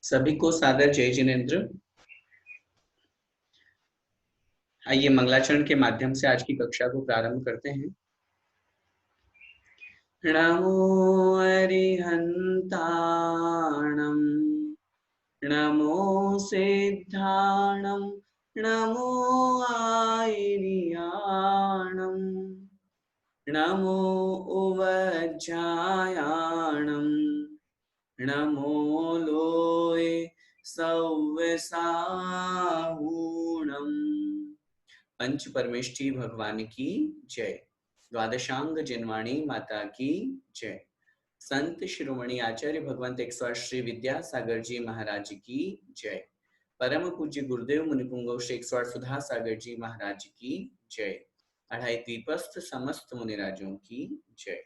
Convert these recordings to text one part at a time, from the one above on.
सभी को सादर जय जिनेन्द्र। आइए मंगलाचरण के माध्यम से आज की कक्षा को प्रारंभ करते हैं। नमो अरिहंताणं नमो सिद्धाणं नमो आयर्याणं नमो उवज्जायाणं नमो लोये सव्यसाहूणम्। पंच परमेष्ठी भगवान की जय। द्वादशांग जिनवाणी माता की जय। संत शिरोमणि आचार्य भगवंत 108 श्री विद्यासागर जी महाराज की जय। परम पूज्य गुरुदेव मुनिपुंगव श्री 108 सुधा सागर जी महाराज की जय। अढ़ाई द्वीपस्थ समस्त मुनिराजों की जय।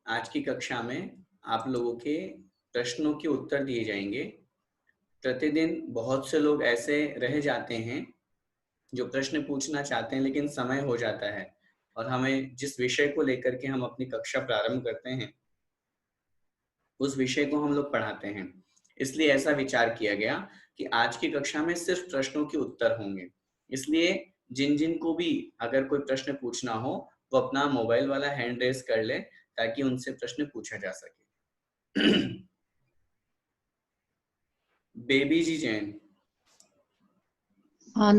आज की कक्षा में आप लोगों के प्रश्नों के उत्तर दिए जाएंगे। प्रतिदिन बहुत से लोग ऐसे रह जाते हैं जो प्रश्न पूछना चाहते हैं लेकिन समय हो जाता है और हमें जिस विषय को लेकर के हम अपनी कक्षा प्रारंभ करते हैं उस विषय को हम लोग पढ़ाते हैं। इसलिए ऐसा विचार किया गया कि आज की कक्षा में सिर्फ प्रश्नों के उत्तर होंगे। इसलिए जिन जिन को भी अगर कोई प्रश्न पूछना हो वो अपना मोबाइल वाला हैंड रेस कर ले ताकि उनसे प्रश्न पूछा जा सके। बेबी जी जैन। हाँ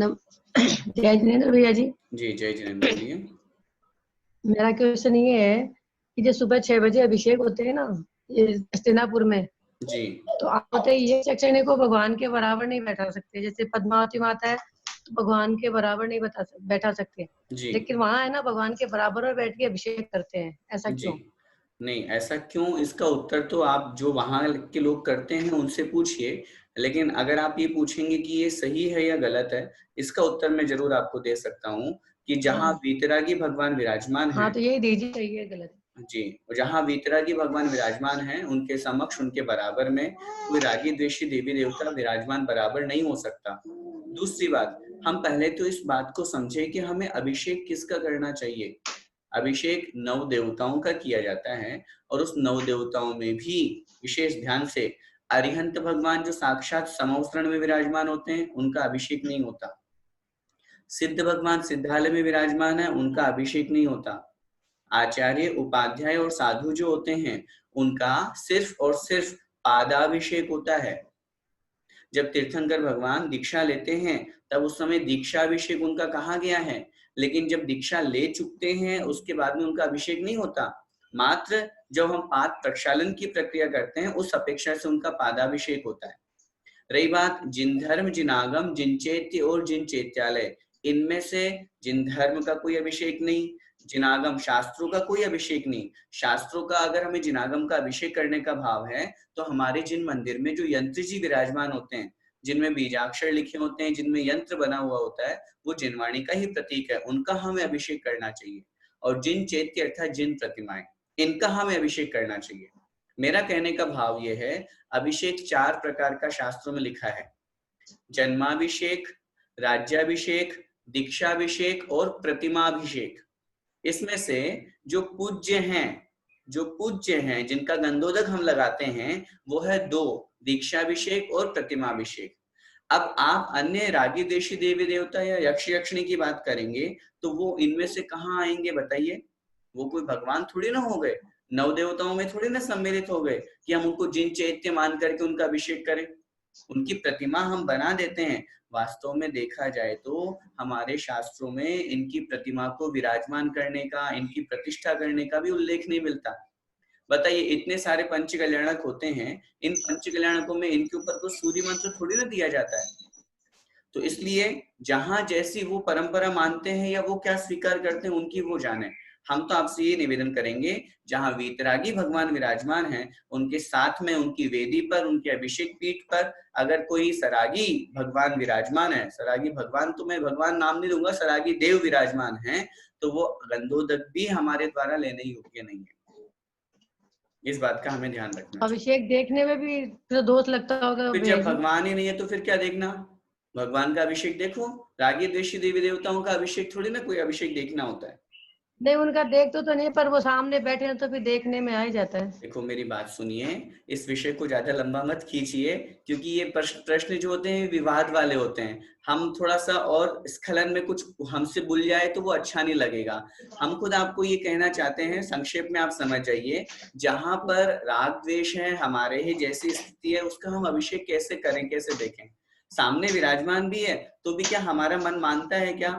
जय जिनेन्द्र भैया जी। जी जय जिनेन्द्र, बोलिए। मेरा क्वेश्चन ये है कि जो सुबह 6 बजे अभिषेक होते हैं ना ये हस्तिनापुर में, जी तो आप बताइए ये सेक्शन को भगवान के बराबर नहीं बैठा सकते। जैसे पद्मावती माता है तो भगवान के बराबर नहीं बैठा सकते, जी लेकिन वहाँ है ना भगवान के बराबर में बैठ के अभिषेक करते हैं, ऐसा जी। क्यों? नहीं, ऐसा क्यों, इसका उत्तर तो आप जो वहां के लोग करते हैं उनसे पूछिए। लेकिन अगर आप ये पूछेंगे कि ये सही है या गलत है, इसका उत्तर मैं जरूर आपको दे सकता हूँ कि जहाँ हाँ वीतरागी भगवान विराजमान हाँ, हैं, तो यही दीजिए, सही है गलत है? जी, जहाँ वीतरागी भगवान विराजमान हैं उनके समक्ष उनके बराबर में कोई रागी द्वेषी देवी देवता विराजमान बराबर नहीं हो सकता। दूसरी बात, हम पहले तो इस बात को समझे कि हमें अभिषेक किसका करना चाहिए। अभिषेक नव देवताओं का किया जाता है और उस नव देवताओं में भी विशेष ध्यान से अरिहंत भगवान जो साक्षात समवस्त्रण में विराजमान होते हैं उनका अभिषेक नहीं होता। सिद्ध भगवान सिद्धालय में विराजमान है, उनका अभिषेक नहीं होता। आचार्य उपाध्याय और साधु जो होते हैं उनका सिर्फ और सिर्फ पादाभिषेक होता है। जब तीर्थंकर भगवान दीक्षा लेते हैं तब उस समय दीक्षाभिषेक उनका कहा गया है, लेकिन जब दीक्षा ले चुकते हैं उसके बाद में उनका अभिषेक नहीं होता। मात्र जब हम पाद प्रक्षालन की प्रक्रिया करते हैं उस अपेक्षा से उनका पादाभिषेक होता है। रही बात जिन धर्म जिन आगम जिन चैत्य और जिन चैत्यालय, इनमें से जिन धर्म का कोई अभिषेक नहीं, जिनागम शास्त्रों का कोई अभिषेक नहीं। शास्त्रों का अगर हमें जिनागम का अभिषेक करने का भाव है तो हमारे जिन मंदिर में जो यंत्र जी विराजमान होते हैं, जिनमें बीजाक्षर लिखे होते हैं, जिनमें यंत्र बना हुआ होता है, वो जिनवाणी का ही प्रतीक है, उनका हमें अभिषेक करना चाहिए। और जिन चैत्य अर्थात जिन प्रतिमाएं, इनका हमें अभिषेक करना चाहिए। मेरा कहने का भाव यह है, अभिषेक 4 प्रकार का शास्त्रों में लिखा है। जन्माभिषेक, राज्याभिषेक, दीक्षाभिषेक और प्रतिमाभिषेक। इसमें से जो पूज्य हैं जिनका गंधोदक हम लगाते हैं वो है 2, दीक्षाभिषेक और प्रतिमाभिषेक। अब आप अन्य रागी देशी देवी देवता या यक्ष यक्षिणी की बात करेंगे तो वो इनमें से कहाँ आएंगे बताइए। वो कोई भगवान थोड़ी ना हो गए, नव देवताओं में थोड़ी ना सम्मिलित हो गए कि हम उनको जिन चैत्य मान करके उनका अभिषेक करें, उनकी प्रतिमा हम बना देते हैं। वास्तव में देखा जाए तो हमारे शास्त्रों में इनकी प्रतिमा को विराजमान करने का, इनकी प्रतिष्ठा करने का भी उल्लेख नहीं मिलता। बताइए, इतने सारे पंच कल्याणक होते हैं, इन पंच कल्याणकों में इनके ऊपर तो सूर्य मंत्र थोड़ी ना दिया जाता है। तो इसलिए जहां जैसी वो परंपरा मानते हैं या वो क्या स्वीकार करते हैं उनकी वो जाने। हम तो आपसे ये निवेदन करेंगे, जहां वीतरागी भगवान विराजमान हैं उनके साथ में उनकी वेदी पर, उनके अभिषेक पीठ पर अगर कोई सरागी भगवान विराजमान है, सरागी भगवान तो मैं भगवान नाम नहीं लूंगा, सरागी देव विराजमान है, तो वो गंधोदक भी हमारे द्वारा लेने योग्य नहीं है। इस बात का हमें ध्यान रखना चाहिए। अभिषेक देखने में भी तो दोष लगता होगा फिर भैया जब जी। भगवान ही नहीं है तो फिर क्या देखना। भगवान का अभिषेक देखो, रागी द्वेषी देवी देवताओं का अभिषेक थोड़ी ना कोई अभिषेक देखना होता है। नहीं, उनका देखते तो नहीं, पर वो सामने बैठे हैं तो फिर देखने में आ ही जाता है। देखो मेरी बात सुनिए, इस विषय को ज्यादा लंबा मत खींचिए, क्योंकि ये प्रश्न जो होते हैं विवाद वाले होते हैं। हम थोड़ा सा और स्खलन में कुछ हमसे भूल जाए तो वो अच्छा नहीं लगेगा। हम खुद आपको ये कहना चाहते हैं, संक्षेप में आप समझ जाइए, जहां पर राग द्वेष है, हमारे ही जैसी स्थिति है, उसका हम अभिषेक कैसे करें, कैसे देखें। सामने विराजमान भी है तो भी क्या हमारा मन मानता है क्या?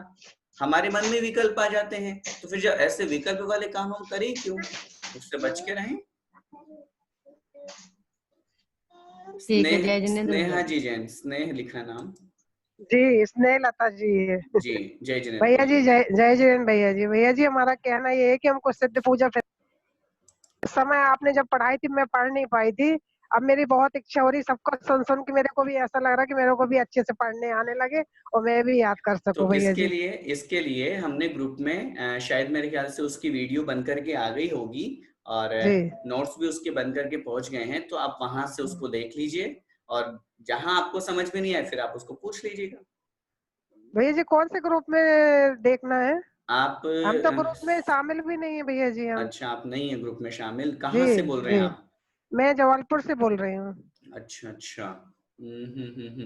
हमारे मन में विकल्प आ जाते हैं, तो फिर जब ऐसे विकल्प वाले काम हम करें क्यों, उससे बच के रहें। ठीक है, स्नेह, जय जिनेंद्र भैया। स्नेहा जी जैन, स्नेह लिखा नाम। जी, स्नेह लता जी। जी, जय जिनेंद्र भैया जी, बोलिए। जय जय जैन भैया जी। भैया जी, हमारा कहना ये है कि हमको सिद्ध पूजा उस समय आपने जब पढ़ाई थी मैं पढ़ नहीं पाई थी। अब मेरी बहुत इच्छा हो रही, सबका सुन सुन के मेरे को भी ऐसा लग रहा है कि मेरे को भी अच्छे से पढ़ने आने लगे और मैं भी याद कर सकूं तो भैया जी। इसके लिए हमने ग्रुप में शायद मेरे ख्याल से उसकी वीडियो बन करके आ गई होगी, और जी नोट्स भी उसके बन करके पहुंच गए हैं, तो आप वहां से उसको देख लीजिए, और जहां आपको समझ में नहीं आए फिर आप उसको पूछ लीजिएगा। भैया जी, कौन से ग्रुप में देखना है? आप हम तो ग्रुप में शामिल भी नहीं है भैया जी हम। अच्छा, आप नहीं है ग्रुप में शामिल, जी कहाँ से बोल रहे जी, हैं आप? मैं जबलपुर से बोल रही हूँ। अच्छा अच्छा।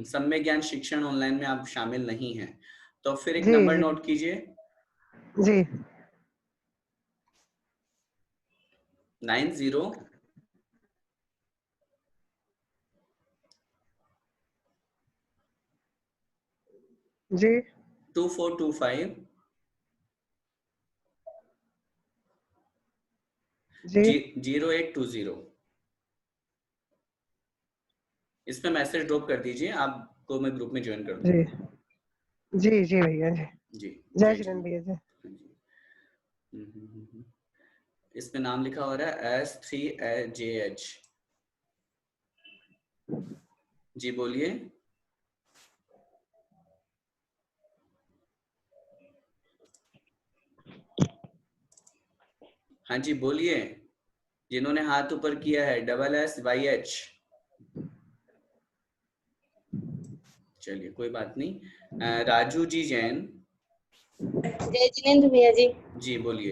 सम्य ज्ञान शिक्षण ऑनलाइन में आप शामिल नहीं हैं, तो फिर एक जी नंबर जी नोट कीजिए। जी 90 जी 2425 जी 0820। इस पे मैसेज ड्रॉप कर दीजिए, आपको मैं ग्रुप में ज्वाइन कर जी दूंगा। जी जी भैया जी। जी, जय जय श्री राम जिनेंद्र। भैया जी। हाँ जी। इसमें नाम लिखा हो रहा है S3JH। जी बोलिए। हाँ जी बोलिए, जिन्होंने हाथ ऊपर किया है SSYH। चलिए कोई बात नहीं। राजू जी जैन। जय जिनेंद्र भैया जी। जी बोलिए।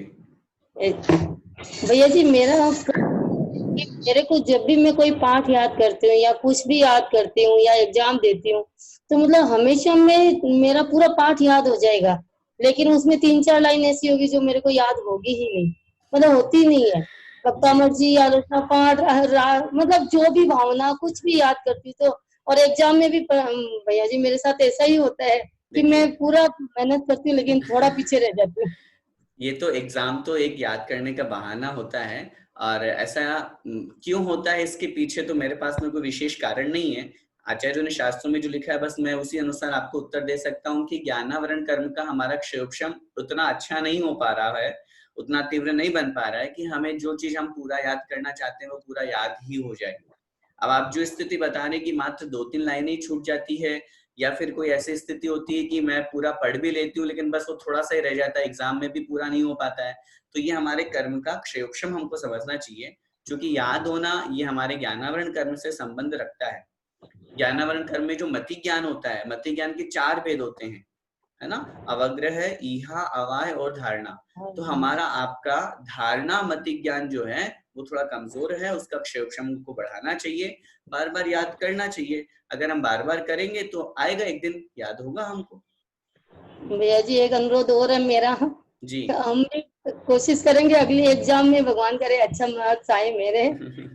भैया जी, मेरे को जब भी मैं कोई पाठ याद करती हूँ या कुछ भी याद करती हूँ या एग्जाम देती हूँ, तो मतलब हमेशा में मेरा पूरा पाठ याद हो जाएगा, लेकिन उसमें 3-4 लाइन ऐसी होगी जो मेरे को याद होगी ही नहीं, मतलब होती नहीं है। कप्ता जी मर्जी, आलोचना पाठ, मतलब जो भी भावना कुछ भी याद करती हूँ, तो और एग्जाम में भी भैया जी मेरे साथ ऐसा ही होता है कि मैं देखिए, पूरा मेहनत करती हूँ लेकिन थोड़ा पीछे रह जाती हूँ। ये तो एग्जाम तो एक याद करने का बहाना होता है, और ऐसा क्यों होता है इसके पीछे तो मेरे पास में कोई विशेष कारण नहीं है। आचार्यों ने शास्त्रों में जो लिखा है बस मैं उसी अनुसार आपको उत्तर दे सकता हूँ कि ज्ञानावरण कर्म का हमारा क्षयोक्षम उतना अच्छा नहीं हो पा रहा है, उतना तीव्र नहीं बन पा रहा है कि हमें जो चीज हम पूरा याद करना चाहते हैं वो पूरा याद ही हो जाए। अब आप जो स्थिति बता रहे कि मात्र 2-3 लाइनें ही छूट जाती है, या फिर कोई ऐसी स्थिति होती है कि मैं पूरा पढ़ भी लेती हूँ लेकिन बस वो थोड़ा सा ही रह जाता है, एग्जाम में भी पूरा नहीं हो पाता है, तो ये हमारे कर्म का क्षयोक्षम हमको समझना चाहिए। क्योंकि याद होना ये हमारे ज्ञानावरण कर्म से संबंध रखता है। ज्ञानावरण कर्म में जो मति ज्ञान होता है, मति ज्ञान के 4 भेद होते हैं, है ना? अवग्रह, ईहा, अवाय और धारणा। तो हमारा आपका धारणा मति ज्ञान जो है वो थोड़ा कमजोर है, उसका क्षयोक्षम को बढ़ाना चाहिए, बार बार याद करना चाहिए। अगर हम बार बार करेंगे तो आएगा एक दिन, याद होगा हमको। भैया जी, एक अनुरोध और है मेरा। जी। हम भी कोशिश करेंगे अगली एग्जाम में, भगवान करे अच्छा मार्क्स आए मेरे।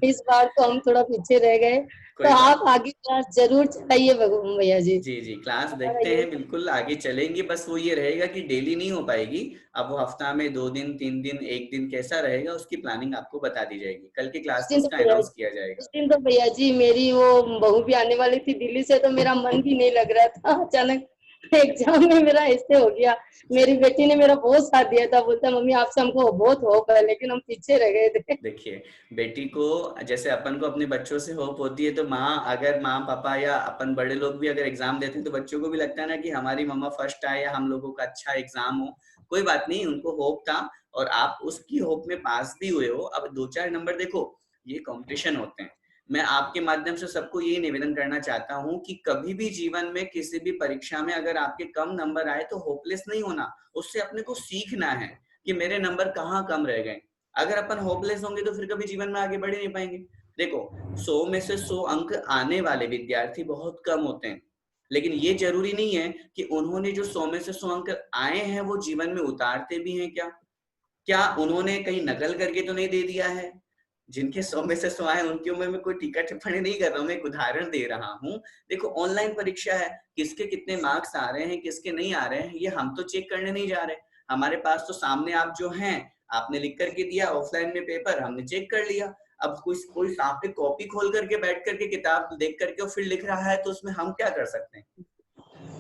इस बार तो हम थोड़ा पीछे रह गए, तो कोई बात आप नहीं। आगे क्लास जरूर चलाइए भैया जी। जी जी, क्लास हमारा देखते ये हैं, बिल्कुल आगे चलेंगे, बस वो ये रहेगा कि डेली नहीं हो पाएगी। अब वो हफ्ता में 2 दिन, 3 दिन, एक दिन कैसा रहेगा उसकी प्लानिंग आपको बता दी जाएगी, कल की क्लास में उसका अनाउंस किया उस जाएगा। दिन तो भैया जी मेरी वो बहू भी आने वाली थी दिल्ली से, तो मेरा मन भी नहीं लग रहा था। अचानक एग्जाम में मेरा ऐसे हो गया। मेरी बेटी ने मेरा बहुत साथ दिया था, बोलता मम्मी आपसे हमको बहुत होप है, लेकिन हम पीछे रह गए थे। देखिए, बेटी को जैसे अपन को अपने बच्चों से होप होती है, तो अगर माँ पापा या अपन बड़े लोग भी अगर एग्जाम देते हैं तो बच्चों को भी लगता है ना कि हमारी मम्मा फर्स्ट आए या हम लोगों का अच्छा एग्जाम हो। कोई बात नहीं, उनको होप था और आप उसकी होप में पास भी हुए हो। अब 2-4 नंबर देखो, ये कंपटीशन होते हैं। मैं आपके माध्यम से सबको यही निवेदन करना चाहता हूँ कि कभी भी जीवन में किसी भी परीक्षा में अगर आपके कम नंबर आए तो होपलेस नहीं होना, उससे अपने को सीखना है। कि मेरे नंबर कहाँ कम रह गए। अगर अपन होपलेस होंगे तो फिर कभी जीवन में आगे बढ़ ही नहीं पाएंगे। देखो 100 में से 100 अंक आने वाले विद्यार्थी बहुत कम होते हैं, लेकिन ये जरूरी नहीं है कि उन्होंने जो 100 में से 100 अंक आए हैं वो जीवन में उतारते भी हैं क्या उन्होंने कहीं नकल करके तो नहीं दे दिया है। जिनके 100 में से 100 आए उनकी उम्र में कोई टीका टिप्पणी नहीं कर रहा हूँ, मैं एक उदाहरण दे रहा हूँ। देखो ऑनलाइन परीक्षा है, किसके कितने मार्क्स आ रहे हैं किसके नहीं आ रहे हैं ये हम तो चेक करने नहीं जा रहे। हमारे पास तो सामने आप जो हैं आपने लिख करके दिया ऑफलाइन में पेपर, हमने चेक कर लिया। अब कोई सामने कॉपी खोल करके बैठ करके किताब देख करके और फिर लिख रहा है तो उसमें हम क्या कर सकते हैं।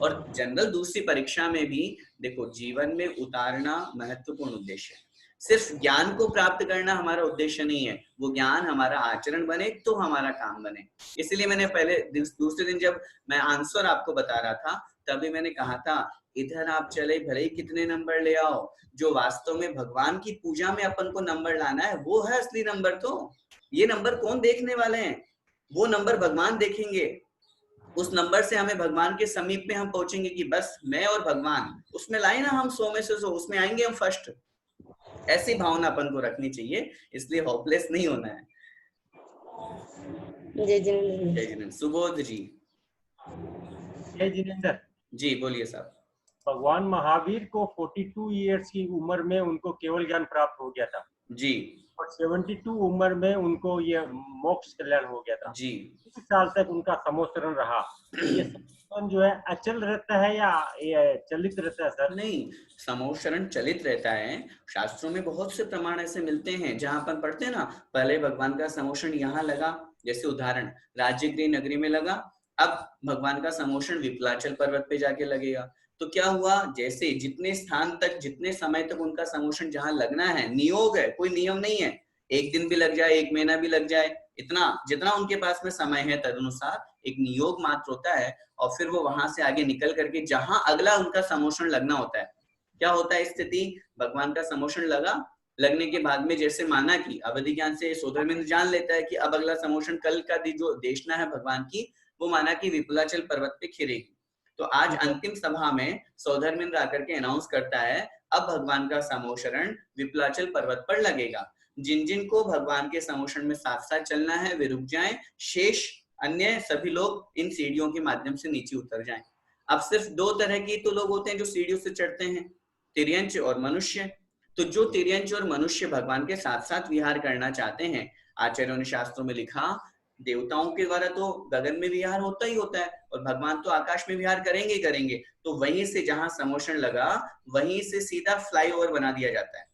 और जनरल दूसरी परीक्षा में भी देखो जीवन में उतारना महत्वपूर्ण उद्देश्य है। सिर्फ ज्ञान को प्राप्त करना हमारा उद्देश्य नहीं है, वो ज्ञान हमारा आचरण बने तो हमारा काम बने। इसलिए मैंने पहले दूसरे दिन जब मैं आंसर आपको बता रहा था तभी मैंने कहा था इधर आप चले भले ही कितने नंबर ले आओ, जो वास्तव में भगवान की पूजा में अपन को नंबर लाना है वो है असली नंबर। तो ये नंबर कौन देखने वाले हैं, वो नंबर भगवान देखेंगे। उस नंबर से हमें भगवान के समीप में हम पहुंचेंगे कि बस मैं और भगवान उसमें लाए ना हम 100 में से 100 उसमें आएंगे हम फर्स्ट। ऐसी भावना अपन को रखनी चाहिए, इसलिए होपलेस नहीं होना है। जय जिनेंद्र। जय जिनेंद्र। सुबोध जी। जय जिनेंद्र जी बोलिए साहब। भगवान महावीर को 42 इयर्स की उम्र में उनको केवल ज्ञान प्राप्त हो गया था जी, और 72 उम्र में उनको ये मोक्ष कल्याण हो गया था जी। 30 साल तक उनका समोसरण रहा। ये समोसरण जो है अचल रहता है या ये चलित रहता है सर? नहीं, समोसरण चलित रहता है। शास्त्रों में बहुत से प्रमाण ऐसे मिलते हैं जहां अपन पढ़ते हैं ना पहले भगवान का समोसरण यहाँ लगा, जैसे उदाहरण राजगृह नगरी में लगा, अब भगवान का समोसरण विप्लाचल पर्वत पे जाके लगेगा। तो क्या हुआ, जैसे जितने स्थान तक जितने समय तक उनका समोसरण जहां लगना है, नियोग है, कोई नियम नहीं है, एक दिन भी लग जाए 1 महीना भी लग जाए, इतना जितना उनके पास में समय है तदनुसार एक नियोग मात्र होता है। और फिर वो वहां से आगे निकल करके जहां अगला उनका समोसरण लगना होता है, क्या होता है स्थिति, भगवान का समोसरण लगा, लगने के बाद में जैसे माना कि अवधि ज्ञान से सौधर्मिंद्र जान लेता है कि अब अगला समोसरण कल का जो देशना है भगवान की, वो माना कि विपुलाचल पर्वत पे खिरेगी। तो आज अंतिम सभा में सौधर्मिंद्र आकर के अनाउंस करता है अब भगवान का समोसरण विपुलाचल पर्वत पर लगेगा। जिन जिन को भगवान के समोसरण में साथ साथ चलना है वे रुक जाएं, शेष अन्य सभी लोग इन सीढ़ियों के माध्यम से नीचे उतर जाएं। अब सिर्फ 2 तरह की तो लोग होते हैं जो सीढ़ियों से चढ़ते हैं, तिर्यंच और मनुष्य। तो जो तिर्यंच और मनुष्य भगवान के साथ साथ विहार करना चाहते हैं, आचार्यों ने शास्त्रों में लिखा देवताओं के द्वारा तो गगन में विहार होता ही होता है और भगवान तो आकाश में विहार करेंगे ही करेंगे। तो वहीं से जहां समोसरण लगा वहीं से सीधा फ्लाईओवर बना दिया जाता है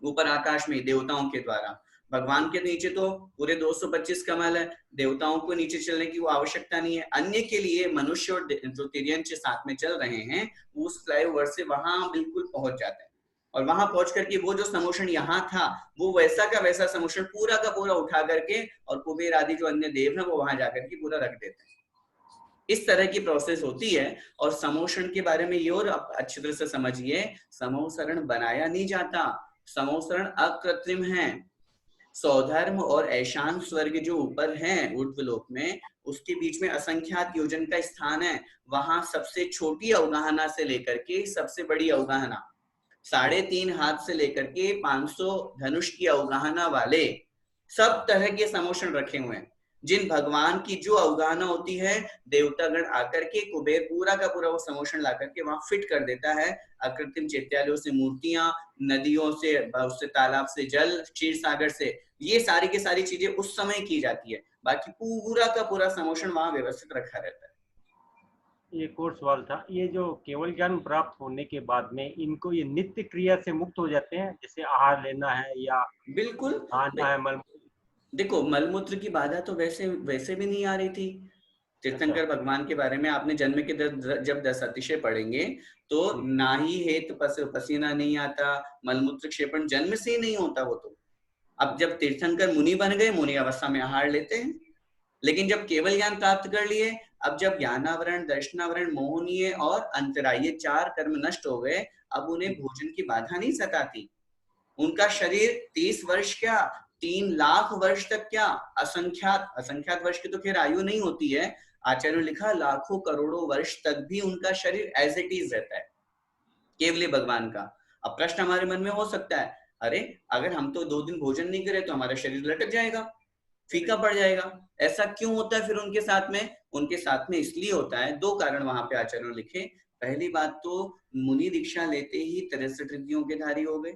ऊपर आकाश में देवताओं के द्वारा। भगवान के नीचे तो पूरे 225 कमल है, देवताओं को नीचे चलने की वो आवश्यकता नहीं है। अन्य के लिए मनुष्य और जो तिर्यंच साथ में चल रहे हैं उस फ्लाईओवर से वहां बिल्कुल पहुंच जाते हैं और वहां पहुंच करके वो जो समोसरण यहाँ था वो वैसा का वैसा समोसरण पूरा का पूरा उठा करके और कुबेर आदि जो अन्य देव हैं वो वहां जाकर के पूरा रख देते हैं। इस तरह की प्रोसेस होती है। और समोसरण के बारे में ये और अच्छी तरह से समझिए, समोसरण बनाया नहीं जाता, समोसरण अकृत्रिम है। सौधर्म और ऐशान स्वर्ग जो ऊपर है ऊर्ध्वलोक में, उसके बीच में असंख्यात योजन का स्थान है। वहां सबसे छोटी अवगाहना से लेकर के सबसे बड़ी अवगाहना, 3.5 हाथ से लेकर के 500 धनुष की अवगाहना वाले सब तरह के समोसरण रखे हुए हैं। जिन भगवान की जो अवगाहना होती है, देवतागण आकर के कुबेर पूरा का पूरा वो समोसरण ला करके वहां फिट कर देता है। अकृत्रिम चैत्यालयों से मूर्तियां, नदियों से, उससे तालाब से जल, क्षीर सागर से, ये सारी की सारी चीजें उस समय की जाती है। बाकी पूरा का पूरा समोसरण वहां व्यवस्थित रखा रहता है। एक और सवाल था, ये जो केवल ज्ञान प्राप्त होने के बाद में इनको ये नित्य क्रिया से मुक्त हो जाते हैं, जैसे आहार लेना है या बिल्कुल खाना है, मल देखो मलमूत्र की बाधा तो वैसे भी नहीं आ रही थी। तीर्थंकर भगवान के बारे में आपने जन्म के जब 10 अतिशय पढ़ेंगे तो ना ही हेत पसीना नहीं आता, मलमूत्र क्षेपण जन्म से ही नहीं होता वो तो। अब जब तीर्थंकर मुनि बन गए, मुनि अवस्था में आहार लेते हैं, लेकिन जब केवल ज्ञान प्राप्त कर लिए, अब जब ज्ञानावरण, दर्शनावरण, मोहनीय और अंतराय 4 कर्म नष्ट हो गए, अब उन्हें भोजन की बाधा नहीं सताती। उनका शरीर 30 वर्ष क्या 3 लाख वर्ष तक क्या असंख्यात वर्ष की तो खैर आयु नहीं होती है, आचार्यों ने लिखा लाखों करोड़ों वर्ष तक भी उनका शरीर एज इट इज रहता है केवली भगवान का। अब प्रश्न हमारे मन में हो सकता है, अरे अगर हम तो 2 दिन भोजन नहीं करें तो हमारा शरीर लटक जाएगा, फीका पड़ जाएगा। ऐसा क्यों होता है फिर उनके साथ में? उनके साथ में इसलिए होता है, 2 कारण वहां पे आचार्यों ने लिखे। पहली बात तो मुनि दीक्षा लेते ही 63 रिद्धियों के धारी हो गए।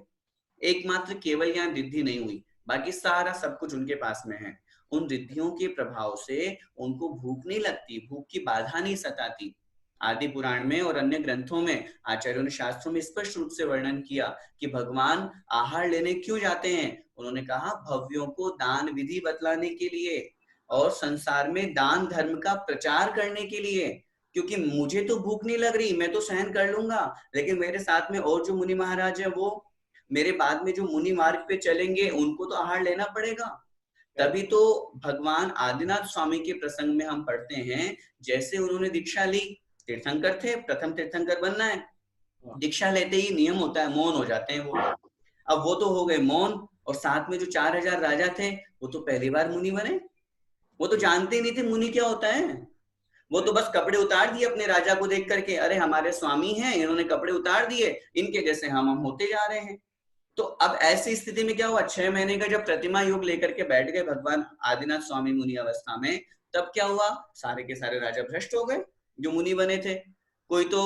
एकमात्र केवल ज्ञान रिद्धि नहीं हुई, बाकी सारा सब कुछ उनके पास में है। उन रिद्धियों के प्रभाव से उनको भूख नहीं लगती, भूख की बाधा नहीं सताती। आदि पुराण में और अन्य ग्रंथों में आचार्यों ने शास्त्रों में स्पष्ट रूप से वर्णन किया कि भगवान आहार लेने क्यों जाते हैं। उन्होंने कहा भव्यों को दान विधि बतलाने के लिए और संसार में दान धर्म का प्रचार करने के लिए। क्योंकि मुझे तो भूख नहीं लग रही, मैं तो सहन कर लूंगा, लेकिन मेरे साथ में और जो मुनि महाराज है, वो मेरे बाद में जो मुनि मार्ग पे चलेंगे उनको तो आहार लेना पड़ेगा। तभी तो भगवान आदिनाथ स्वामी के प्रसंग में हम पढ़ते हैं, जैसे उन्होंने दीक्षा ली, तीर्थंकर थे, प्रथम तीर्थंकर बनना है, दीक्षा लेते ही नियम होता है मौन हो जाते हैं वो। अब वो तो हो गए मौन, और साथ में जो 4000 राजा थे वो तो पहली बार मुनि बने। वो तो जानते ही नहीं थे मुनि क्या होता है। वो तो बस कपड़े उतार दिए अपने राजा को देख करके, अरे हमारे स्वामी हैं, इन्होंने कपड़े उतार दिए, इनके जैसे हम होते जा रहे हैं। तो अब ऐसी स्थिति में क्या हुआ, 6 महीने का जब प्रतिमा योग लेकर के बैठ गए भगवान आदिनाथ स्वामी मुनि अवस्था में, तब क्या हुआ, सारे के सारे राजा भ्रष्ट हो गए जो मुनि बने थे। कोई तो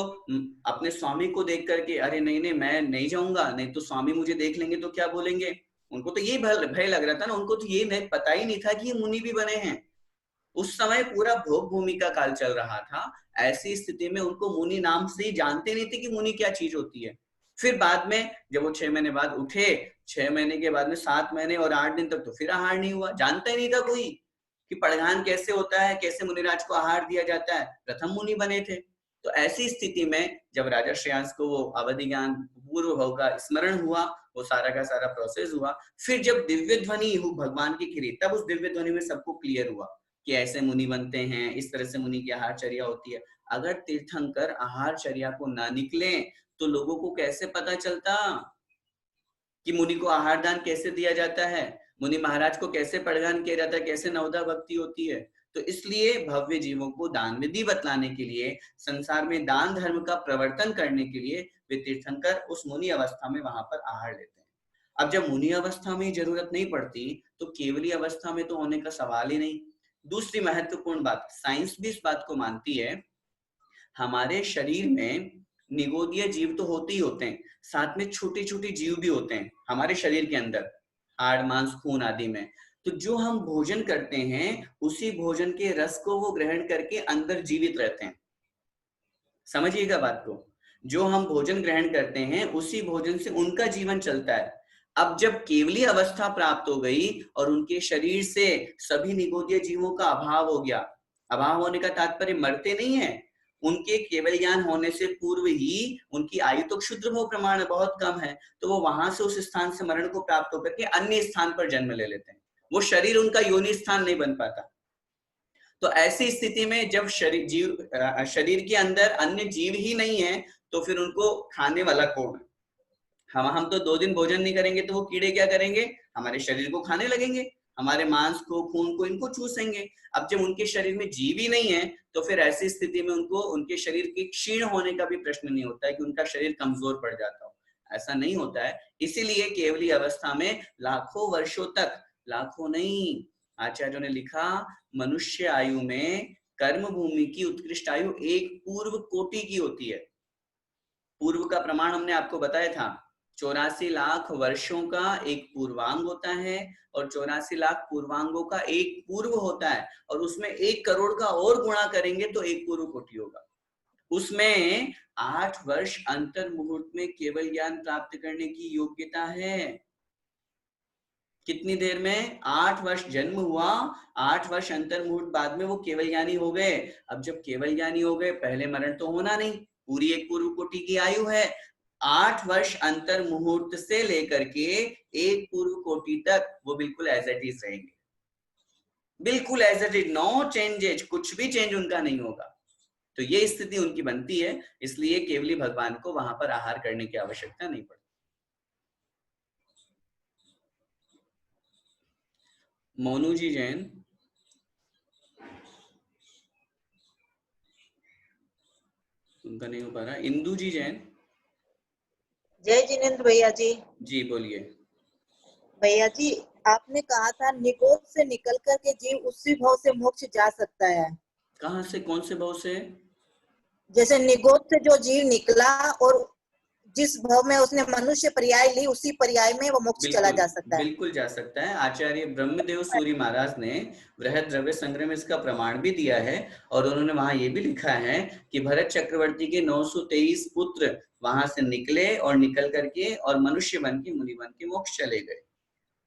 अपने स्वामी को देख करके, अरे नहीं नहीं मैं नहीं जाऊंगा, नहीं तो स्वामी मुझे देख लेंगे तो क्या बोलेंगे। उनको तो ये भय लग रहा था ना, उनको तो ये नहीं पता ही नहीं था कि ये मुनि भी बने हैं। उस समय पूरा भोग भूमि का काल चल रहा था। ऐसी स्थिति में उनको मुनि नाम से ही जानते नहीं थे कि मुनि क्या चीज होती है। फिर बाद में जब वो 6 महीने बाद उठे, 6 महीने के बाद में 7 महीने और 8 दिन तक तो फिर आहार नहीं हुआ। जानता ही नहीं था कोई कि पड़घान कैसे होता है, कैसे मुनिराज को आहार दिया जाता है, प्रथम मुनि बने थे। तो ऐसी स्थिति में जब राजा श्रेयांस को वो अवधि ज्ञान पूर्व भव का स्मरण हुआ, वो सारा का सारा प्रोसेस हुआ, फिर जब दिव्य ध्वनि भगवान की खिरी, तब उस दिव्य ध्वनि में सबको क्लियर हुआ कि ऐसे मुनि बनते हैं, इस तरह से मुनि की आहारचर्या होती है। अगर तीर्थंकर आहारचर्या को ना निकले तो लोगों को कैसे पता चलता कि मुनि को आहार दान कैसे दिया जाता है, मुनि महाराज को कैसे पड़गान किया जाता है, कैसे नवदा भक्ति होती है। तो इसलिए भव्य जीवों को दान विधि बतलाने के लिए, संसार में दान धर्म का प्रवर्तन करने के लिए वे तीर्थंकर उस मुनि अवस्था में वहां पर आहार लेते हैं। अब जब मुनि अवस्था में जरूरत नहीं पड़ती तो केवली अवस्था में तो होने का सवाल ही नहीं। दूसरी महत्वपूर्ण बात, साइंस भी इस बात को मानती है, हमारे शरीर में निगोदीय जीव तो होते ही होते हैं, साथ में छोटे छोटे जीव भी होते हैं हमारे शरीर के अंदर, हाड़ मांस खून आदि में। तो जो हम भोजन करते हैं उसी भोजन के रस को वो ग्रहण करके अंदर जीवित रहते हैं। समझिएगा बात को, जो हम भोजन ग्रहण करते हैं उसी भोजन से उनका जीवन चलता है। अब जब केवली अवस्था प्राप्त हो गई और उनके शरीर से सभी निगोदीय जीवों का अभाव हो गया, अभाव होने का तात्पर्य मरते नहीं है, उनके केवल ज्ञान होने से पूर्व ही उनकी आयु तो क्षुद्र भोग प्रमाण बहुत कम है, तो वो वहां से उस स्थान से मरण को प्राप्त होकर के अन्य स्थान पर जन्म ले लेते हैं। वो शरीर उनका योनि स्थान नहीं बन पाता। तो ऐसी स्थिति में जब शरीर के अंदर अन्य जीव ही नहीं है तो फिर उनको खाने वाला कौन है। हम तो 2 दिन भोजन नहीं करेंगे तो वो कीड़े क्या करेंगे, हमारे शरीर को खाने लगेंगे, हमारे मांस को खून को इनको चूसेंगे। अब जब उनके शरीर में जीव ही नहीं है तो फिर ऐसी स्थिति में उनको उनके शरीर के क्षीण होने का भी प्रश्न नहीं होता है कि उनका शरीर कमजोर पड़ जाता हो, ऐसा नहीं होता है। इसीलिए केवली अवस्था में लाखों वर्षों तक, लाखों नहीं, आचार्यों ने लिखा मनुष्य आयु में कर्म भूमि की उत्कृष्ट आयु एक पूर्व कोटि की होती है। पूर्व का प्रमाण हमने आपको बताया था, 84 लाख वर्षों का एक पूर्वांग होता है और 84 लाख पूर्वांगों का एक पूर्व होता है, और उसमें 1 करोड़ का और गुणा करेंगे तो एक पूर्व कोटि होगा। उसमें 8 वर्ष अंतर मुहूर्त में केवल ज्ञान प्राप्त करने की योग्यता है। कितनी देर में, 8 वर्ष जन्म हुआ, 8 वर्ष अंतर मुहूर्त बाद में वो केवल ज्ञानी हो गए। अब जब केवल ज्ञानी हो गए, पहले मरण तो होना नहीं, पूरी एक पूर्व कोटि की आयु है, 8 वर्ष अंतर मुहूर्त से लेकर के एक पूर्व कोटि तक वो बिल्कुल एज इट इज रहेंगे, बिल्कुल as it is, no changes, कुछ भी चेंज उनका नहीं होगा। तो ये स्थिति उनकी बनती है, इसलिए केवली भगवान को वहां पर आहार करने की आवश्यकता नहीं पड़ती। मोनू जी जैन, उनका नहीं हो पा रहा। इंदू जी जैन, जय जिनेन्द्र भैया जी। जी बोलिए। भैया जी, आपने कहा था निगोद से निकल कर के जीव उसी भाव से मोक्ष जा सकता है। कहाँ से, कौन से भाव से? जैसे निगोद से जो जीव निकला और जिस भाव में उसने मनुष्य पर्याय ली, उसी पर्याय में वो मोक्ष चला जा सकता है। बिल्कुल जा सकता है। आचार्य ब्रह्मदेव सूरी महाराज ने बृहद द्रव्य संग्रह में इसका प्रमाण भी दिया है, और उन्होंने वहां ये भी लिखा है कि भरत चक्रवर्ती के 923 पुत्र वहां से निकले और निकल करके और मनुष्य बन के, मुनि बन के मोक्ष चले गए।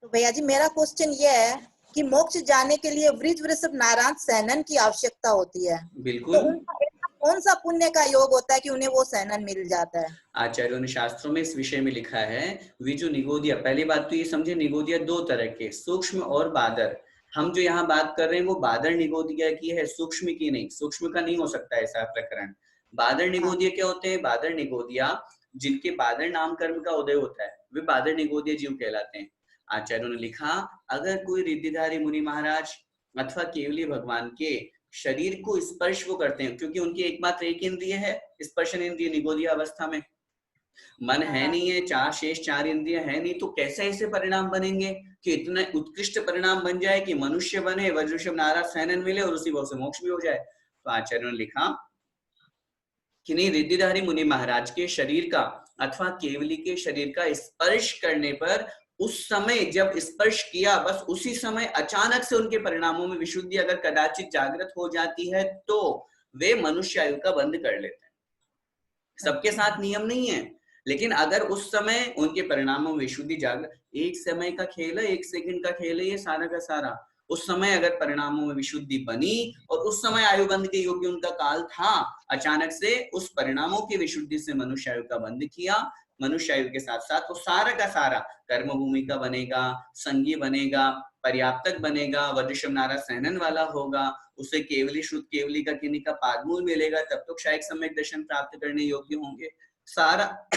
तो भैया जी, मेरा क्वेश्चन ये है कि मोक्ष जाने के लिए वृष वृषभ नारायण सैनन की आवश्यकता होती है। बिल्कुल। तो उनका कौन सा पुण्य का योग होता है कि उन्हें वो सैनन मिल जाता है? आचार्यों ने शास्त्रों में इस विषय में लिखा है, विजु निगोदिया। पहली बात तो ये समझे, निगोदिया दो तरह के, सूक्ष्म और बादर। हम जो यहाँ बात कर रहे हैं वो बादर निगोदिया की है, सूक्ष्म की नहीं। सूक्ष्म का नहीं हो सकता ऐसा प्रकरण। बादर निगोदिया क्या होते हैं? बादर निगोदिया जिनके बादर नाम कर्म का उदय होता है, वे बादर निगोदिया जीव कहलाते हैं। आचार्यों ने लिखा, अगर कोई रिद्धिधारी मुनि महाराज अथवा केवली भगवान के शरीर को स्पर्श वो करते हैं, क्योंकि उनकी एकमात्र एक इंद्रिय है स्पर्शन इंद्रिय, निगोदिया अवस्था में मन है नहीं है, चार शेष चार इंद्रिय है नहीं, तो कैसे ऐसे परिणाम बनेंगे कि इतने उत्कृष्ट परिणाम बन जाए कि मनुष्य बने, वज्रषभ नाराज सैनन मिले और उसी भाव से मोक्ष भी हो जाए? तो आचार्यों ने लिखा कि नहीं, रिद्धिधारी मुनि महाराज के शरीर का अथवा केवली के शरीर का स्पर्श करने पर, उस समय जब स्पर्श किया बस उसी समय अचानक से उनके परिणामों में विशुद्धि अगर कदाचित जागृत हो जाती है तो वे मनुष्य आयु का बंध कर लेते हैं। सबके साथ नियम नहीं है, लेकिन अगर उस समय उनके परिणामों में विशुद्धि जागृत, एक समय का खेल है, एक सेकंड का खेल है ये सारा का सारा। उस समय अगर परिणामों में विशुद्धि बनी और उस समय आयुबंध के योग्य उनका काल था, अचानक से उस परिणामों की विशुद्धि से मनुष्य आयु का बंध किया, मनुष्य आयु के साथ साथ वो सारा का सारा कर्म भूमि का बनेगा, संगी बनेगा, पर्याप्तक बनेगा, वज्रषभ नाराज सहनन वाला होगा, उसे केवली शुद्ध केवली का किन्हीं का पादमूल मिलेगा, तब तो क्षायिक सम्यक दर्शन प्राप्त करने योग्य होंगे। सारा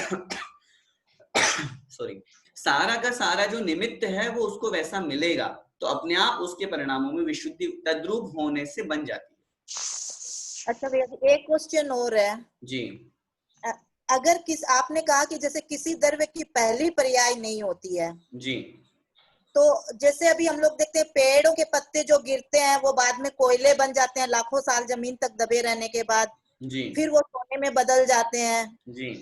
सॉरी, सारा का सारा जो निमित्त है वो उसको वैसा मिलेगा, तो अपने आप उसके परिणामों में विशुद्धि तद्रूप होने से बन जाती है। अच्छा भैया जी, एक क्वेश्चन और है जी। अगर आपने कहा कि जैसे किसी द्रव्य की पहली पर्याय नहीं होती है जी, तो जैसे अभी हम लोग देखते हैं पेड़ों के पत्ते जो गिरते हैं वो बाद में कोयले बन जाते हैं, लाखों साल जमीन तक दबे रहने के बाद जी, फिर वो सोने में बदल जाते हैं। जी।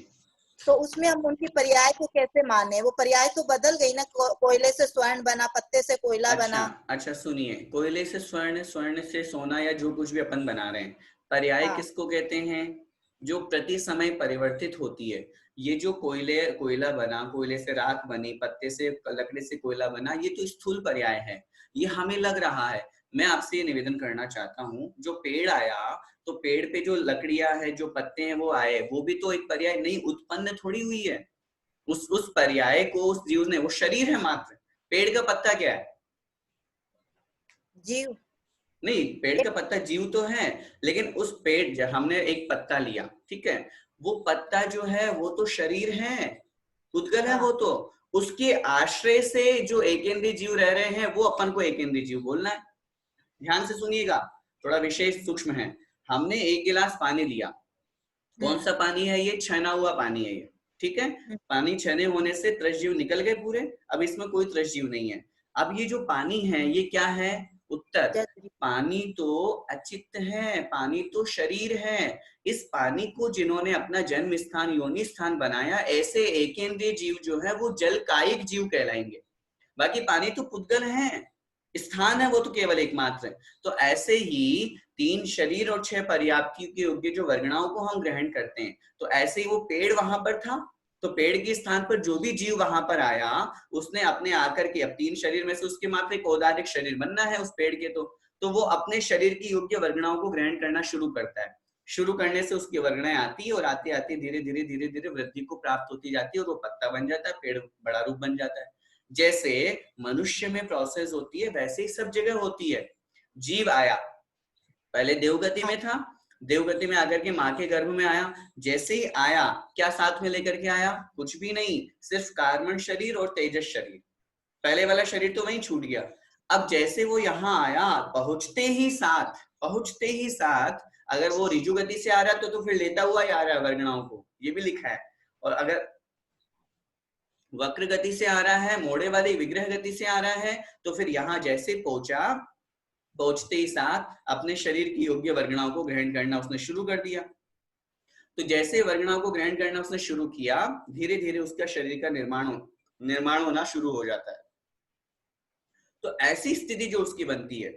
तो उसमें हम उनकी पर्याय को कैसे माने? वो पर्याय तो बदल गई ना, कोयले से स्वर्ण बना, पत्ते से कोयला बना। अच्छा सुनिए, कोयले से स्वर्ण, स्वर्ण से सोना, या जो कुछ भी अपन बना रहे हैं, पर्याय किसको कहते हैं? जो प्रति समय परिवर्तित होती है। ये जो कोयला बना, कोयले से राख बनी, पत्ते से, लकड़ी से कोयला बना, ये तो स्थूल पर्याय है, ये हमें लग रहा है। मैं आपसे ये निवेदन करना चाहता हूँ, जो पेड़ आया तो पेड़ पे जो लकड़ियां है, जो पत्ते हैं वो आए, वो भी तो एक पर्याय नहीं उत्पन्न थोड़ी हुई है। उस पर्याय को उस जीव ने, वो शरीर है मात्र। पेड़ का पत्ता क्या है? जीव नहीं, पेड़ का पत्ता जीव तो है, लेकिन उस पेड़, जब हमने एक पत्ता लिया, ठीक है, वो पत्ता जो है वो तो शरीर है, उद्गल है वो तो, उसके आश्रय से जो एकेंद्रीय जीव रह रहे हैं वो अपन को एकेंद्रीय जीव बोलना है। ध्यान से सुनिएगा, थोड़ा विशेष सूक्ष्म है। हमने एक गिलास पानी लिया, कौन सा पानी है ये? छना हुआ पानी है ये, ठीक है। पानी छने होने से त्रसजीव निकल गए पूरे, अब इसमें कोई त्रसजीव नहीं है। अब ये जो पानी है ये क्या है? उत्तर, पानी तो अचित्त है, पानी तो शरीर है। इस पानी को जिन्होंने अपना जन्म स्थान, योनि स्थान बनाया, ऐसे एकेंद्रीय जीव जो है वो जल कायिक जीव कहलाएंगे। बाकी पानी तो पुद्गल है, स्थान है वो तो केवल एकमात्र है। तो ऐसे ही 3 शरीर और 6 पर्याप्ति के योग्य जो वर्गणाओं को हम ग्रहण करते हैं, तो ऐसे ही वो पेड़ वहां पर था, तो पेड़ के स्थान पर जो भी जीव वहां पर आया, उसने अपने आकर के, अब 3 शरीर में से उसके मात्र एक औदारिक शरीर बनना है उस पेड़ के, तो वो अपने शरीर की योग्य वर्गणाओं को ग्रहण करना शुरू करता है। शुरू करने से उसकी वर्गणाएं आती है और आते आते धीरे धीरे धीरे धीरे वृद्धि को प्राप्त होती जाती है और वो पत्ता बन जाता है, पेड़ बड़ा रूप बन जाता है। जैसे मनुष्य में प्रोसेस होती है, वैसे ही सब जगह होती है। जीव आया, पहले देवगति में था, देवगति में आकर के माँ के गर्भ में आया, जैसे ही आया क्या साथ में लेकर के आया? कुछ भी नहीं, सिर्फ कार्बन शरीर और तेजस शरीर। पहले वाला शरीर तो वहीं छूट गया। अब जैसे वो यहाँ आया, पहुंचते ही साथ अगर वो ऋजु गति से आ रहा है तो फिर लेता हुआ ही आ रहा है वर्गणाओं को, ये भी लिखा है। और अगर वक्र गति से आ रहा है, मोड़े वाली विग्रह गति से आ रहा है, तो फिर यहाँ जैसे पहुंचा, पहुंचते ही साथ अपने शरीर की योग्य वर्गणाओं को ग्रहण करना उसने शुरू कर दिया। तो जैसे वर्गणाओं को ग्रहण करना उसने शुरू किया, धीरे धीरे उसका शरीर का निर्माण होना शुरू हो जाता है। तो ऐसी स्थिति जो उसकी बनती है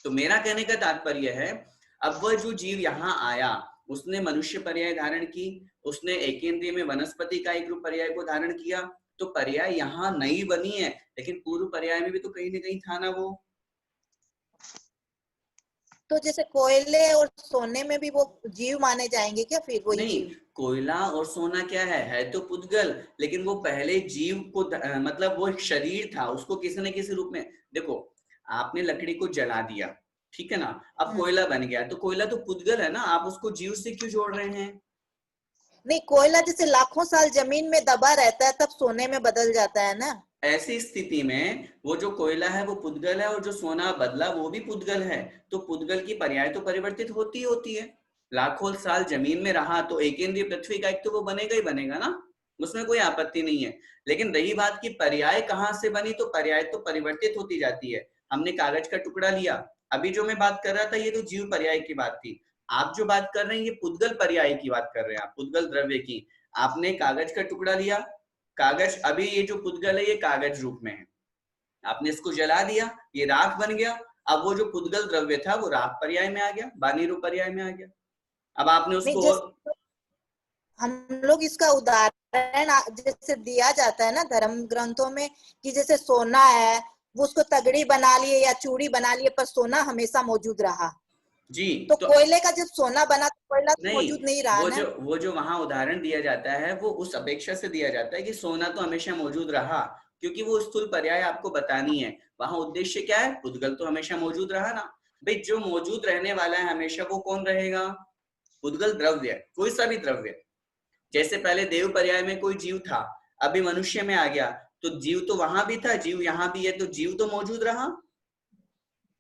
तो मेरा कहने का तात्पर्य है, अब वह जो जीव यहाँ आया, उसने मनुष्य पर्याय धारण की, उसने एकेंद्रिय में वनस्पति का एक रूप पर्याय को धारण किया, तो पर्याय यहाँ नई बनी है, लेकिन पूर्व पर्याय में भी तो कहीं ना कहीं था ना वो। तो जैसे कोयले और सोने में भी वो जीव माने जाएंगे क्या फिर वही नहीं, जीव? कोयला और सोना क्या है तो पुद्गल, लेकिन वो पहले जीव को मतलब वो एक शरीर था, उसको किसी न किसी रूप में, देखो आपने लकड़ी को जला दिया, ठीक है ना, अब कोयला बन गया, तो कोयला तो पुद्गल है ना, आप उसको जीव से क्यों जोड़ रहे हैं? नहीं, कोयला जैसे लाखों साल जमीन में दबा रहता है तब सोने में बदल जाता है ना। ऐसी स्थिति में वो जो कोयला है वो पुद्गल है, और जो सोना बदला वो भी पुद्गल है, तो पुद्गल की पर्याय तो परिवर्तित होती है। लाखों साल जमीन में रहा तो एकेंद्रीय पृथ्वी का एक तो वो बनेगा ही बनेगा ना, उसमें कोई आपत्ति नहीं है। लेकिन रही बात की पर्याय कहाँ से बनी, तो पर्याय तो परिवर्तित होती जाती है। हमने कागज का टुकड़ा लिया, अभी जो मैं बात कर रहा था ये तो जीव पर्याय की बात थी, आप जो बात कर रहे हैं ये पुद्गल पर्याय की बात कर रहे हैं, आप पुद्गल द्रव्य की। आपने कागज का टुकड़ा लिया, कागज, अभी ये जो पुद्गल है ये कागज रूप में है, आपने इसको जला दिया, ये राख बन गया, अब वो जो पुद्गल द्रव्य था वो राख पर्याय में आ गया, बानी रूप पर्याय में आ गया। अब आपने नहीं, उसको जैसे हम लोग इसका उदाहरण जैसे दिया जाता है ना धर्म ग्रंथों में कि जैसे सोना है वो उसको तगड़ी बना लिए या चूड़ी बना लिए, पर सोना हमेशा मौजूद रहा जी, तो कोयले का जब सोना बना तो कोयला तो मौजूद नहीं रहा वो ना। वो जो वहां उदाहरण दिया जाता है वो उस अपेक्षा से दिया जाता है कि सोना तो हमेशा मौजूद रहा, क्योंकि वो स्थूल पर्याय आपको बतानी है। वहां उद्देश्य क्या है, पुद्गल तो हमेशा मौजूद रहा ना भाई, जो मौजूद रहने वाला है हमेशा वो कौन रहेगा, पुद्गल द्रव्य, कोई सा भी द्रव्य। जैसे पहले देव पर्याय में कोई जीव था, अभी मनुष्य में आ गया, तो जीव तो वहां भी था, जीव यहाँ भी है, तो जीव तो मौजूद रहा।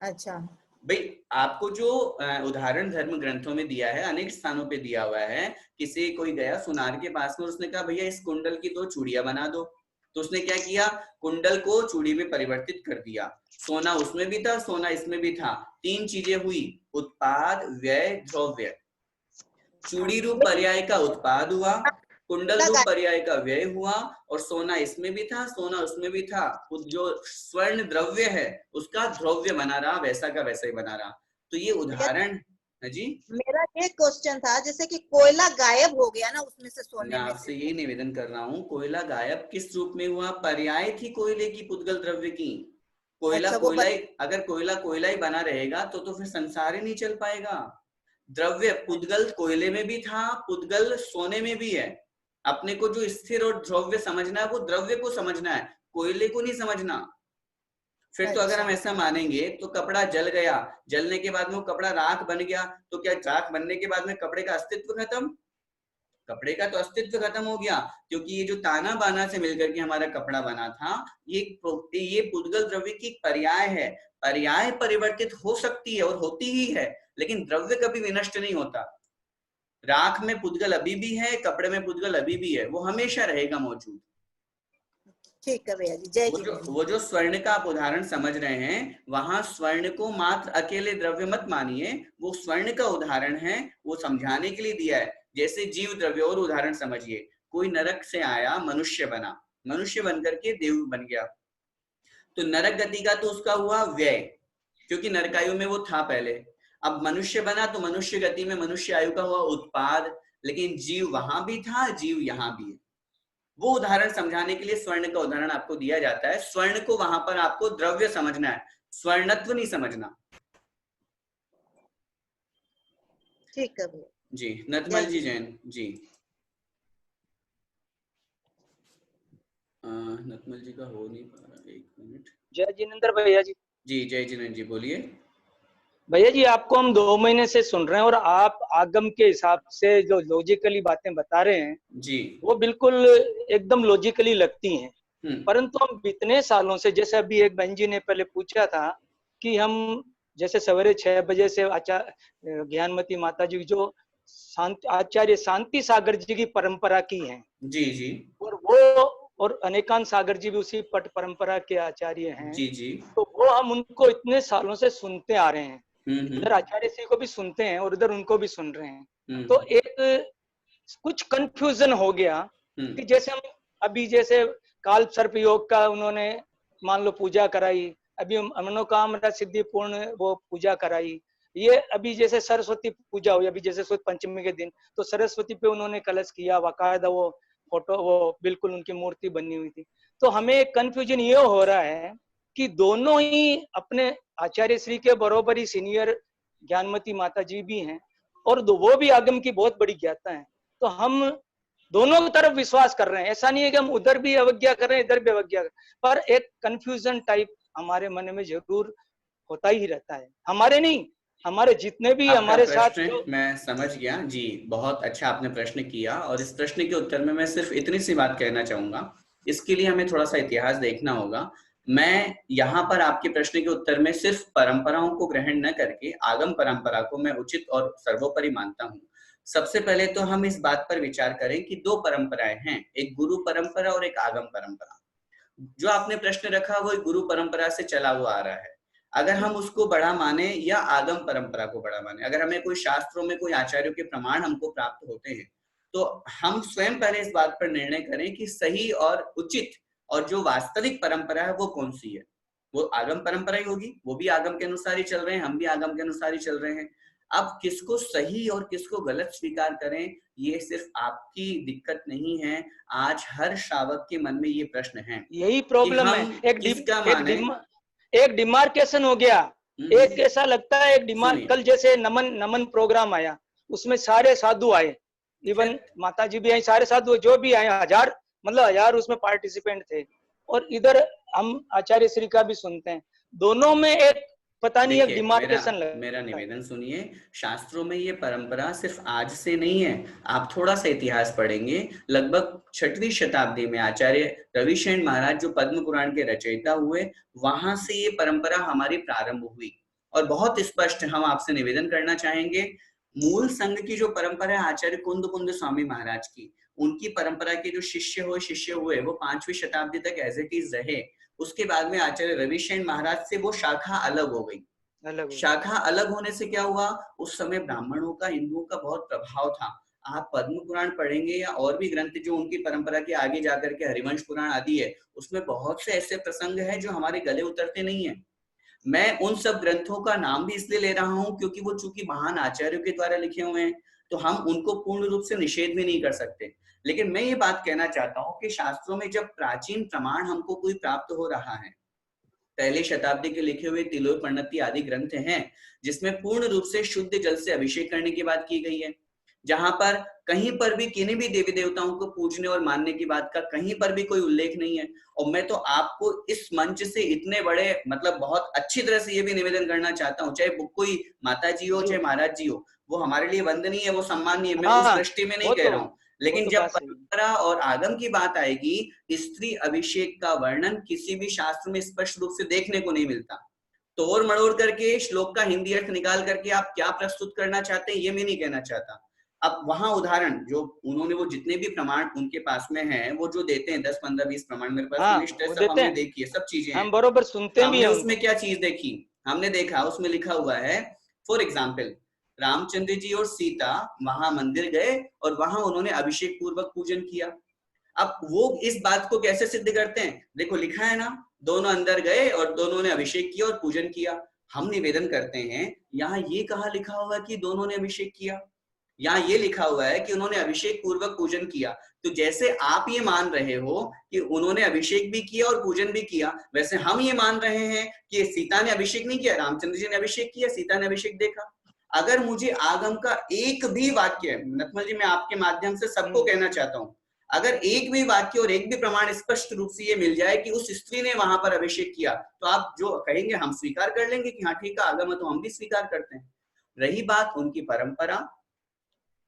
अच्छा भाई आपको जो उदाहरण धर्म ग्रंथों में दिया है, अनेक स्थानों पे दिया हुआ है, किसी कोई गया सुनार के पास में, उसने कहा भैया इस कुंडल की 2 चूड़ियां बना दो, तो उसने क्या किया, कुंडल को चूड़ी में परिवर्तित कर दिया, सोना उसमें भी था, सोना इसमें भी था, 3 चीजें हुई, उत्पाद, व्यय, द्रव्य। चूड़ी रूप पर्याय का उत्पाद हुआ, कुंडल रूप पर्याय का व्यय हुआ, और सोना इसमें भी था, सोना उसमें भी था, जो स्वर्ण द्रव्य है उसका द्रव्य बना रहा, वैसा का वैसा ही बना रहा। तो ये उदाहरण है जी। मेरा एक क्वेश्चन था, जैसे कि कोयला गायब हो गया ना उसमें से, सोने मैं में आपसे से, यही निवेदन कर रहा हूँ, कोयला गायब किस रूप में हुआ, पर्याय थी कोयले की पुद्गल द्रव्य की। कोयला अच्छा, कोयला ही, अगर कोयला कोयला ही बना रहेगा तो फिर संसार ही नहीं चल पाएगा। द्रव्य पुद्गल कोयले में भी था, पुद्गल सोने में भी है। अपने को जो स्थिर और द्रव्य समझना है वो द्रव्य को समझना है, कोयले को नहीं समझना। फिर तो अगर हम ऐसा मानेंगे तो कपड़ा जल गया, जलने के बाद में वो कपड़ा राख बन गया, तो क्या राख बनने के बाद में कपड़े का अस्तित्व खत्म? कपड़े का तो अस्तित्व खत्म हो गया, क्योंकि ये जो ताना बाना से मिलकर के हमारा कपड़ा बना था, ये पुद्गल द्रव्य की पर्याय है। पर्याय परिवर्तित हो सकती है और होती ही है, लेकिन द्रव्य कभी विनष्ट नहीं होता। राख में पुद्गल अभी भी है, कपड़े में पुद्गल अभी भी है, वो हमेशा रहेगा मौजूद। ठीक है भैया जी, जय जी। वो जो स्वर्ण का आप उदाहरण समझ रहे हैं, वहां स्वर्ण को मात्र अकेले द्रव्य मत मानिए, वो स्वर्ण का उदाहरण है, वो समझाने के लिए दिया है। जैसे जीव द्रव्य और उदाहरण समझिए, कोई नरक से आया, मनुष्य बना, मनुष्य बनकर के देव बन गया, तो नरक गति का तो उसका हुआ व्यय, क्योंकि नरकायु में वो था पहले। अब मनुष्य बना तो मनुष्य गति में मनुष्य आयु का हुआ उत्पाद, लेकिन जीव वहां भी था, जीव यहाँ भी है। वो उदाहरण समझाने के लिए स्वर्ण का उदाहरण आपको दिया जाता है। स्वर्ण को वहां पर आपको द्रव्य समझना है, स्वर्णत्व नहीं समझना। ठीक है भैया जी, नतमल जी जैन जी। नतमल जी का हो नहीं पा रहा, 1 मिनट। जय जिनेंद्र भैया जी। जी जय जिनेंद्र जी, बोलिए भैया जी। आपको हम 2 महीने से सुन रहे हैं और आप आगम के हिसाब से जो लॉजिकली बातें बता रहे हैं जी, वो बिल्कुल एकदम लॉजिकली लगती हैं। परंतु हम इतने सालों से, जैसे अभी एक बहन जी ने पहले पूछा था कि हम जैसे सवेरे 6 बजे से आचार्य ज्ञानमती माता जी जो आचार्य शांति सागर जी की परंपरा की है, जी जी, और वो और अनेकांत सागर जी भी उसी पट परंपरा के आचार्य हैं। जी जी। तो वो हम उनको इतने सालों से सुनते आ रहे हैं, हम्म। इधर आचार्य श्री को भी सुनते हैं और इधर उनको भी सुन रहे हैं। तो एक कुछ कंफ्यूजन हो गया कि जैसे हम अभी जैसे काल सर्प योग का उन्होंने मान लो पूजा कराई, अभी मनोकामना सिद्धि पूर्ण वो पूजा कराई, ये अभी जैसे सरस्वती पूजा हुई, अभी जैसे सुद पंचमी के दिन तो सरस्वती पे उन्होंने कलश किया, बाकायदा वो फोटो वो बिल्कुल उनकी मूर्ति बनी हुई थी। तो हमें कंफ्यूजन ये हो रहा है कि दोनों ही अपने आचार्य श्री के बरोबर ही सीनियर ज्ञानमती माता जी भी हैं और वो भी आगम की बहुत बड़ी ज्ञाता है। तो हम दोनों तरफ विश्वास कर रहे हैं, ऐसा नहीं है कि हम उधर भी अवज्ञा कर रहे हैं इधर भी अवज्ञा कर, पर एक कंफ्यूजन टाइप हमारे मन में जरूर होता ही रहता है। हमारे नहीं, हमारे जितने भी हमारे साथ जो... मैं समझ गया जी, बहुत अच्छा आपने प्रश्न किया और इस प्रश्न के उत्तर में मैं सिर्फ इतनी सी बात कहना चाहूंगा, इसके लिए हमें थोड़ा सा इतिहास देखना होगा। मैं यहाँ पर आपके प्रश्न के उत्तर में सिर्फ परंपराओं को ग्रहण न करके आगम परंपरा को मैं उचित और सर्वोपरि मानता हूँ। सबसे पहले तो हम इस बात पर विचार करें कि दो परंपराएं हैं, एक गुरु परंपरा और एक आगम परंपरा। जो आपने प्रश्न रखा वो एक गुरु परंपरा से चला हुआ आ रहा है। अगर हम उसको बड़ा माने या आगम परंपरा को बड़ा माने, अगर हमें कोई शास्त्रों में कोई आचार्यों के प्रमाण हमको प्राप्त होते हैं तो हम स्वयं पहले इस बात पर निर्णय करें कि सही और उचित और जो वास्तविक परंपरा है वो कौन सी है। वो आगम परंपरा ही होगी, वो भी आगम के अनुसार ही चल रहे हैं, हम भी आगम के अनुसार ही चल रहे हैं। अब किसको सही और किसको गलत स्वीकार करें, ये सिर्फ आपकी दिक्कत नहीं है, आज हर श्रावक के मन में ये प्रश्न है। यही प्रॉब्लम है, एक डिमार्केशन हो गया। एक ऐसा लगता है एक डिमार्क, कल जैसे नमन प्रोग्राम आया, उसमें सारे साधु आए, इवन माता जी भी आई, सारे साधु जो भी आए, हजार उसमें पार्टिसिपेंट थे। और इधर हम आचार्य श्री का भी सुनते हैं, दोनों में एक पता नहीं एक डिमार्केशन मेरा निवेदन सुनिए, शास्त्रों में ये परंपरा सिर्फ आज से नहीं है। आप थोड़ा सा इतिहास पढ़ेंगे, लगभग 6वीं शताब्दी में आचार्य रविशेन महाराज जो पद्म पुराण के रचयिता हुए, वहां से ये परंपरा हमारी प्रारंभ हुई। और बहुत स्पष्ट हम आपसे निवेदन करना चाहेंगे, मूल संघ की जो परंपरा है आचार्य कुंद स्वामी महाराज की, उनकी परंपरा के जो शिष्य हुए वो 5वीं शताब्दी तक एज इट इज रहे। उसके बाद में आचार्य रविशेन महाराज से वो शाखा अलग हो गई। शाखा अलग होने से क्या हुआ, उस समय ब्राह्मणों का, हिंदुओं का बहुत प्रभाव था। आप पद्म पुराण पढ़ेंगे या और भी ग्रंथ जो उनकी परंपरा के आगे जाकर के हरिवंश पुराण आदि है, उसमें बहुत से ऐसे प्रसंग है जो हमारे गले उतरते नहीं है। मैं उन सब ग्रंथों का नाम भी इसलिए ले रहा हूँ क्योंकि वो चूंकि महान आचार्यों के द्वारा लिखे हुए हैं, तो हम उनको पूर्ण रूप से निषेध भी नहीं कर सकते। लेकिन मैं ये बात कहना चाहता हूँ कि शास्त्रों में जब प्राचीन प्रमाण हमको कोई प्राप्त हो रहा है, पहले शताब्दी के लिखे हुए तिलोक प्रणति आदि ग्रंथ हैं जिसमें पूर्ण रूप से शुद्ध जल से अभिषेक करने की बात की गई है, जहां पर कहीं पर भी किन्हीं भी देवी देवताओं को पूजने और मानने की बात का कहीं पर भी कोई उल्लेख नहीं है। और मैं तो आपको इस मंच से इतने बड़े बहुत अच्छी तरह से ये भी निवेदन करना चाहता हूँ, चाहे कोई माता जी हो चाहे महाराज जी हो, वो हमारे लिए वंदनीय है, वो सम्माननीय है, मैं उस दृष्टि में नहीं कह रहा हूँ। लेकिन जब परंपरा और आगम की बात आएगी, स्त्री अभिषेक का वर्णन किसी भी शास्त्र में स्पष्ट रूप से देखने को नहीं मिलता। तोड़ मड़ोड़ करके श्लोक का हिंदी अर्थ निकाल करके आप क्या प्रस्तुत करना चाहते हैं ये मैं नहीं कहना चाहता। अब वहां उदाहरण जो उन्होंने, वो जितने भी प्रमाण उनके पास में हैं, वो जो देते हैं 10, 15, 20 प्रमाण मेरे पास लिस्ट है, सब हमने देखी है, सब चीजें हम बरोबर सुनते भी हैं। उसमें क्या चीज देखी, हमने देखा उसमें लिखा हुआ है, फॉर एग्जाम्पल रामचंद्र जी और सीता वहां मंदिर गए और वहां उन्होंने अभिषेक पूर्वक पूजन किया। अब वो इस बात को कैसे सिद्ध करते हैं, देखो लिखा है ना, दोनों अंदर गए और दोनों ने अभिषेक किया और पूजन किया। हम निवेदन करते हैं, यहाँ ये कहाँ लिखा हुआ कि दोनों ने अभिषेक किया, यहाँ ये लिखा हुआ है कि उन्होंने अभिषेक पूर्वक पूजन किया। तो जैसे आप ये मान रहे हो कि उन्होंने अभिषेक भी किया और पूजन भी किया, वैसे हम ये मान रहे हैं कि सीता ने अभिषेक नहीं किया, रामचंद्र जी ने अभिषेक किया, सीता ने अभिषेक देखा। अगर मुझे आगम का एक भी वाक्य, नथमल जी मैं आपके माध्यम से सबको कहना चाहता हूँ, अगर एक भी वाक्य और एक भी प्रमाण स्पष्ट रूप से ये मिल जाए कि उस स्त्री ने वहां पर अभिषेक किया, तो आप जो कहेंगे हम स्वीकार कर लेंगे कि हाँ ठीक है आगम है, तो हम भी स्वीकार करते हैं। रही बात उनकी परंपरा,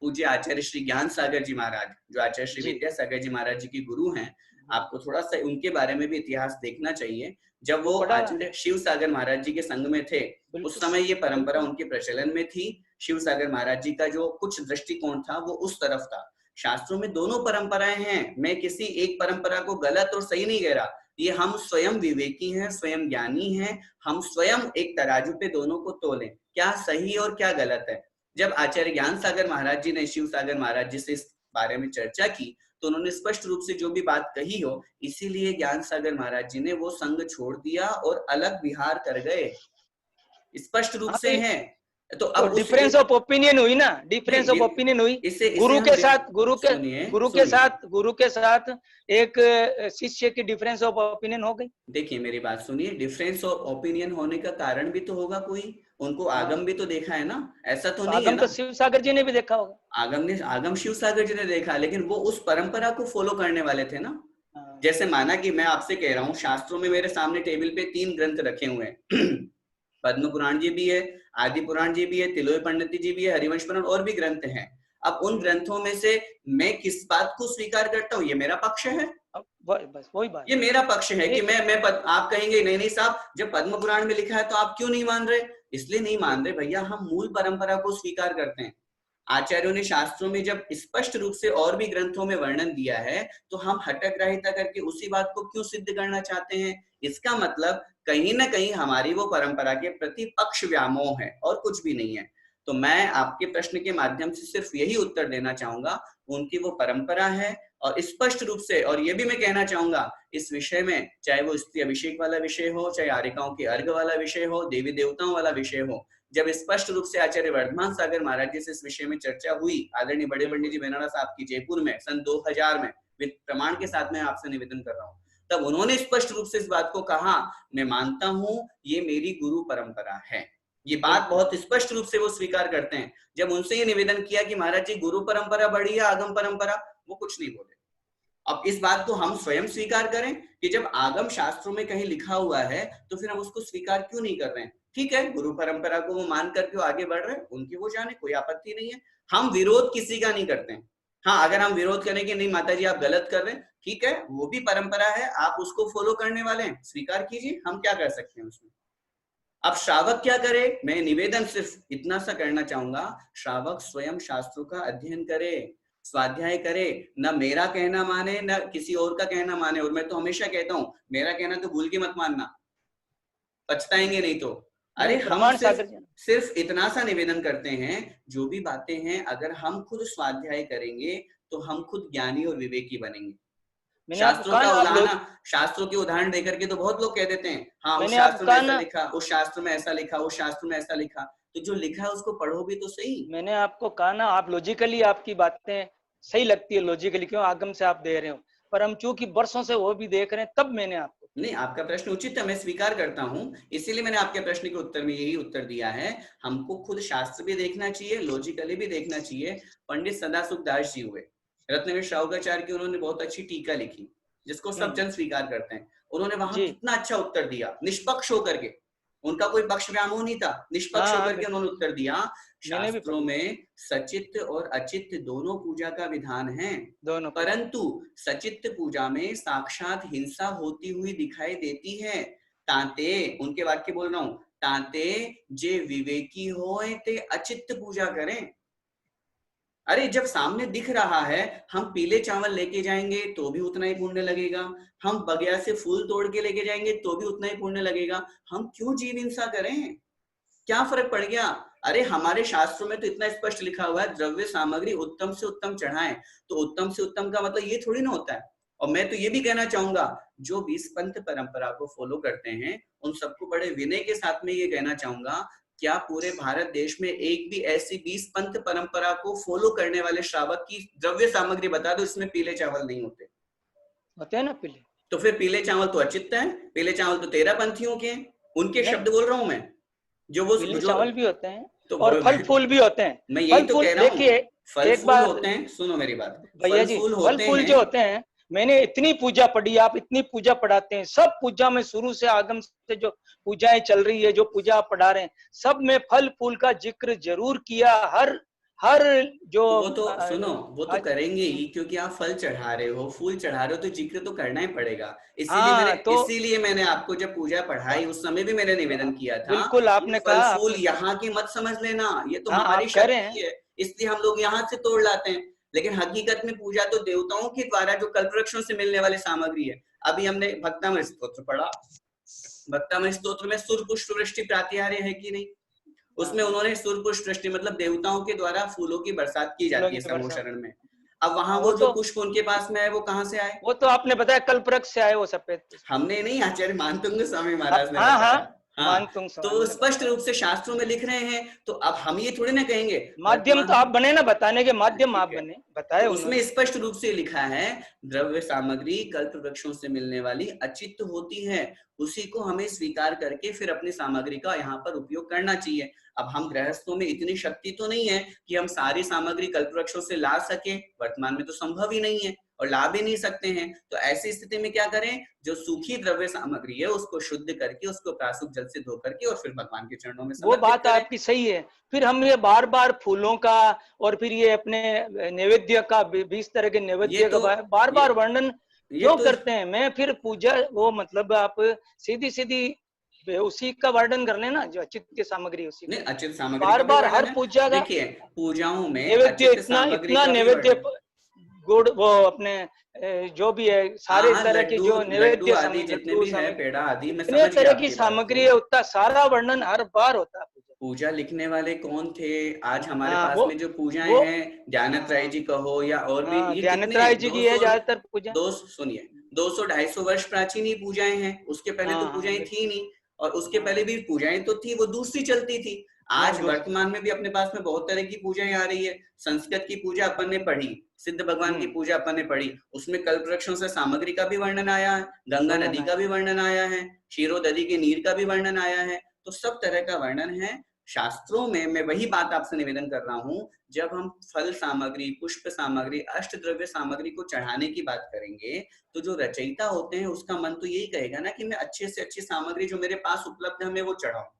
पूज्य आचार्य श्री ज्ञान सागर जी महाराज जो आचार्य श्री विद्यासागर जी महाराज जी के गुरु हैं, आपको थोड़ा सा उनके बारे में भी इतिहास देखना चाहिए। जब वो आचार्य शिव सागर महाराज जी के संग में थे, उस समय ये परंपरा उनके प्रचलन में थी। शिव सागर महाराज जी का जो कुछ दृष्टिकोण था वो उस तरफ था। शास्त्रों में दोनों परंपराएं हैं। मैं किसी एक परंपरा को गलत और सही नहीं कह रहा, ये हम स्वयं विवेकी हैं, स्वयं ज्ञानी हैं, हम स्वयं एक तराजू पे दोनों को तोलें, क्या सही और क्या गलत है। जब आचार्य ज्ञान सागर महाराज जी ने शिव सागर महाराज जी से इस बारे में चर्चा की तो उन्होंने स्पष्ट रूप से जो भी बात कही हो, इसीलिए ज्ञान सागर महाराज जी ने वो संघ छोड़ दिया और अलग विहार कर गए, स्पष्ट रूप से है। तो अब डिफरेंस ऑफ ओपिनियन हुई ना, डिफरेंस ऑफ ओपिनियन हुई। गुरु के साथ एक शिष्य की डिफरेंस ऑफ ओपिनियन हो गई। देखिए मेरी बात सुनिए, डिफरेंस ऑफ ओपिनियन होने का कारण भी तो होगा कोई, उनको आगम भी तो देखा है ना, ऐसा तो नहीं है ना। तो शिव सागर जी ने भी देखा होगा, आगम शिव सागर जी ने देखा, लेकिन वो उस परंपरा को फॉलो करने वाले थे ना। जैसे माना कि मैं आपसे कह रहा हूँ, शास्त्रों में मेरे सामने टेबल पे 3 ग्रंथ रखे हुए हैं पद्म पुराण जी भी है, आदि पुराण जी भी है, तिलोई पंडित जी भी है, हरिवंश पुराण और भी ग्रंथ हैं। अब उन ग्रंथों में से मैं किस बात को स्वीकार करता हूँ, ये मेरा पक्ष है। बस वही बात, ये मेरा पक्ष है कि आप कहेंगे नहीं साहब, जब पद्म पुराण में लिखा है तो आप क्यों नहीं मान रहे। इसलिए नहीं मान रहे भैया, हम मूल परंपरा को स्वीकार करते हैं। आचार्यों ने शास्त्रों में जब स्पष्ट रूप से और भी ग्रंथों में वर्णन दिया है तो हम हटग्राहिता करके उसी बात को क्यों सिद्ध करना चाहते हैं। इसका मतलब कहीं ना कहीं हमारी वो परंपरा के प्रति पक्ष व्यामोह है और कुछ भी नहीं है। तो मैं आपके प्रश्न के माध्यम से सिर्फ यही उत्तर देना चाहूंगा, उनकी वो परंपरा है और स्पष्ट रूप से, और ये भी मैं कहना चाहूंगा इस विषय में, चाहे वो स्त्री अभिषेक वाला विषय हो, चाहे आर्यिकाओं के अर्घ वाला विषय हो, देवी देवताओं वाला विषय हो, जब स्पष्ट रूप से आचार्य वर्धमान सागर महाराज जी से इस विषय में चर्चा हुई, आदरणीय बड़े पंडित जी बेनाना साहब की जयपुर में सन 2000 में, प्रमाण के साथ मैं आपसे निवेदन कर रहा हूँ, तब उन्होंने स्पष्ट रूप से इस बात को कहा, मैं मानता हूँ ये मेरी गुरु परंपरा है। ये बात बहुत स्पष्ट रूप से वो स्वीकार करते हैं। जब उनसे ये निवेदन किया कि महाराज जी गुरु परंपरा बड़ी है आगम परंपरा, वो कुछ नहीं बोले। अब इस बात को हम स्वयं स्वीकार करें कि जब आगम शास्त्रों में कहीं लिखा हुआ है तो फिर हम उसको स्वीकार क्यों नहीं कर रहे हैं। ठीक है, गुरु परंपरा को वो मान करके आगे बढ़ रहे हैं, उनकी वो जाने, कोई आपत्ति नहीं है। हम विरोध किसी का नहीं करते हैं। हाँ, अगर हम विरोध करें कि नहीं माता जी आप गलत कर रहे हैं, ठीक है, वो भी परंपरा है, आप उसको फॉलो करने वाले हैं, स्वीकार कीजिए, हम क्या कर सकते हैं उसमें। अब श्रावक क्या करे, मैं निवेदन सिर्फ इतना सा करना चाहूंगा, श्रावक स्वयं शास्त्रों का अध्ययन करे, स्वाध्याय करे, न मेरा कहना माने न किसी और का कहना माने। और मैं तो हमेशा कहता हूँ मेरा कहना तो भूल के मत मानना, पछताएंगे नहीं तो। अरे हम सिर्फ इतना सा निवेदन करते हैं, जो भी बातें हैं अगर हम खुद स्वाध्याय करेंगे तो हम खुद ज्ञानी और विवेकी बनेंगे। शास्त्रों का उदाहरण, शास्त्रों के उदाहरण देकर के तो बहुत लोग कह देते हैं हाँ उस शास्त्र में ऐसा लिखा, उस शास्त्र में ऐसा लिखा, उस शास्त्र में ऐसा लिखा, तो जो लिखा है उसको पढ़ो भी तो सही। मैंने आपको कहा ना, आप लॉजिकली, आपकी बातें सही लगती है लॉजिकली, क्यों आगम से आप दे रहे हो, पर हम चूंकि वर्षों से वो भी देख रहे हैं, तब मैंने आपको नहीं, आपका प्रश्न उचित है, मैं स्वीकार करता हूँ, इसीलिए मैंने आपके प्रश्न के उत्तर में यही उत्तर दिया है। हमको खुद शास्त्र भी देखना चाहिए, लॉजिकली भी देखना चाहिए। पंडित सदासुखदास जी हुए, रत्नवीर श्रावकाचार्य की उन्होंने बहुत अच्छी टीका लिखी जिसको सब जन स्वीकार करते हैं। उन्होंने वहां कितना अच्छा उत्तर दिया, निष्पक्ष होकर के, उनका कोई पक्ष व्यामोह नहीं था, निष्पक्ष होकर के उन्होंने उत्तर दिया। शास्त्रों में सचित्त और अचित्त दोनों पूजा का विधान है, परंतु सचित्त पूजा में साक्षात हिंसा होती हुई दिखाई देती है। तांते, उनके वाक्य बोल रहा हूं, तांते जे विवेकी होए ते अचित्त पूजा करें। अरे जब सामने दिख रहा है, हम पीले चावल लेके जाएंगे तो भी उतना ही पुण्य लगेगा, हम बगिया से फूल तोड़ के लेके जाएंगे तो भी उतना ही पुण्य लगेगा, हम क्यों जीव हिंसा करें, क्या फर्क पड़ गया। अरे हमारे शास्त्रों में तो इतना स्पष्ट लिखा हुआ है, द्रव्य सामग्री उत्तम से उत्तम चढ़ाएं, तो उत्तम से उत्तम का मतलब ये थोड़ी ना होता है। और मैं तो ये भी कहना चाहूंगा, जो 20 पंथ परंपरा को फॉलो करते हैं उन सबको बड़े विनय के साथ में ये कहना चाहूंगा, क्या पूरे भारत देश में एक भी ऐसी 20 पंथ परंपरा को फॉलो करने वाले श्रावक की द्रव्य सामग्री बता दो इसमें पीले चावल नहीं होते हैं ना पीले, तो फिर पीले चावल तो अचित्त है, पीले चावल तो 13 पंथियों के हैं, उनके शब्द बोल रहा हूं मैं, जो वो पीले चावल भी होते हैं तो और फल फूल भी होते हैं। मैं यही तो कह रहा हूं, देखिए फल फूल होते हैं, सुनो मेरी बात भैया जी, फल फूल जो होते हैं, मैंने इतनी पूजा पढ़ी, आप इतनी पूजा पढ़ाते हैं, सब पूजा में शुरू से आगम से जो पूजाएं चल रही है, जो पूजा आप पढ़ा रहे हैं, सब में फल फूल का जिक्र जरूर किया। हर जो वो तो सुनो, वो तो करेंगे ही, क्योंकि आप फल चढ़ा रहे हो, फूल चढ़ा रहे हो, तो जिक्र तो करना ही पड़ेगा। इसीलिए मैंने आपको जब पूजा पढ़ाई उस समय भी मैंने निवेदन किया था, बिल्कुल आपने कहा फल फूल यहाँ की मत समझ लेना, ये तो हमारी शक्ति है, इसलिए हम लोग यहाँ से तोड़ लाते हैं। लेकिन हकीकत में पूजा तो देवताओं के द्वारा जो कल्पवृक्षों से मिलने वाली सामग्री है। अभी हमने भक्तामृत स्तोत्र पढ़ा, भक्तामृत स्तोत्र में सूर्य पुष्प वृष्टि प्रातिहार्य है कि नहीं? उसमें उन्होंने सूर्य पुष्प वृष्टि मतलब देवताओं के द्वारा फूलों की बरसात की जाती है समूहशरण में। अब वहां वो जो पुष्प उनके पास में है वो कहाँ से आए? वो तो आपने बताया कल्पवृक्ष से आए वो सफेद। हमने नहीं, आचार्य मानतुंग स्वामी महाराज ने बताया। मानतुंग तो स्पष्ट रूप से शास्त्रों में लिख रहे हैं, तो अब हम ये थोड़ी ना कहेंगे। माध्यम तो आप बने ना, बताने के माध्यम आप बने, बताए। तो उसमें स्पष्ट रूप से लिखा है द्रव्य सामग्री कल्प वृक्षों से मिलने वाली अचित्त होती है, उसी को हमें स्वीकार करके फिर अपनी सामग्री का यहाँ पर उपयोग करना चाहिए। अब हम गृहस्थों में इतनी शक्ति तो नहीं है कि हम सारी सामग्री कल्प वृक्षों से ला सके, वर्तमान में तो संभव ही नहीं है और ला भी नहीं सकते हैं। तो ऐसी स्थिति में क्या करें, जो सूखी द्रव्य सामग्री है उसको शुद्ध करके उसको प्रासूक जल से धो करके और फिर भगवान के चरणों में वो बात आपकी सही है। फिर हम ये बार बार फूलों का और फिर ये अपने नैवेद्य का 20 तरह के नैवेद्य का बार बार वर्णन क्यों करते हैं? मैं फिर पूजा वो मतलब आप सीधी सीधी उसी का वर्णन कर लेना जो अचित्य सामग्री, उसी नहीं अचित सामग्री बार बार हर पूजा का देखिए पूजाओं में नैवेद्य इतना नैवेद्य गुड़ वो अपने जो भी है सारे तरह की जो नैवेद्य आदि जितने भी है पेड़ा आदि में इतने तरह की सामग्री है, उतना सारा वर्णन हर बार होता है। पूजा लिखने वाले कौन थे? आज हमारे पास में जो पूजाएं हैं, ज्ञानत राय जी कहो या और भी, ये ज्ञानत राय जी की है ज्यादातर पूजा। सुनिए 200-250 वर्ष प्राचीन ही पूजाएं हैं, उसके पहले तो पूजाएं थी नहीं, और उसके पहले भी पूजाएं तो थी, वो दूसरी चलती थी। आज वर्तमान में भी अपने पास में बहुत तरह की पूजाएं आ रही है। संस्कृत की पूजा अपन ने पढ़ी, सिद्ध भगवान की पूजा अपन ने पढ़ी, उसमें कल्प वृक्षों से सामग्री का भी वर्णन आया है, गंगा नदी का भी वर्णन आया है, क्षीरोदधि के नीर का भी वर्णन आया है। तो सब तरह का वर्णन है शास्त्रों में। मैं वही बात आपसे निवेदन कर रहा हूँ, जब हम फल सामग्री, पुष्प सामग्री, अष्ट द्रव्य सामग्री को चढ़ाने की बात करेंगे, तो जो रचयिता होते हैं उसका मन तो यही कहेगा ना कि मैं अच्छे से अच्छी सामग्री जो मेरे पास उपलब्ध है मैं वो चढ़ाऊं।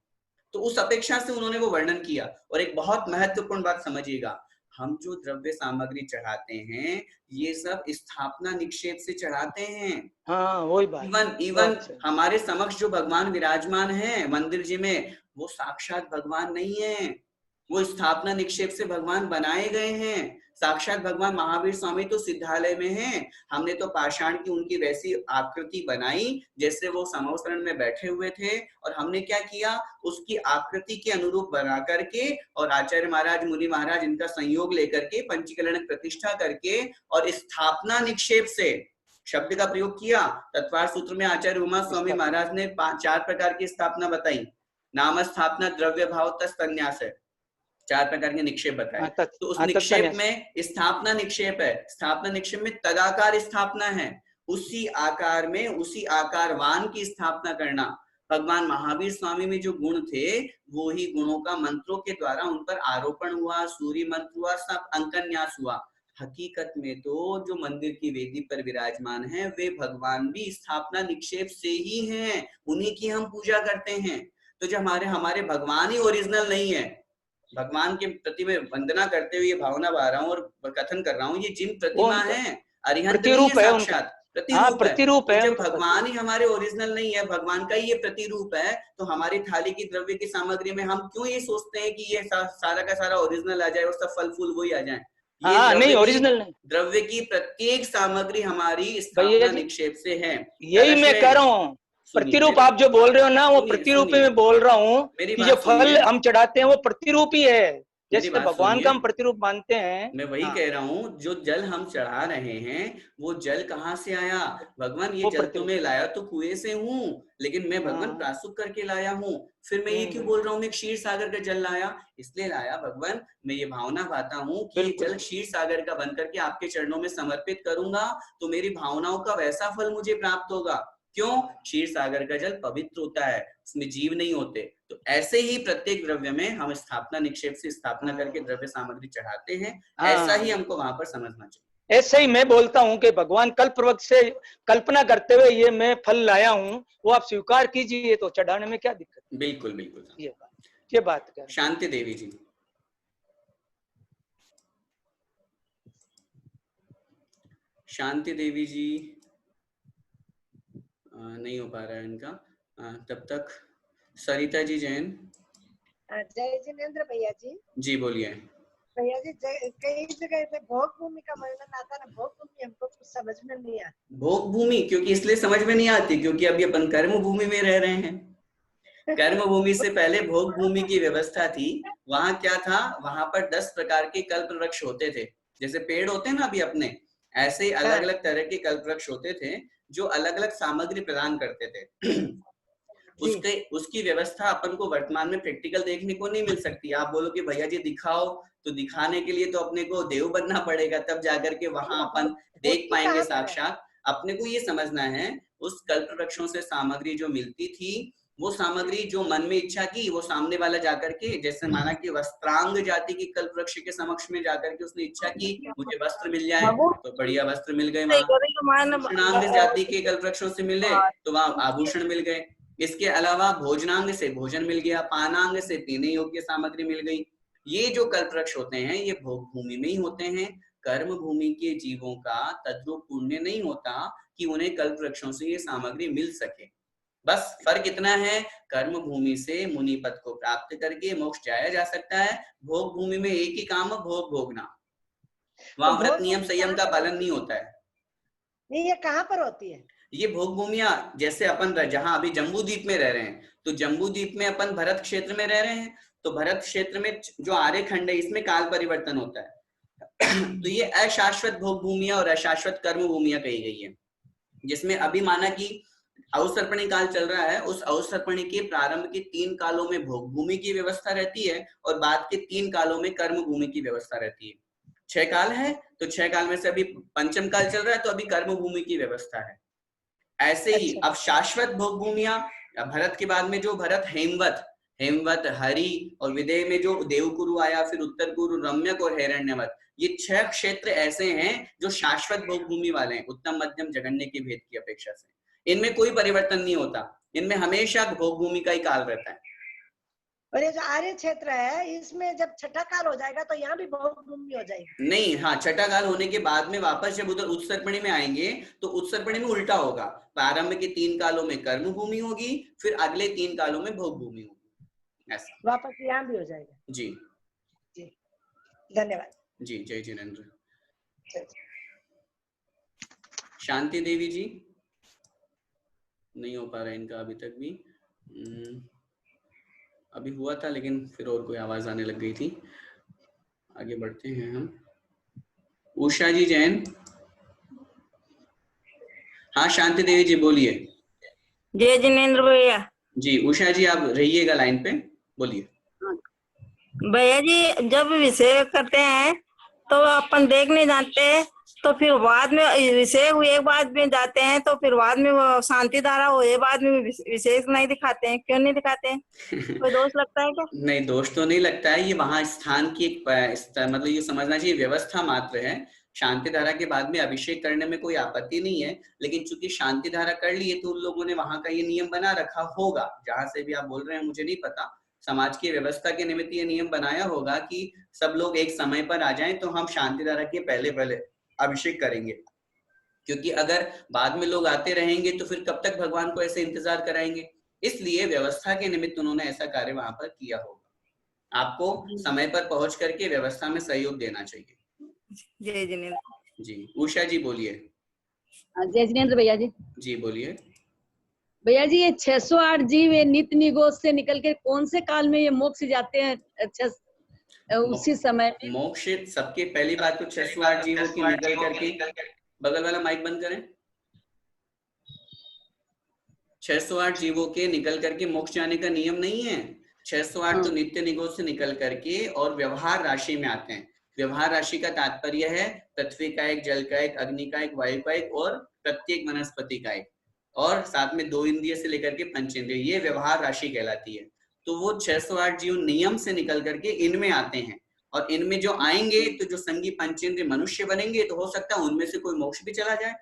तो उस अपेक्षा से उन्होंने वो वर्णन किया। और एक बहुत महत्वपूर्ण बात समझिएगा, हम जो द्रव्य सामग्री चढ़ाते हैं ये सब स्थापना निक्षेप से चढ़ाते हैं। वही बात। इवन हमारे समक्ष जो भगवान विराजमान है मंदिर जी में, वो साक्षात भगवान नहीं है, वो स्थापना निक्षेप से भगवान बनाए गए हैं। साक्षात भगवान महावीर स्वामी तो सिद्धालय में हैं। हमने तो पाषाण की उनकी वैसी आकृति बनाई जैसे वो समवसरण में बैठे हुए थे, और हमने क्या किया, उसकी आकृति के अनुरूप बना करके और आचार्य महाराज, मुनि महाराज इनका संयोग लेकर के पंचीकरण प्रतिष्ठा करके और स्थापना निक्षेप से शब्द का प्रयोग किया। तत्वार सूत्र में आचार्य उमा स्वामी महाराज ने 4 प्रकार की स्थापना बताई। नाम स्थापना, द्रव्य भाव, तन्यास है, 4 प्रकार के निक्षेप बताए। तो उस निक्षेप में स्थापना निक्षेप है। स्थापना निक्षेप में तदाकार स्थापना है, उसी आकार में उसी आकारवान की स्थापना करना। भगवान महावीर स्वामी में जो गुण थे वो ही गुणों का मंत्रों के द्वारा उन पर आरोपण हुआ, सूर्य मंत्र हुआ, सब अंकन्यास हुआ। हकीकत में तो जो मंदिर की वेदी पर विराजमान है वे भगवान भी स्थापना निक्षेप से ही हैं, उन्हीं की हम पूजा करते हैं। तो जो हमारे भगवान ही ओरिजिनल नहीं है, भगवान के प्रति में वंदना करते हुए ये भावना बहा रहा हूँ और कथन कर रहा हूँ, ये जिन प्रतिमा है अरिहंत नहीं है, साक्षात प्रतिरूप है। जब भगवान ही हमारे ओरिजिनल नहीं है, भगवान का ही ये प्रतिरूप है, तो हमारी थाली की द्रव्य की सामग्री में हम क्यों ये सोचते हैं कि ये सारा का सारा ओरिजिनल आ जाए और सब फल फूल वही आ जाए? नहीं, ओरिजिनल नहीं। द्रव्य की प्रत्येक सामग्री हमारी स्थापना निक्षेप से है। यही मैं कह रहा हूँ, प्रतिरूप आप जो बोल रहे हो ना, वो प्रतिरूप में बोल रहा हूँ कि जो फल हम चढ़ाते हैं वो प्रतिरूप ही है, जैसे भगवान का हम प्रतिरूप मानते हैं। मैं वही कह रहा हूँ, जो जल हम चढ़ा रहे हैं वो जल कहाँ से आया? भगवान ये जल तो मैं लाया तो कुएं से हूँ, लेकिन मैं भगवान प्रासूक करके लाया हूँ। फिर मैं ये क्यों बोल रहा हूँ मैं क्षीर सागर का जल लाया? इसलिए लाया भगवान, मैं ये भावना पाता हूँ कि ये जल क्षीर सागर का बन करके आपके चरणों में समर्पित करूंगा तो मेरी भावनाओं का वैसा फल मुझे प्राप्त होगा। क्यों? क्षीर सागर का जल पवित्र होता है, उसमें जीव नहीं होते। तो ऐसे ही प्रत्येक द्रव्य में हम स्थापना निक्षेप से स्थापना करके द्रव्य सामग्री चढ़ाते हैं, ऐसा ही हमको वहां पर समझना चाहिए। ऐसे ही मैं बोलता हूँ कि भगवान कल्पवृक्ष से कल्पना करते हुए ये मैं फल लाया हूँ, वो आप स्वीकार कीजिए, तो चढ़ाने में क्या दिक्कत? बिल्कुल बिल्कुल, ये बात कर। शांति देवी जी। शांति देवी जी नहीं हो पा रहा है इनका, तब तक सरिता जी जैन। जय जिनेंद्र भैया जी। जी बोलिए। भैया जी कई जगह पे भोग भूमि का वर्णन आता है, भोग भूमि हमको कुछ समझ में नहीं आती। भोग भूमि क्योंकि इसलिए समझ में नहीं आती क्योंकि अभी अपन कर्म भूमि में रह रहे हैं। कर्म भूमि से पहले भोग भूमि की व्यवस्था थी। वहां क्या था, वहां पर 10 प्रकार के कल्प वृक्ष होते थे। जैसे पेड़ होते हैं ना अभी अपने, ऐसे ही अलग अलग तरह के कल्प वृक्ष होते थे जो अलग अलग सामग्री प्रदान करते थे। उसकी व्यवस्था अपन को वर्तमान में प्रैक्टिकल देखने को नहीं मिल सकती। आप बोलो कि भैया जी दिखाओ, तो दिखाने के लिए तो अपने को देव बनना पड़ेगा, तब जाकर के वहां अपन देख पाएंगे साक्षात। अपने को ये समझना है उस कल्प वृक्षों से सामग्री जो मिलती थी, वो सामग्री जो मन में इच्छा की वो सामने वाला जाकर के, जैसे माना कि वस्त्रांग जाति की कल्प वृक्ष के समक्ष में जाकर के उसने इच्छा की मुझे वस्त्र मिल जाए, तो बढ़िया वस्त्र मिल गए। वहां भूषणांग जाति के कल्प वृक्षों से मिले तो वहां आभूषण मिल गए। इसके अलावा भोजनांग से भोजन मिल गया, पानांग से पीने योग्य सामग्री मिल गई। ये जो कल्प वृक्ष होते हैं ये भोग भूमि में ही होते हैं। कर्म भूमि के जीवों का तद्रूप पुण्य नहीं होता कि उन्हें कल्प वृक्षों से ये सामग्री मिल सके। बस फर्क इतना है, कर्म भूमि से मुनि पद को प्राप्त करके मोक्ष जाया जा सकता है। भोग भूमि में एक ही काम है, भोग भोगना। वहां व्रत नियम संयम का पालन नहीं होता है। नहीं, ये कहाँ पर होती है ये भोग भूमिया? जैसे अपन जहां अभी जम्बू द्वीप में रह रहे हैं, तो जम्बू द्वीप में अपन भरत क्षेत्र में रह रहे हैं, तो भरत क्षेत्र में जो आर्य खंड है इसमें काल परिवर्तन होता है। तो ये अशाश्वत भोग भूमिया और अशाश्वत कर्म भूमिया कही गई है, जिसमें अभी माना कि अवसर्पणी काल चल रहा है। उस अवसर्पणी के प्रारंभ के 3 कालों में भोग भूमि की व्यवस्था रहती है और बाद के 3 कालों में कर्म भूमि की व्यवस्था रहती है। 6 काल है, तो 6 काल में से अभी पंचम काल चल रहा है, तो अभी कर्म भूमि की व्यवस्था है। ऐसे ही अब शाश्वत भोग भूमिया, भरत के बाद में जो भरत हेमवत, हरि और विदेह में जो देवकुरु आया, फिर उत्तर कुरु, रम्यक और हिरण्यवत, ये 6 क्षेत्र ऐसे हैं जो शाश्वत भोग भूमि वाले हैं, उत्तम मध्यम जघन्य के भेद की अपेक्षा से। इनमें कोई परिवर्तन नहीं होता, इनमें हमेशा भोग भूमि का ही काल रहता है। और ये जो आर्य क्षेत्र है इसमें जब छठा काल हो जाएगा तो यहाँ भी भोग भूमि हो जाएगी? नहीं, हाँ, छठा काल होने के बाद में वापस जब उधर उत्सर्पणी में आएंगे तो उत्सर्पणी में उल्टा होगा। प्रारंभ के 3 कालों में कर्म भूमि होगी, फिर अगले 3 कालों में भोग भूमि होगी। ऐसा वापस यहाँ भी हो जाएगा। जी जी, धन्यवाद जी। जय जिनेंद्र। शांति देवी जी, नहीं हो पा रहा है इनका अभी तक भी। अभी हुआ था लेकिन फिर और कोई आवाज आने लग गई थी। आगे बढ़ते हैं हम। उषा जी जैन। हाँ शांति देवी जी बोलिए। जय जिनेंद्र भैया। जी उषा जी आप रहिएगा लाइन पे, बोलिए। भैया जी जब विषय करते हैं तो अपन देख नहीं जानते, तो फिर बाद में विषय हुए बाद में जाते हैं तो फिर बाद में वो शांति धारा हुए बाद में विशेष नहीं दिखाते हैं, क्यों नहीं दिखाते हैं? कोई दोष लगता है क्या? नहीं, दोष तो नहीं लगता है। ये वहां स्थान की एक मतलब ये समझना चाहिए व्यवस्था मात्र है। शांति धारा के बाद में अभिषेक करने में कोई आपत्ति नहीं है, लेकिन चूंकि शांति धारा कर ली है तो उन लोगों ने वहां का ये नियम बना रखा होगा। जहां से भी आप बोल रहे हैं मुझे नहीं पता, समाज की व्यवस्था के निमित्त ये नियम बनाया होगा कि सब लोग एक समय पर आ जाएं तो हम शांति धारा के पहले अभिषेक करेंगे। क्योंकि अगर बाद में लोग आते रहेंगे तो फिर कब तक भगवान को ऐसे इंतजार कराएंगे। इसलिए व्यवस्था के निमित्त उन्होंने ऐसा कार्य वहां पर किया होगा। आपको समय पर पहुंच करके व्यवस्था में सहयोग देना चाहिए। जय जिनेंद्र जी। उषा जी बोलिए। जय जिनेंद्र भैया जी। जी बोलिए। भैया जी ये 608 जीव नित्य निगोष से निकल के कौन से काल में ये मोक्ष जाते हैं? उसी समय मोक्ष सबके पहली बात तो 608 जीवों की निकल करके, बगल वाला माइक बंद करें। 608 जीवों के निकल करके मोक्ष जाने का नियम नहीं है। 608 तो नित्य निगोष से निकल करके और व्यवहार राशि में आते हैं। व्यवहार राशि का तात्पर्य है पृथ्वी का एक, जल का एक, अग्नि का एक, वायु का एक और प्रत्येक वनस्पति का एक, और साथ में 2 इंद्रिय से लेकर के 5 इंद्रिय, ये व्यवहार राशि कहलाती है। तो वो 608 जीव नियम से निकल करके इनमें आते हैं, और इनमें जो आएंगे तो जो संगी पंचेंद्रिय मनुष्य बनेंगे तो हो सकता है उनमें से कोई मोक्ष भी चला जाए।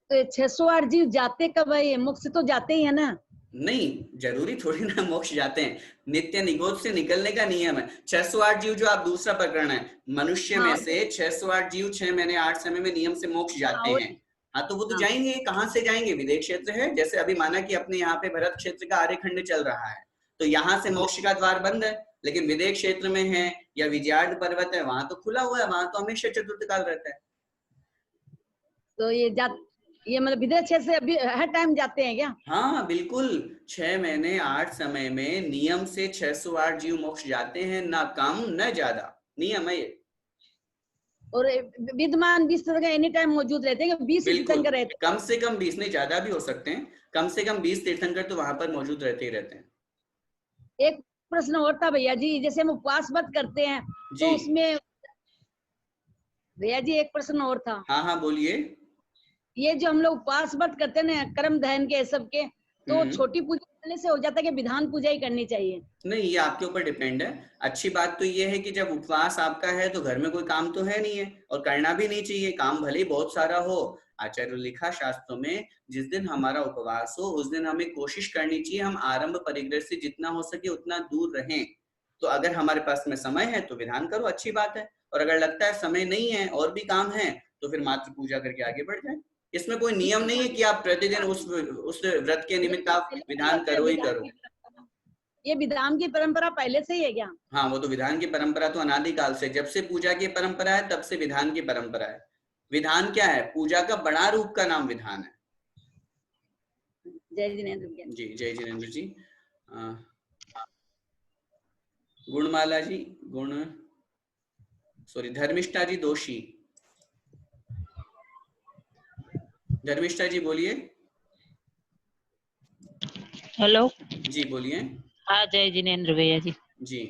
तो 608 जीव जाते कब है? मोक्ष तो जाते ही है ना? नहीं, जरूरी थोड़ी ना मोक्ष जाते हैं। नित्य निगोध से निकलने का नियम है। 608 जीव जो आप दूसरा प्रकरण है, मनुष्य में से 608 जीव 6 महीने 8 समय में नियम से मोक्ष जाते हैं। हाँ तो वो तो जाएंगे, कहाँ से जाएंगे? विदेह क्षेत्र है। जैसे अभी माना कि अपने यहाँ पे भरत क्षेत्र का आर्यखंड चल रहा है, तो यहाँ से मोक्ष का द्वार बंद है, लेकिन विदेह क्षेत्र में है या विजयार्ड पर्वत है, वहां तो खुला हुआ है, वहां तो हमेशा चतुर्थ काल रहता है। तो ये मतलब विदेह क्षेत्र से अभी हर टाइम जाते हैं क्या? हाँ बिल्कुल, 6 महीने 8 समय में नियम से 608 जीव मोक्ष जाते हैं, ना कम न ज्यादा, नियम है ये। और विद्यमान 20 तीर्थंकर एनी टाइम मौजूद रहते हैं? 20 तीर्थंकर रहते हैं? कम से कम 20 नहीं, ज्यादा भी हो सकते हैं, कम से कम 20 तीर्थंकर तो वहां पर मौजूद रहते ही रहते हैं। एक प्रश्न और था भैया जी, जैसे हम उपवास व्रत करते हैं तो उसमें भैया जी एक प्रश्न और था। हाँ हाँ बोलिए। ये जो हम लोग उपवास व्रत करते हैं ना, कर्म दहन के सब के, तो छोटी पूजा करने से हो जाता है कि विधान पूजा ही करनी चाहिए? नहीं, ये आपके ऊपर डिपेंड है। अच्छी बात तो ये है कि जब उपवास आपका है तो घर में कोई काम तो है नहीं है, और करना भी नहीं चाहिए, काम भले ही बहुत सारा हो। आचार्य लिखा शास्त्रों में, जिस दिन हमारा उपवास हो उस दिन हमें कोशिश करनी चाहिए हम आरंभ परिग्रह से जितना हो सके उतना दूर रहें। तो अगर हमारे पास में समय है तो विधान करो, अच्छी बात है, और अगर लगता है समय नहीं है और भी काम है तो फिर मात्र पूजा करके आगे बढ़ जाए। इसमें कोई नियम नहीं है कि आप प्रतिदिन उस व्रत के निमित्त आप विधान करो ही करो। ये विधान की परंपरा पहले से ही है क्या? हाँ, वो तो विधान की परंपरा तो अनादिकाल से, जब से पूजा की परंपरा है तब से विधान की परंपरा है। विधान क्या है? पूजा का बड़ा रूप का नाम विधान है। जय जिनेंद्र जी, जय जिनेंद्र जी। गुणमाला जी, धर्मिष्ठा जी दोषी, धर्मिष्ठा जी बोलिए। हेलो जी बोलिए। हाँ, जय जिनेंद्र भैया जी। जी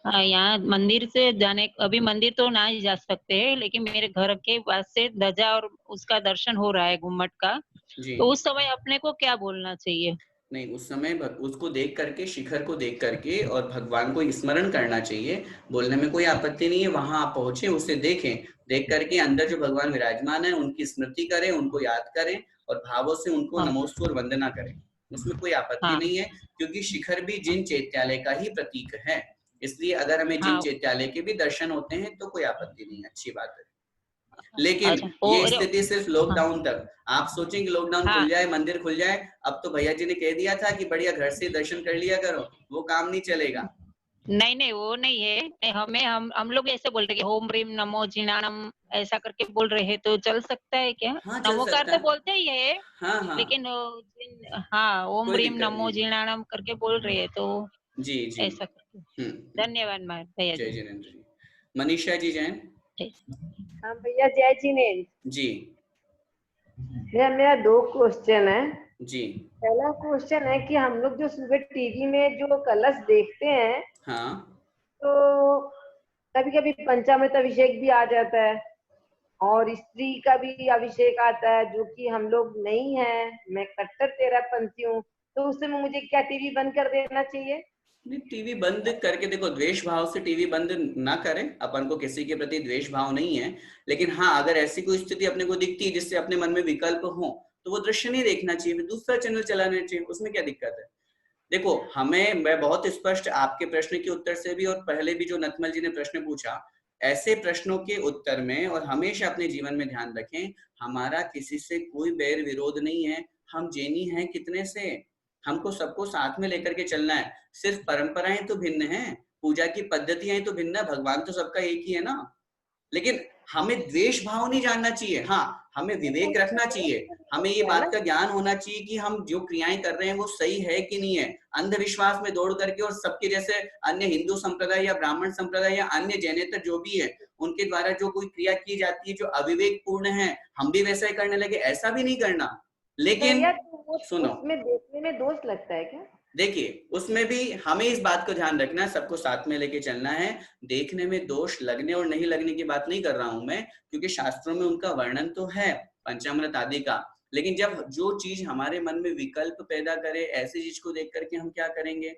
हाँ, यहाँ मंदिर से जाने, अभी मंदिर तो ना ही जा सकते हैं, लेकिन मेरे घर के पास से ध्वजा और उसका दर्शन हो रहा है गुम्मट का, तो उस समय अपने को क्या बोलना चाहिए? नहीं, उस समय उसको देख करके, शिखर को देख करके और भगवान को स्मरण करना चाहिए, बोलने में कोई आपत्ति नहीं है। वहां आप पहुंचे, उसे देखें, देख करके अंदर जो भगवान विराजमान है उनकी स्मृति करें, उनको याद करें और भावों से उनको नमोस्तुर वंदना करें, उसमें कोई आपत्ति नहीं है, क्योंकि शिखर भी जिन चैत्यालय का ही प्रतीक है, इसलिए अगर हमें जिन चैत्यालय के भी दर्शन होते हैं तो कोई आपत्ति नहीं है, अच्छी बात है। लेकिन ये स्थिति सिर्फ लॉकडाउन तक। आप सोचें कि लॉकडाउन खुल जाए, मंदिर खुल जाए, अब तो भैया जी ने कह दिया था कि बढ़िया घर से दर्शन कर लिया करो, वो काम नहीं चलेगा। नहीं नहीं, वो नहीं है, हम लोग ऐसे बोल रहे कि ओम ह्रीम नमो जिनाणम ऐसा करके बोल रहे हैं, तो चल सकता है क्या? हाँ, नमोकार तो बोलते ही है, हाँ, लेकिन हाँ, ओम ह्रीम नमो जिनाणम करके बोल रहे हैं, तो जी जी ऐसा करके। धन्यवाद भैया जय जिनेंद्र जी। मनीषा जी जैन। हाँ भैया, जय जिनेंद्र जी। भैया मेरा 2 क्वेश्चन है जी। पहला क्वेश्चन है कि हम लोग जो सुबह टीवी में जो कलश देखते हैं, हाँ, तो कभी कभी पंचामृत अभिषेक भी आ जाता है और स्त्री का भी अभिषेक आता है, जो कि हम लोग नहीं है, मैं कट्टर तेरापंथी हूँ, तो उस समय मुझे क्या टीवी बंद कर देना चाहिए? नहीं, टीवी बंद करके देखो, द्वेष भाव से टीवी बंद ना करें, अपन को किसी के प्रति द्वेष भाव नहीं है, लेकिन हाँ, अगर ऐसी कोई स्थिति अपने को दिखती है जिससे अपने मन में विकल्प हो तो वो दृश्य नहीं देखना चाहिए, दूसरा चैनल चलाना चाहिए, उसमें क्या दिक्कत है? देखो, मैं बहुत स्पष्ट आपके प्रश्न के उत्तर से भी और पहले भी जो नथमल जी ने प्रश्न पूछा, ऐसे प्रश्नों के उत्तर में और हमेशा अपने जीवन में ध्यान रखें, हमारा किसी से कोई बैर विरोध नहीं है, हम जैनी हैं कितने से, हमको सबको साथ में लेकर के चलना है, सिर्फ परंपराएं तो भिन्न हैं, पूजा की पद्धतियां तो भिन्न है, भगवान तो सबका एक ही है ना। लेकिन हमें द्वेष भाव नहीं जानना चाहिए, हाँ हमें विवेक रखना चाहिए, हमें ये बात का ज्ञान होना चाहिए कि हम जो क्रियाएं कर रहे हैं वो सही है कि नहीं है। अंधविश्वास में दौड़ करके और सबके जैसे अन्य हिंदू संप्रदाय या ब्राह्मण संप्रदाय या अन्य जैनेतर जो भी है उनके द्वारा जो कोई क्रिया की जाती है जो अविवेक पूर्ण है, हम भी वैसा ही करने लगे, ऐसा भी नहीं करना। लेकिन सुनो, उसमें देखने में दोष लगता है क्या? देखिए, उसमें भी हमें इस बात को ध्यान रखना है, सबको साथ में लेके चलना है। देखने में दोष लगने और नहीं लगने की बात नहीं कर रहा हूं मैं, क्योंकि शास्त्रों में उनका वर्णन तो है पंचामृत आदि का, लेकिन जब जो चीज हमारे मन में विकल्प पैदा करे, ऐसी चीज को देख करके हम क्या करेंगे।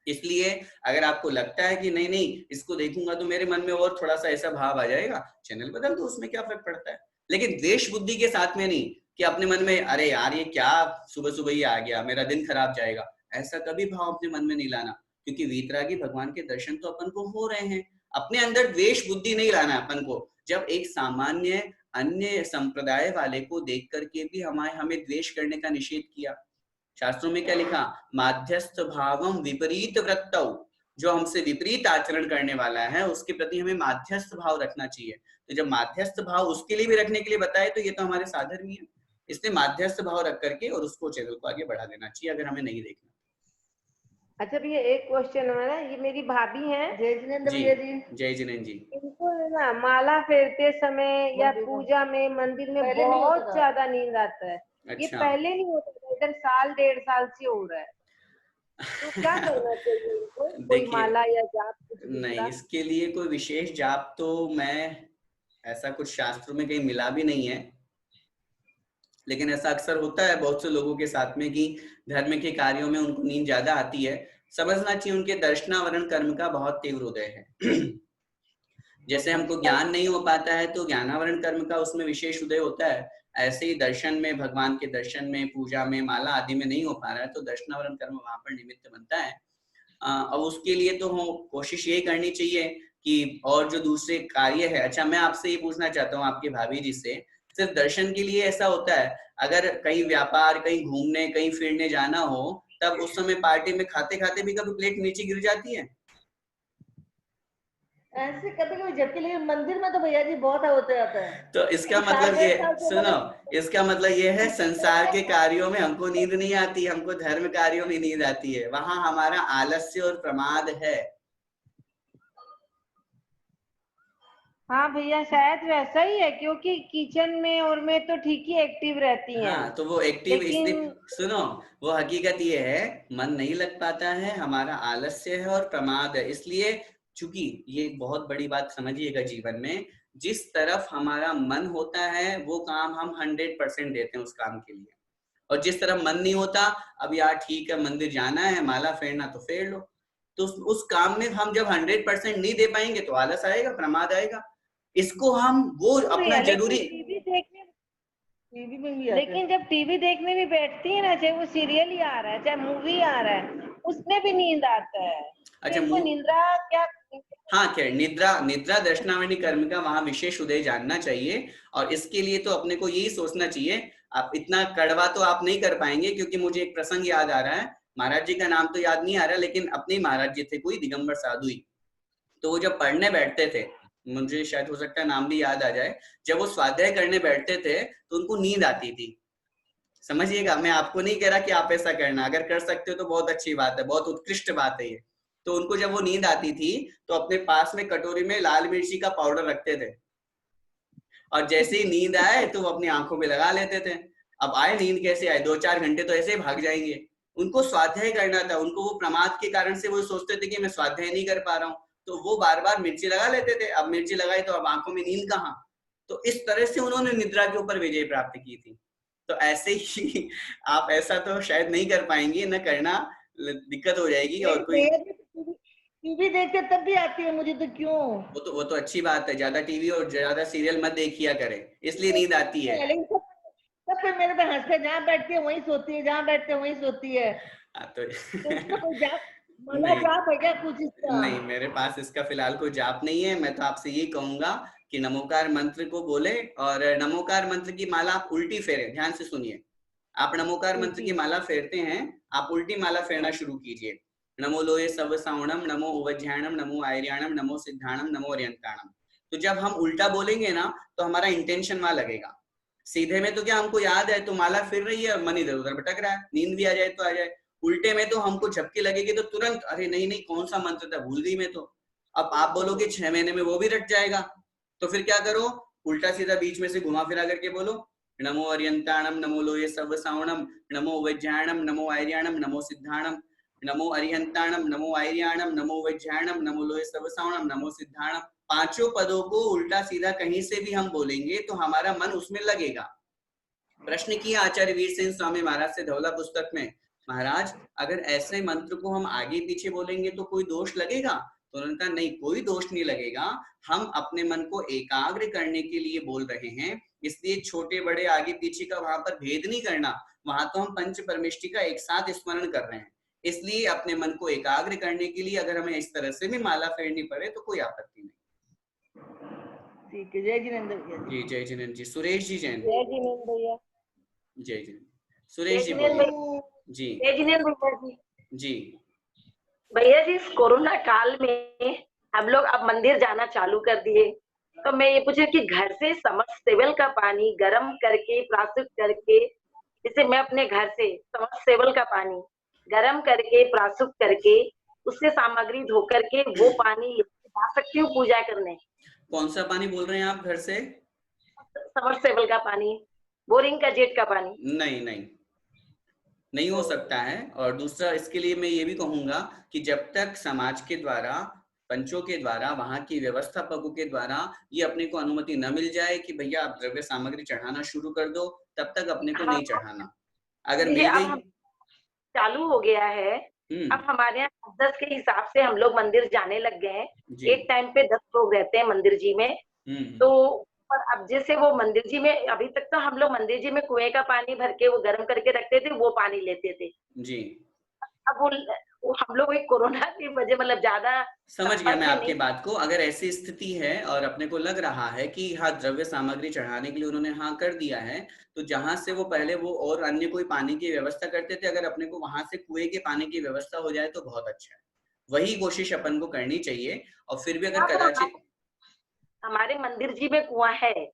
इसलिए अगर आपको लगता है कि नहीं नहीं इसको देखूंगा तो मेरे मन में और थोड़ा सा ऐसा भाव आ जाएगा, चैनल बदल दो, उसमें क्या फर्क पड़ता है। लेकिन द्वेष बुद्धि के साथ में नहीं कि अपने मन में अरे यार ये क्या सुबह सुबह ही आ गया, मेरा दिन खराब जाएगा, ऐसा कभी भाव अपने मन में नहीं लाना, क्योंकि वीतरागी भगवान के दर्शन तो अपन को हो रहे हैं, अपने अंदर द्वेष बुद्धि नहीं लाना अपन को। जब एक सामान्य अन्य संप्रदाय वाले को देख करके भी हमें द्वेष करने का निषेध किया, शास्त्रों में क्या लिखा, माध्यस्थ भावम विपरीत वृत्तौ, जो हमसे विपरीत आचरण करने वाला है उसके प्रति हमें माध्यस्थ भाव रखना चाहिए। तो जब माध्यस्थ भाव उसके लिए भी रखने के लिए बताए तो ये तो हमारे साधर्म ही है, इसलिए माध्यस्थ भाव रख करके और उसको चैनल को आगे बढ़ा देना चाहिए अगर हमें नहीं देखना। अच्छा भैया एक क्वेश्चन है, ये मेरी भाभी हैं जय जिनेंद्र भैया जी, जय जिनेंद्र जी, इनको है ना माला फेरते समय या पूजा में मंदिर में बहुत ज्यादा नींद आता है। ये पहले नहीं होता था, इधर साल 1.5 साल से हो रहा है, तो क्या करना चाहिए इनको? कोई माला या जाप कुछ नहीं, इसके लिए कोई विशेष जाप तो मैं ऐसा कुछ शास्त्रों में कहीं मिला भी नहीं है, लेकिन ऐसा अक्सर होता है बहुत से लोगों के साथ में कि धर्म के कार्यों में उनको नींद ज्यादा आती है। समझना चाहिए उनके दर्शनावरण कर्म का बहुत तीव्र उदय है। जैसे हमको ज्ञान नहीं हो पाता है तो ज्ञानावरण कर्म का उसमें विशेष उदय होता है, ऐसे ही दर्शन में, भगवान के दर्शन में, पूजा में, माला आदि में नहीं हो पा रहा है तो दर्शनावरण कर्म वहां पर निमित्त बनता है। और उसके लिए तो हम कोशिश ये करनी चाहिए कि और जो दूसरे कार्य है। अच्छा, मैं आपसे ये पूछना चाहता हूँ आपकी भाभी जी से, सिर्फ दर्शन के लिए ऐसा होता है, अगर कहीं व्यापार, कहीं घूमने, कहीं फिरने जाना हो तब उस समय पार्टी में खाते खाते भी कभी प्लेट नीचे गिर जाती है? ऐसे कभी कभी झटके, लेकिन मंदिर में तो भैया जी बहुत होते जाता है। तो इसका मतलब ये सुनो, इसका मतलब ये है संसार के कार्यों में हमको नींद नहीं आती, हमको धर्म कार्यों में नींद आती है, वहां हमारा आलस्य और प्रमाद है। हाँ भैया शायद वैसा ही है, क्योंकि किचन में और में तो ठीक ही एक्टिव रहती हैं। हाँ, तो वो एक्टिव लेकिन... इसलिए सुनो, वो हकीकत ये है मन नहीं लग पाता है, हमारा आलस्य है और प्रमाद है। इसलिए चूंकि ये बहुत बड़ी बात समझिएगा जीवन में, जिस तरफ हमारा मन होता है वो काम हम 100% देते हैं उस काम के लिए, और जिस तरफ मन नहीं होता, अब यार ठीक है मंदिर जाना है, माला फेरना तो फेर लो, तो उस काम में हम जब 100% नहीं दे पाएंगे तो आलस आएगा, प्रमाद आएगा। इसको हम वो अपना जरूरी टीवी में भी, लेकिन जब टीवी देखने भी बैठती है ना, चाहे वो सीरियल ही आ रहा है चाहे मूवी आ रहा है, उसमें भी नींद आता है। अच्छा, तो निद्रा क्या? हाँ, क्या निद्रा दर्शनावणी कर्म का वहां विशेष उदय जानना चाहिए, और इसके लिए तो अपने को यही सोचना चाहिए। आप इतना कड़वा तो आप नहीं कर पाएंगे, क्योंकि मुझे एक प्रसंग याद आ रहा है, महाराज जी का नाम तो याद नहीं आ रहा, लेकिन अपने महाराज जी थे कोई दिगंबर साधु ही, तो वो जब पढ़ने बैठते थे, मुझे शायद हो सकता है नाम भी याद आ जाए, जब वो स्वाध्याय करने बैठते थे तो उनको नींद आती थी। समझिएगा, मैं आपको नहीं कह रहा कि आप ऐसा करना, अगर कर सकते हो तो बहुत अच्छी बात है, बहुत उत्कृष्ट बात है ये। तो उनको जब वो नींद आती थी तो अपने पास में कटोरी में लाल मिर्ची का पाउडर रखते थे, और जैसे ही नींद आए तो वो अपनी आंखों में लगा लेते थे। अब आए नींद कैसे आए, 2-4 घंटे तो ऐसे ही भाग जाएंगे। उनको स्वाध्याय करना था, उनको वो प्रमाद के कारण से वो सोचते थे कि मैं स्वाध्याय नहीं कर पा रहा हूँ, तो वो बार बार मिर्ची लगा लेते थे। अब मिर्ची लगाई तो अब आंखों में नींद कहाँ, तो इस तरह से उन्होंने निद्रा के ऊपर विजय प्राप्त की थी। तो ऐसे ही आप ऐसा तो शायद नहीं कर पाएंगे, न करना, दिक्कत हो जाएगी। और कोई टीवी देखते तब भी आती है मुझे, तो क्यों? वो तो अच्छी बात है, ज्यादा टीवी और ज्यादा सीरियल मत देखिया करें, इसलिए नींद आती है। सब पे मेरे पे हंसते, जहाँ बैठती है वहीं सोती है, जहाँ बैठते हैं वहीं सोती है। तो कोई जाप है क्या कुछ इसका? नहीं, मेरे पास इसका फिलहाल कोई जाप नहीं है। मैं तो आपसे यही कहूंगा कि नमोकार मंत्र को बोले, और नमोकार मंत्र की माला आप उल्टी फेरें। ध्यान से सुनिए, आप नमोकार मंत्र की माला फेरते हैं, आप उल्टी माला फेरना शुरू कीजिए। नमो लोये सब सावणम, नमो उवज्याणम, नमो आयर्याणम, नमो सिद्धाणम, नमो अर्यंताणम। तो जब हम उल्टा बोलेंगे ना तो हमारा इंटेंशन वहां लगेगा। सीधे में तो क्या हमको याद है तो माला फिर रही है, मन इधर उधर भटक रहा है, नींद भी आ जाए तो आ जाए। उल्टे में तो हमको झपकी लगेगी तो तुरंत अरे नहीं नहीं कौन सा मंत्र था, भूल गई मैं तो। अब आप बोलोगे 6 महीने में वो भी रट जाएगा, तो फिर क्या करो, उल्टा सीधा बीच में से घुमा फिरा करके बोलो, नमो अर्यंताणम, नमो लोये सब सावणम, नमो वैज्ञाणम, नमो आयर्याणम, नमो सिद्धाणम, नमो अर्यंताणम, नमो आयर्याणम, नमो वैज्ञाणम, नमो लोये सब सावणम, नमो सिद्धाणम। 5 पदों को उल्टा सीधा कहीं से भी हम बोलेंगे तो हमारा मन उसमें लगेगा। प्रश्न किया आचार्य वीर सिंह स्वामी महाराज से धौला पुस्तक में, महाराज अगर ऐसे मंत्र को हम आगे पीछे बोलेंगे तो कोई दोष लगेगा? तो उन्होंने कहा नहीं, कोई दोष नहीं लगेगा, हम अपने मन को एकाग्र करने के लिए बोल रहे हैं, इसलिए छोटे बड़े आगे पीछे का वहां पर भेद नहीं करना, वहां तो हम पंच परमेष्टि का एक साथ स्मरण कर रहे हैं। इसलिए अपने मन को एकाग्र करने के लिए अगर हमें इस तरह से भी माला फेरनी पड़े तो कोई आपत्ति नहीं। ठीक है, जय जिनेंद्र भैया जी। जय जिनेंद्र जी। सुरेश जी जैन। जय जिनेंद्र भैया। जय जिनेंद्र। सुरेश जी बोलिए। जी जय जिनेंद्र भैया जी। जी भैया जी, इस कोरोना काल में हम लोग अब मंदिर जाना चालू कर दिए, तो मैं ये पूछे कि घर से समरसेबल का पानी गर्म करके प्राशुद्ध करके, जैसे मैं अपने घर से समरसेबल का पानी गर्म करके प्राशुद्ध करके उससे सामग्री धो करके वो पानी ला सकती हूँ पूजा करने? कौन सा पानी बोल रहे हैं आप घर से? समरसेबल का पानी, बोरिंग का, जेट का पानी। नहीं नहीं नहीं हो सकता है। और दूसरा, इसके लिए मैं ये भी कहूंगा कि जब तक समाज के द्वारा, पंचों के द्वारा, वहां की व्यवस्थापकों के द्वारा ये अपने को अनुमति न मिल जाए कि भैया आप द्रव्य सामग्री चढ़ाना शुरू कर दो, तब तक अपने को नहीं चढ़ाना। अगर मिल अब गई हम चालू हो गया है, अब हमारे यहाँ 10 के हिसाब से हम लोग मंदिर जाने लग गए हैं। एक टाइम पे 10 लोग रहते हैं मंदिर जी में। तो और अब जैसे वो मंदिर जी में, अभी तक तो हम लोग मंदिर जी में कुएं का पानी भर के वो गर्म करके रखते थे, वो पानी लेते थे जी। अब वो हम लोग एक कोरोना की वजह मतलब ज्यादा समझ गया मैं आपकी बात को। अगर ऐसी स्थिति है और अपने को लग रहा है कि हाँ द्रव्य सामग्री चढ़ाने के लिए उन्होंने हाँ कर दिया है, तो जहां से वो पहले वो और अन्य कोई पानी की व्यवस्था करते थे, अगर अपने को वहां से कुएं के पानी की व्यवस्था हो जाए तो बहुत अच्छा है। वही कोशिश अपन को करनी चाहिए। और फिर भी अगर कदाचित हमारे मंदिर जी में कुआं है,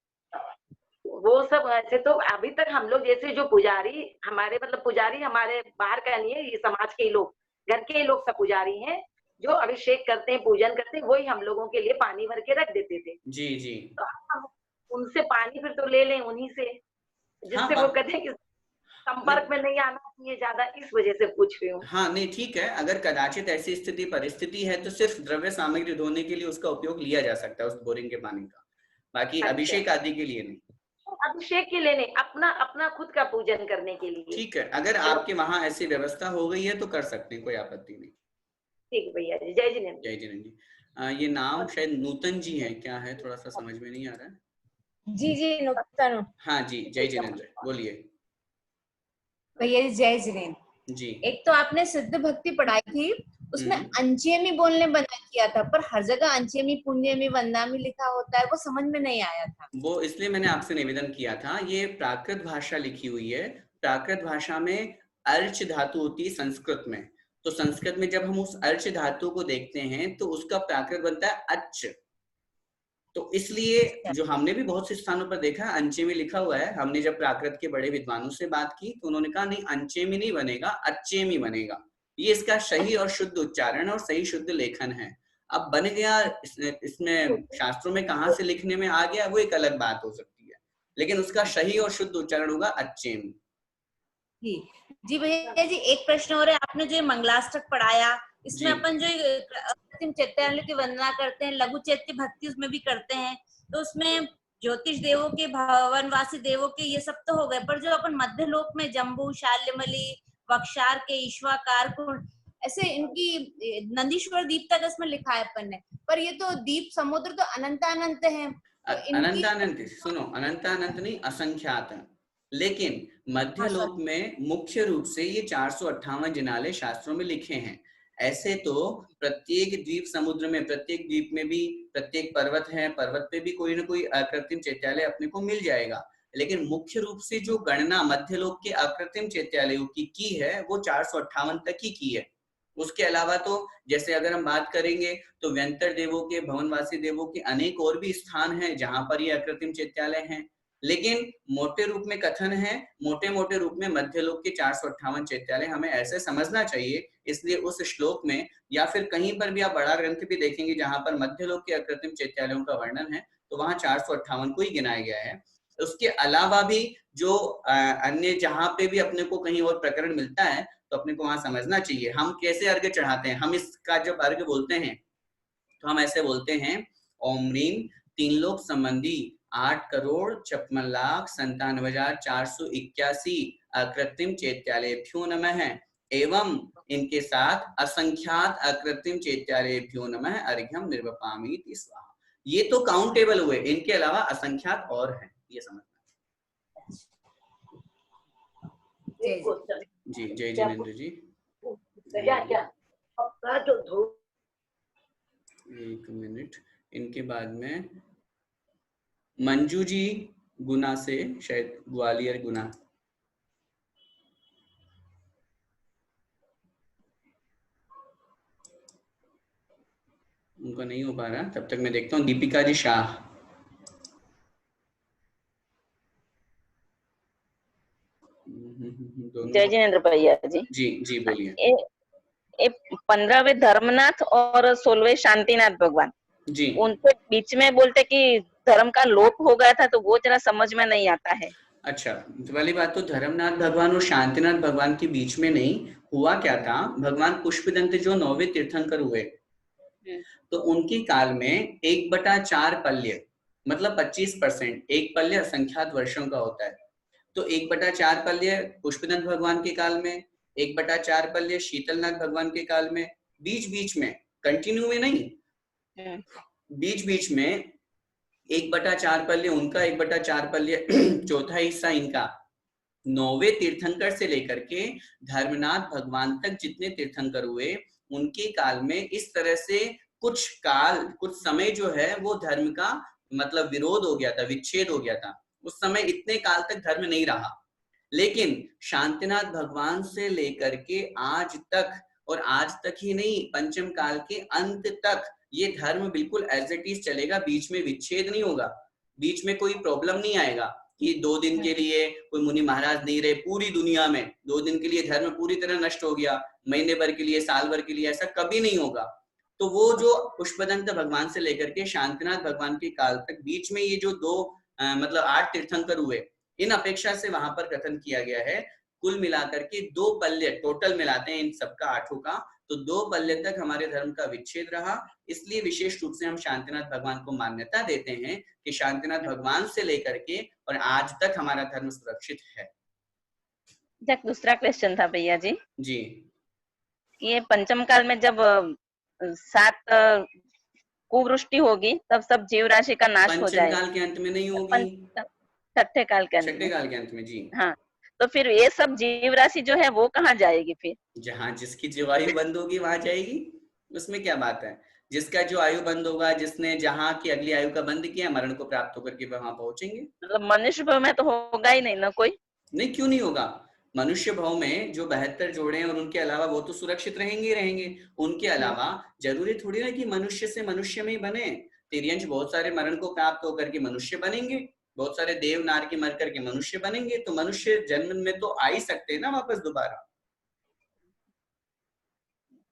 वो सब ऐसे तो अभी तक हम लोग जैसे जो पुजारी हमारे, मतलब पुजारी हमारे बाहर का नहीं है, ये समाज के लोग, घर के लोग सब पुजारी हैं जो अभिषेक करते हैं, पूजन करते हैं, वही हम लोगों के लिए पानी भर के रख देते थे। जी जी। तो हम उनसे पानी फिर तो ले लें उन्हीं से, जिससे वो कहते हैं कि संपर्क में नहीं आना चाहिए ज्यादा, इस वजह से पूछ रही हूँ। हाँ नहीं ठीक है। अगर कदाचित ऐसी स्थिति परिस्थिति है तो सिर्फ द्रव्य सामग्री धोने के लिए उसका उपयोग लिया जा सकता है, उस बोरिंग के पानी का, बाकी अभिषेक आदि के लिए नहीं। अभिषेक के लिए नहीं, अपना अपना खुद का पूजन करने के लिए। ठीक है, अगर आपके वहां ऐसी व्यवस्था हो गई है तो कर सकते हैं, कोई आपत्ति नहीं। ठीक भैया जी, जय जिनेंद्र। जय जिनेंद्र जी। ये नाम शायद नूतन जी है, क्या है थोड़ा सा समझ में नहीं आ रहा है। जी जी नूतन। हाँ जी, जय जिनेंद्र, बोलिए। भैया जी जय जिनेंद्र जी। एक तो आपने सिद्ध भक्ति पढ़ाई थी, उसमें अंचेमी बोलने बंद किया था, पर हर जगह अंचेमी पुण्यमी वंदामी लिखा होता है, वो समझ में नहीं आया था। वो इसलिए मैंने आपसे निवेदन किया था, ये प्राकृत भाषा लिखी हुई है। प्राकृत भाषा में अर्च धातु होती है संस्कृत में, तो संस्कृत में जब हम उस अर्च धातु को देखते हैं तो उसका प्राकृत बनता है अच्छ। तो इसलिए जो हमने भी बहुत से स्थानों पर देखा है अंचे में लिखा हुआ है। हमने जब प्राकृत के बड़े विद्वानों से बात की तो उन्होंने कहा नहीं, अंचे में नहीं बनेगा, अच्छे में बनेगा। ये इसका सही और शुद्ध उच्चारण और सही शुद्ध लेखन है। अब बन गया इसमें शास्त्रों में कहाँ से लिखने में आ गया वो एक अलग बात हो सकती है, लेकिन उसका सही और शुद्ध उच्चारण होगा अच्छे में। जी भैया जी एक प्रश्न और है, आपने जो मंगलाष्टक पढ़ाया इसमें अपन जो चैत्यालय की वंदना करते हैं, लघु चैत्य भक्ति उसमें भी करते हैं, तो उसमें ज्योतिष देवों के, भवनवासी देवों के ये सब तो हो गए, पर जो अपन मध्य लोक में जम्बू, शाल्यमली, वक्षार के, ईश्वाकार, ऐसे इनकी नंदीश्वर दीप तक इसमें लिखा है अपन ने, पर ये तो दीप समुद्र तो अनंत है। अनंत सुनो, अनंत नहीं, असंख्यात। लेकिन मध्य लोक में मुख्य रूप से ये 458 जिनालय शास्त्रों में लिखे हैं। ऐसे तो प्रत्येक द्वीप समुद्र में, प्रत्येक द्वीप में भी प्रत्येक पर्वत है, पर्वत पे भी कोई ना कोई अकृत्रिम चैत्यालय अपने को मिल जाएगा। लेकिन मुख्य रूप से जो गणना मध्य लोक के अकृत्रिम चैत्यालयों की है वो 458 तक ही की है। उसके अलावा तो जैसे अगर हम बात करेंगे तो व्यंतर देवों के, भवनवासी देवों के अनेक और भी स्थान हैं जहां पर ये अकृत्रिम चैत्यालय हैं। लेकिन मोटे रूप में कथन है, मोटे रूप में मध्य लोक के 458 चैत्यालय हमें ऐसे समझना चाहिए। इसलिए उस श्लोक में या फिर कहीं पर भी आप बड़ा ग्रंथ भी देखेंगे जहां पर मध्य लोक के अकृत्रिम चैत्यालयों का वर्णन है तो वहां 458 को ही गिनाया गया है। उसके अलावा भी जो अन्य जहां पे भी अपने को कहीं और प्रकरण मिलता है तो अपने को वहां समझना चाहिए। हम कैसे अर्घ्य चढ़ाते हैं, हम इसका जब अर्घ्य बोलते हैं तो हम ऐसे बोलते हैं, ओम ह्रीम 3 लोक संबंधी 8,97,97,481 अकृत्रिम चैत्यालयेभ्यो नमः एवं इनके साथ असंख्यात अकृत्रिम चैत्यालयेभ्यो नमः अर्घ्यम निर्वपामीति स्वाहा। ये तो काउंटेबल हुए, इनके अलावा असंख्यात और हैं, ये समझना। जी जय जिनेंद्र जी। एक मिनट, इनके बाद में मंजू जी गुना से, शायद ग्वालियर गुना। उनको नहीं हो पा रहा, तब तक मैं देखता हूँ दीपिका जी शाह। जय जिनेन्द्र भैया जी। जी बोलिए। 15वें धर्मनाथ और 16वें शांतिनाथ भगवान जी, उनके बीच में बोलते कि धर्म का लोप हो गया था, तो वो जरा समझ में नहीं आता है। अच्छा, तो पहली बात तो धर्मनाथ भगवान और शांतिनाथ भगवान के बीच में नहीं हुआ क्या था, भगवान पुष्पदंत जो 9वें तीर्थंकर हुए, तो उनके काल में 1/4 पल्य मतलब 25%, एक पल्य असंख्यात वर्षों का होता है, तो 1/4 पल्य पुष्पदंत भगवान के काल में, 1/4 पल्य शीतलनाथ भगवान के काल में, बीच बीच में कंटिन्यू में नहीं, बीच बीच में 1/4 पल्य उनका, 1/4 पल्य चौथा हिस्सा इनका। 9वें तीर्थंकर से लेकर के धर्मनाथ भगवान तक जितने तीर्थंकर हुए उनके काल में इस तरह से कुछ समय जो है वो धर्म का मतलब विरोध हो गया था, विच्छेद हो गया था। उस समय इतने काल तक धर्म नहीं रहा, लेकिन शांतिनाथ भगवान से लेकर के आज तक, और आज तक ही नहीं, पंचम काल के अंत तक ये धर्म बिल्कुल एज इट इज चलेगा, बीच में विच्छेद नहीं होगा, बीच में कोई प्रॉब्लम नहीं आएगा कि 2 दिन के लिए कोई मुनि महाराज नहीं रहे पूरी दुनिया में, 2 दिन के लिए धर्म पूरी तरह नष्ट हो गया, महीने भर के लिए, साल भर के लिए, ऐसा कभी नहीं होगा। तो वो जो पुष्पदंत भगवान से लेकर के शांतिनाथ भगवान के काल तक बीच में ये जो 2 8 तीर्थंकर हुए, इन अपेक्षा से वहां पर कथन किया गया है कुल मिलाकर के 2 पल्य टोटल मिलाते हैं इन सबका 8 का, तो 2 पल्य तक हमारे धर्म का विच्छेद रहा। इसलिए विशेष रूप से हम शांतिनाथ भगवान को मान्यता देते हैं कि शांतिनाथ भगवान से लेकर के और आज तक हमारा धर्म सुरक्षित है। दूसरा क्वेश्चन था भैया जी, ये पंचम काल में जब 7 कुवृष्टि होगी तब सब जीव राशि का नाश हो जाएगा। पंचम काल के अंत में नहीं होगी, छठे काल के अंत में। जी हाँ, तो फिर ये सब जीव राशि जो है वो कहाँ जाएगी फिर? जहाँ जिसकी जो आयु बंद होगी वहां जाएगी, उसमें क्या बात है। जिसका जो आयु बंद होगा, जिसने जहाँ की अगली आयु का बंद किया, मरण को प्राप्त होकर के वहां पहुंचेंगे। मतलब मनुष्य भाव में तो होगा ही नहीं ना कोई? नहीं, क्यों नहीं होगा। मनुष्य भाव में जो 72 जोड़े हैं और उनके अलावा वो तो सुरक्षित रहेंगे ही रहेंगे। उनके अलावा जरूरी थोड़ी ना कि मनुष्य से मनुष्य में ही बने, तिर्यंश बहुत सारे मरण को प्राप्त होकर के मनुष्य बनेंगे, बहुत सारे देव नार के मर करके मनुष्य बनेंगे, तो मनुष्य जन्म में तो आ ही सकते हैं ना वापस दोबारा।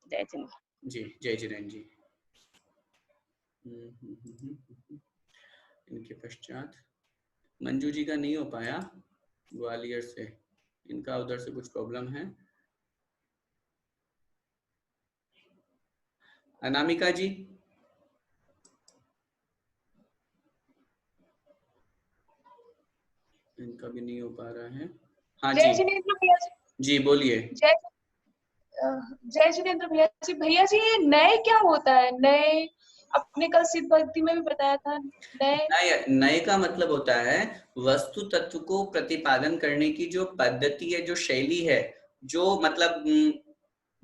जय जिनेन्द्र जी, जय जिनेन्द्र जी। इनके पश्चात मंजू जी का नहीं हो पाया ग्वालियर से, इनका उधर से कुछ प्रॉब्लम है। अनामिका जी, इनका भी नहीं हो पा रहा है। हाँ जय जिनेन्द्र भैया जी बोलिए। जय जिनेन्द्र भैया जी। भैया जी ये नए क्या होता है? नए आपने कल सिद्ध भक्ति में भी बताया था। नए का मतलब होता है वस्तु तत्व को प्रतिपादन करने की जो पद्धति है, जो शैली है, जो मतलब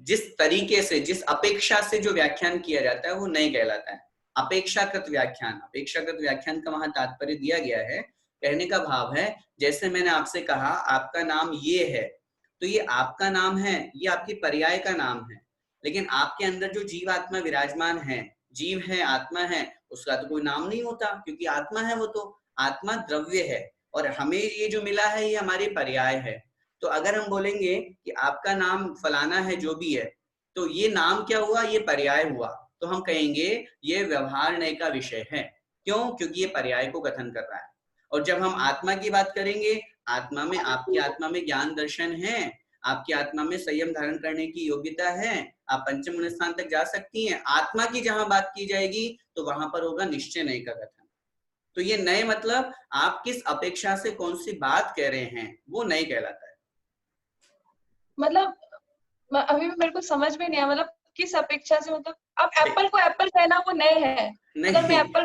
जिस तरीके से, जिस अपेक्षा से जो व्याख्यान किया जाता है वो नए कहलाता है। अपेक्षाकृत व्याख्यान का वहां तात्पर्य दिया गया है। कहने का भाव है, जैसे मैंने आपसे कहा आपका नाम ये है, तो ये आपका नाम है, ये आपकी पर्याय का नाम है, लेकिन आपके अंदर जो जीव आत्मा विराजमान है, जीव है, आत्मा है, उसका तो कोई नाम नहीं होता, क्योंकि आत्मा है, वो तो आत्मा द्रव्य है और हमें ये जो मिला है ये हमारी पर्याय है। तो अगर हम बोलेंगे कि आपका नाम फलाना है जो भी है, तो ये नाम क्या हुआ, ये पर्याय हुआ, तो हम कहेंगे ये व्यवहार नय का विषय है। क्यों? क्योंकि ये पर्याय को कथन कर रहा है। और जब हम आत्मा की बात करेंगे, आत्मा में, आपकी आत्मा में ज्ञान दर्शन है, आपकी आत्मा में संयम धारण करने की योग्यता है, आप पंचम स्थान तक जा सकती हैं। आत्मा की जहां बात की जाएगी तो वहां पर होगा निश्चय नय का कथन। तो ये नए मतलब आप किस अपेक्षा से कौन सी बात कह रहे हैं, वो नए कहलाता है। मतलब अभी मेरे को समझ में नहीं आया, मतलब किस अपेक्षा से, मतलब अब एप्पल को एप्पल कहना वो नए है? अगर मैं एप्पल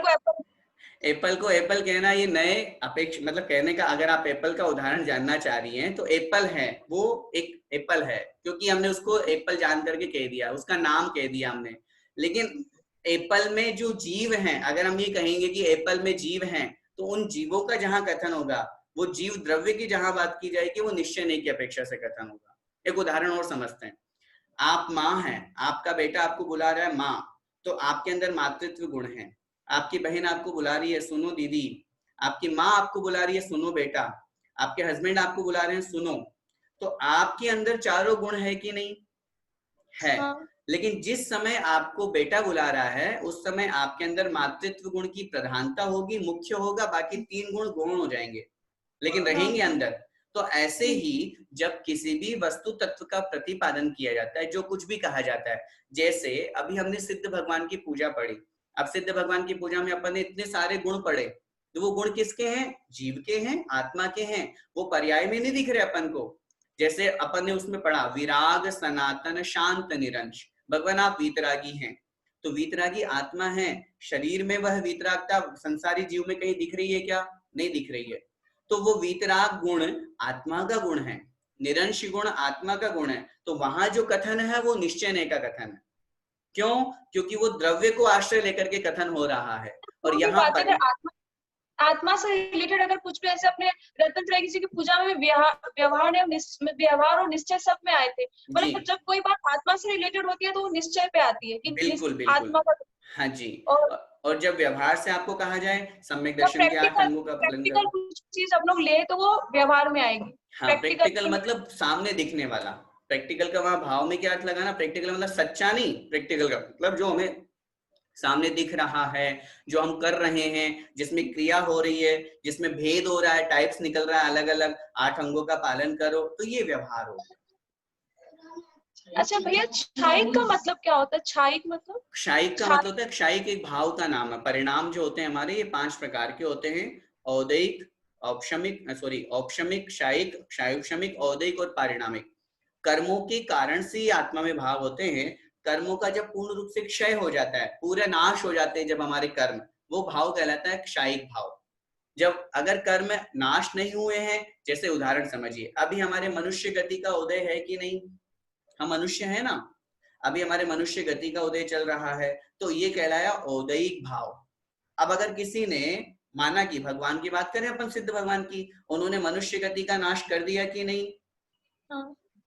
को एप्पल कहना ये नए अपेक्षा, मतलब कहने का, अगर आप एप्पल का उदाहरण जानना चाह रही हैं तो एप्पल है, वो एक एप्पल है क्योंकि हमने उसको एप्पल जान करके कह दिया, उसका नाम कह दिया हमने। लेकिन एप्पल में जो जीव हैं, अगर हम ये कहेंगे कि एप्पल में जीव हैं, तो उन जीवों का जहां कथन होगा, वो जीव द्रव्य की जहां बात की जाएगी, वो निश्चय नहीं की अपेक्षा से कथन होगा। एक उदाहरण और समझते हैं। आप माँ हैं, आपका बेटा आपको बुला रहा है माँ, तो आपके अंदर मातृत्व गुण है। आपकी बहन आपको बुला रही है, सुनो दीदी। आपकी माँ आपको बुला रही है, सुनो बेटा। आपके हस्बैंड आपको बुला रहे हैं, सुनो। तो आपके अंदर चारों गुण है कि नहीं है? लेकिन जिस समय आपको बेटा बुला रहा है उस समय आपके अंदर मातृत्व गुण की प्रधानता होगी, मुख्य होगा, बाकी 3 गुण गौण हो जाएंगे लेकिन रहेंगे अंदर। तो ऐसे ही जब किसी भी वस्तु तत्व का प्रतिपादन किया जाता है, जो कुछ भी कहा जाता है, जैसे अभी हमने सिद्ध भगवान की पूजा पढ़ी। अब सिद्ध भगवान की पूजा में अपन ने इतने सारे गुण पढ़े, तो वो गुण किसके हैं? जीव के हैं, आत्मा के हैं। वो पर्याय में नहीं दिख रहे अपन को। जैसे अपन ने उसमें पढ़ा विराग सनातन शांत निरंश, भगवान आप वीतरागी हैं, तो वीतरागी आत्मा है। शरीर में वह वीतरागता संसारी जीव में कहीं दिख रही है क्या? नहीं दिख रही है। तो वो वीतराग गुण आत्मा का गुण है, निरंश गुण आत्मा का गुण है। तो वहां जो कथन है वो निश्चय का कथन है। क्यों? क्योंकि वो द्रव्य को आश्रय लेकर के कथन हो रहा है। और यहाँ पर आत्मा से रिलेटेड अगर कुछ भी ऐसे अपने रतन त्रय किसी की पूजा में व्यवहार और निश्चय सब में आए थे, मतलब जब कोई बात आत्मा से रिलेटेड होती है तो वो निश्चय पे आती है कि बिल्कुल आत्मा का। हाँ जी। और जब व्यवहार से आपको कहा जाए सम्यक दर्शन के 8 अंगों का पालन करो, कुछ चीज हम लोग ले तो वो व्यवहार में आएगी। हाँ, प्रैक्टिकल मतलब सामने दिखने वाला। प्रैक्टिकल का वहां भाव में क्या अर्थ लगाना? प्रैक्टिकल मतलब सच्चा नहीं, प्रैक्टिकल का मतलब जो हमें सामने दिख रहा है, जो हम कर रहे हैं, जिसमें क्रिया हो रही है, जिसमें भेद हो रहा है, टाइप्स निकल रहा है अलग अलग, 8 अंगों का पालन करो, तो ये व्यवहार हो गया। अच्छा भैया, क्षायिक का मतलब क्या होता है? क्षायिक मतलब? क्षायिक का मतलब होता है, क्षायिक एक भाव का नाम है। परिणाम जो होते हैं हमारे, ये 5 प्रकार के होते हैं। औदैहिक, औपशमिक, क्षायिक, क्षायोपशमिक, औदैहिक और पारिणामिक। कर्मों के कारण से आत्मा में भाव होते हैं। कर्मों का जब पूर्ण रूप से क्षय हो जाता है, पूरे नाश हो जाते हैं जब हमारे कर्म, वो भाव कहलाता है क्षायिक भाव। जब अगर कर्म नाश नहीं हुए हैं, जैसे उदाहरण समझिए, अभी हमारे मनुष्य गति का उदय है कि नहीं? हम मनुष्य है ना, अभी हमारे मनुष्य गति का उदय चल रहा है, तो ये कहलाया औदैहिक भाव। अब अगर किसी ने माना कि भगवान की बात करें अपन, सिद्ध भगवान की, उन्होंने मनुष्य गति का नाश कर दिया कि नहीं?